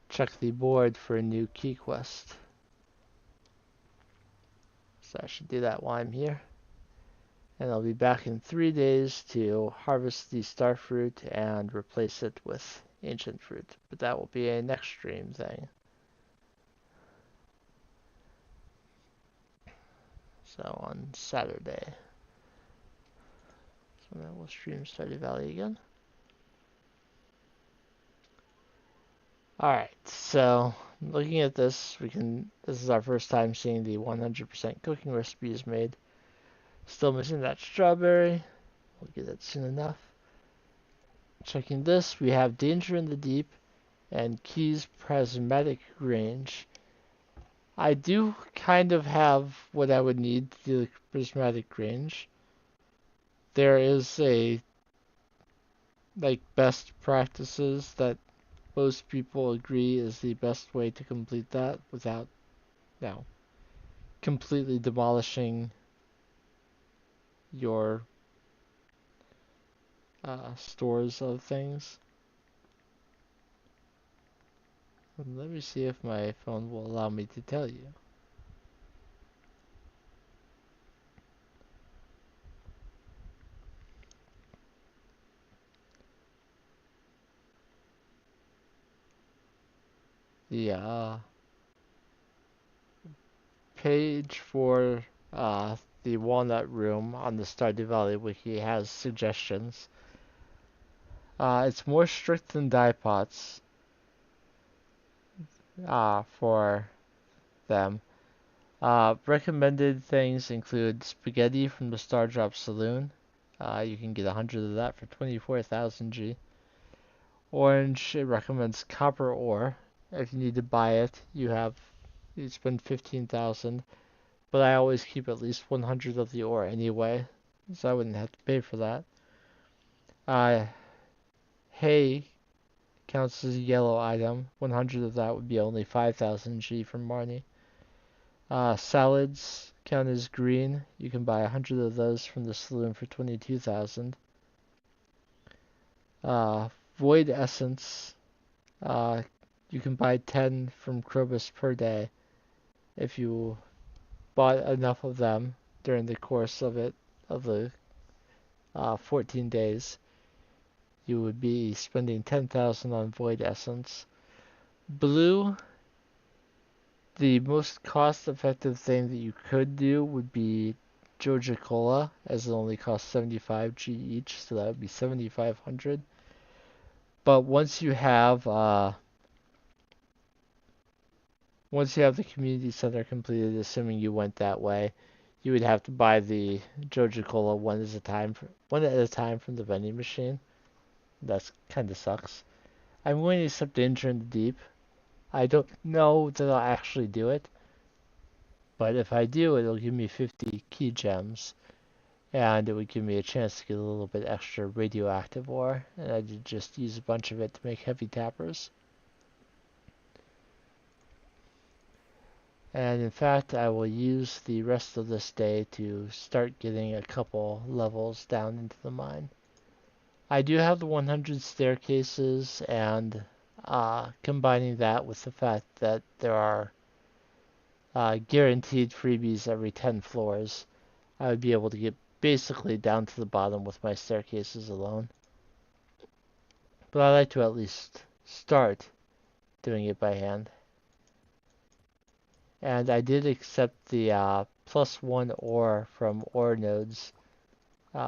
check the board for a new key quest. So I should do that while I'm here. And I'll be back in 3 days to harvest the star fruit and replace it with ancient fruit. But that will be a next stream thing. So on Saturday. So then we'll stream Stardew Valley again. Alright, so looking at this, this is our first time seeing the 100% cooking recipes made. Still missing that strawberry. We'll get it soon enough. Checking this, we have Danger in the Deep and Key's Prismatic Range. I do kind of have what I would need to do the Prismatic Range. There is a best practices that most people agree is the best way to complete that without, you know, completely demolishing your stores of things. Let me see if my phone will allow me to tell you. The page for the Walnut Room on the Stardew Valley wiki has suggestions. It's more strict than dye pots for them. Recommended things include spaghetti from the Star Drop Saloon. You can get 100 of that for 24,000 G. Orange, it recommends copper ore. If you need to buy it, you spend 15,000. But I always keep at least 100 of the ore anyway, so I wouldn't have to pay for that. Hay counts as a yellow item. 100 of that would be only 5,000 G from Marnie. Salads count as green. You can buy 100 of those from the saloon for 22,000. Void essence. Uh, you can buy 10 from Krobus per day if you bought enough of them during the course of the 14 days. You would be spending 10,000 on void essence. Blue, the most cost-effective thing that you could do would be Georgia Cola, as it only costs 75 G each, so that would be 7,500. But once you have the community center completed, assuming you went that way, you would have to buy the Georgia Cola one at a time from the vending machine. That kind of sucks. I'm going to accept Danger in the Deep. I don't know that I'll actually do it, but if I do, it'll give me 50 key gems. and it would give me a chance to get a little bit extra radioactive ore, and I did just use a bunch of it to make heavy tappers. And in fact, I will use the rest of this day to start getting a couple levels down into the mine. I do have the 100 staircases, and combining that with the fact that there are guaranteed freebies every 10 floors, I would be able to get basically down to the bottom with my staircases alone. But I like to at least start doing it by hand. And I did accept the +1 ore from ore nodes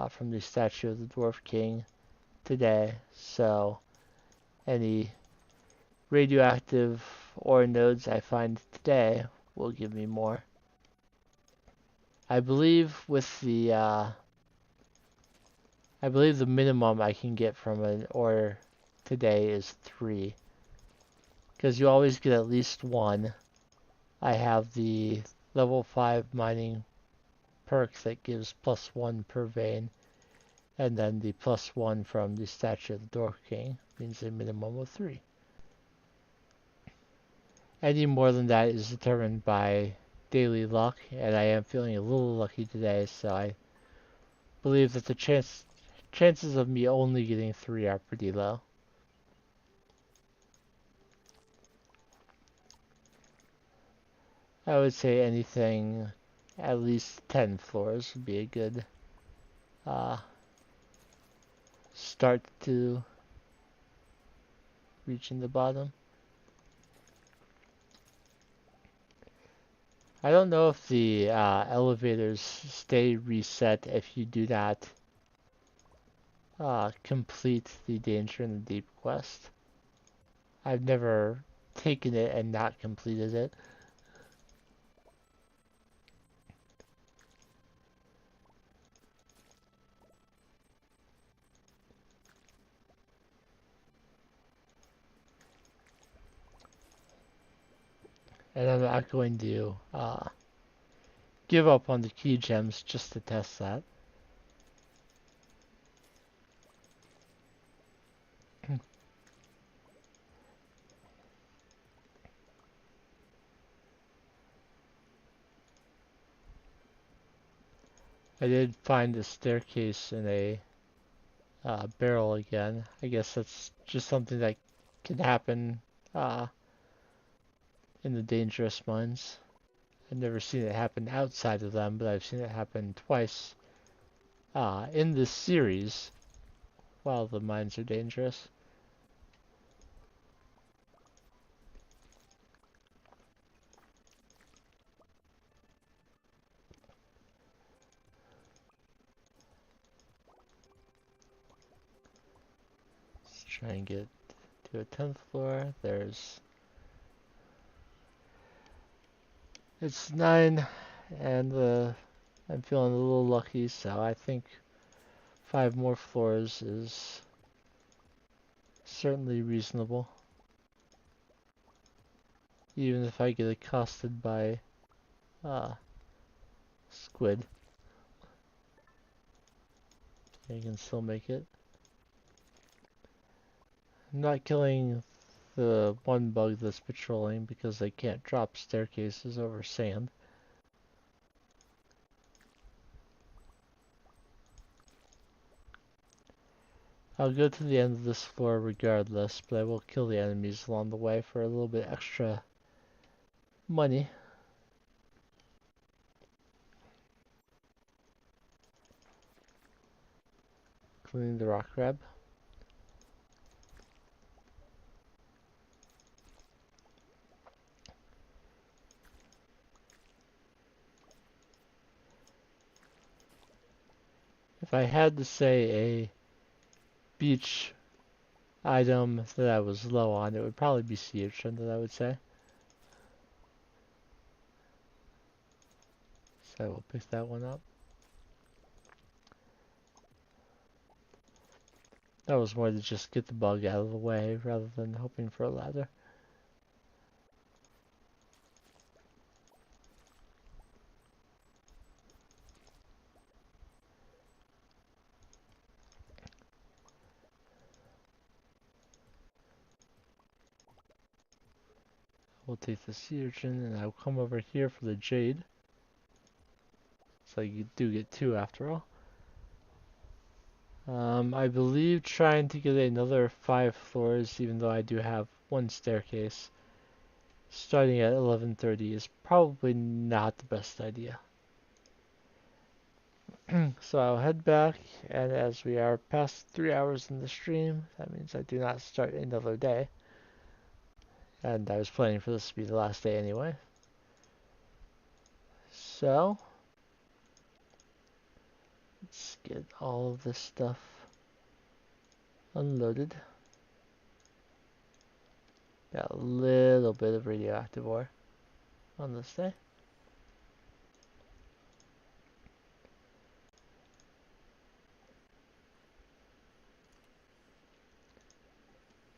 from the statue of the Dwarf King today. So any radioactive ore nodes I find today will give me more. I believe with the I believe the minimum I can get from an ore today is 3. Because you always get at least 1. I have the level 5 mining perk that gives +1 per vein. And then the +1 from the statue of the Dwarf King means a minimum of 3. Any more than that is determined by daily luck, and I am feeling a little lucky today, so I believe that the chances of me only getting 3 are pretty low. I would say anything at least 10 floors would be a good uh, start to reaching the bottom. I don't know if the elevators stay reset if you do not complete the Danger in the Deep quest. I've never taken it and not completed it. And I'm not going to give up on the key gems just to test that. I did find a staircase in a barrel again. I guess that's just something that can happen in the dangerous mines. I've never seen it happen outside of them, but I've seen it happen twice in this series while the mines are dangerous. Let's try and get to a 10th floor. It's 9, and I'm feeling a little lucky, so I think 5 more floors is certainly reasonable. Even if I get accosted by squid, I can still make it. I'm not killing the one bug that's patrolling because they can't drop staircases over sand. I'll go to the end of this floor regardless, but I will kill the enemies along the way for a little bit extra money. Cleaning the rock crab. If I had to say a beach item that I was low on, it would probably be sea urchin that I would say. So I will pick that one up. That was more to just get the bug out of the way rather than hoping for a ladder. We'll take the sea urchin and I'll come over here for the jade. So you do get two after all. I believe trying to get another 5 floors, even though I do have one staircase, starting at 11:30 is probably not the best idea. So I'll head back, and as we are past 3 hours in the stream, that means I do not start another day. And I was planning for this to be the last day anyway. So, let's get all of this stuff unloaded. Got a little bit of radioactive ore on this day.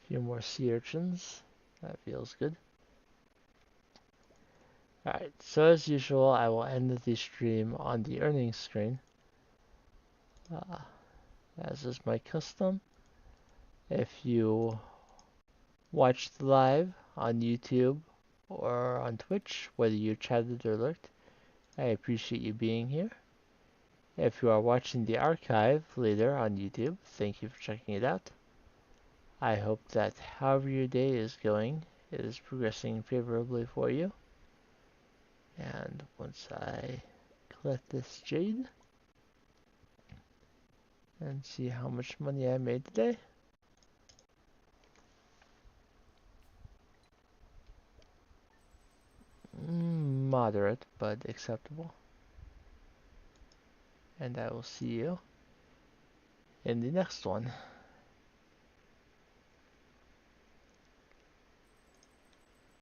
A few more sea urchins. That feels good. Alright, so as usual, I will end the stream on the earnings screen. As is my custom. If you watched live on YouTube or on Twitch, whether you chatted or lurked, I appreciate you being here. If you are watching the archive later on YouTube, thank you for checking it out. I hope that however your day is going, it is progressing favorably for you. And once I collect this jade and see how much money I made today. Moderate, but acceptable. And I will see you in the next one.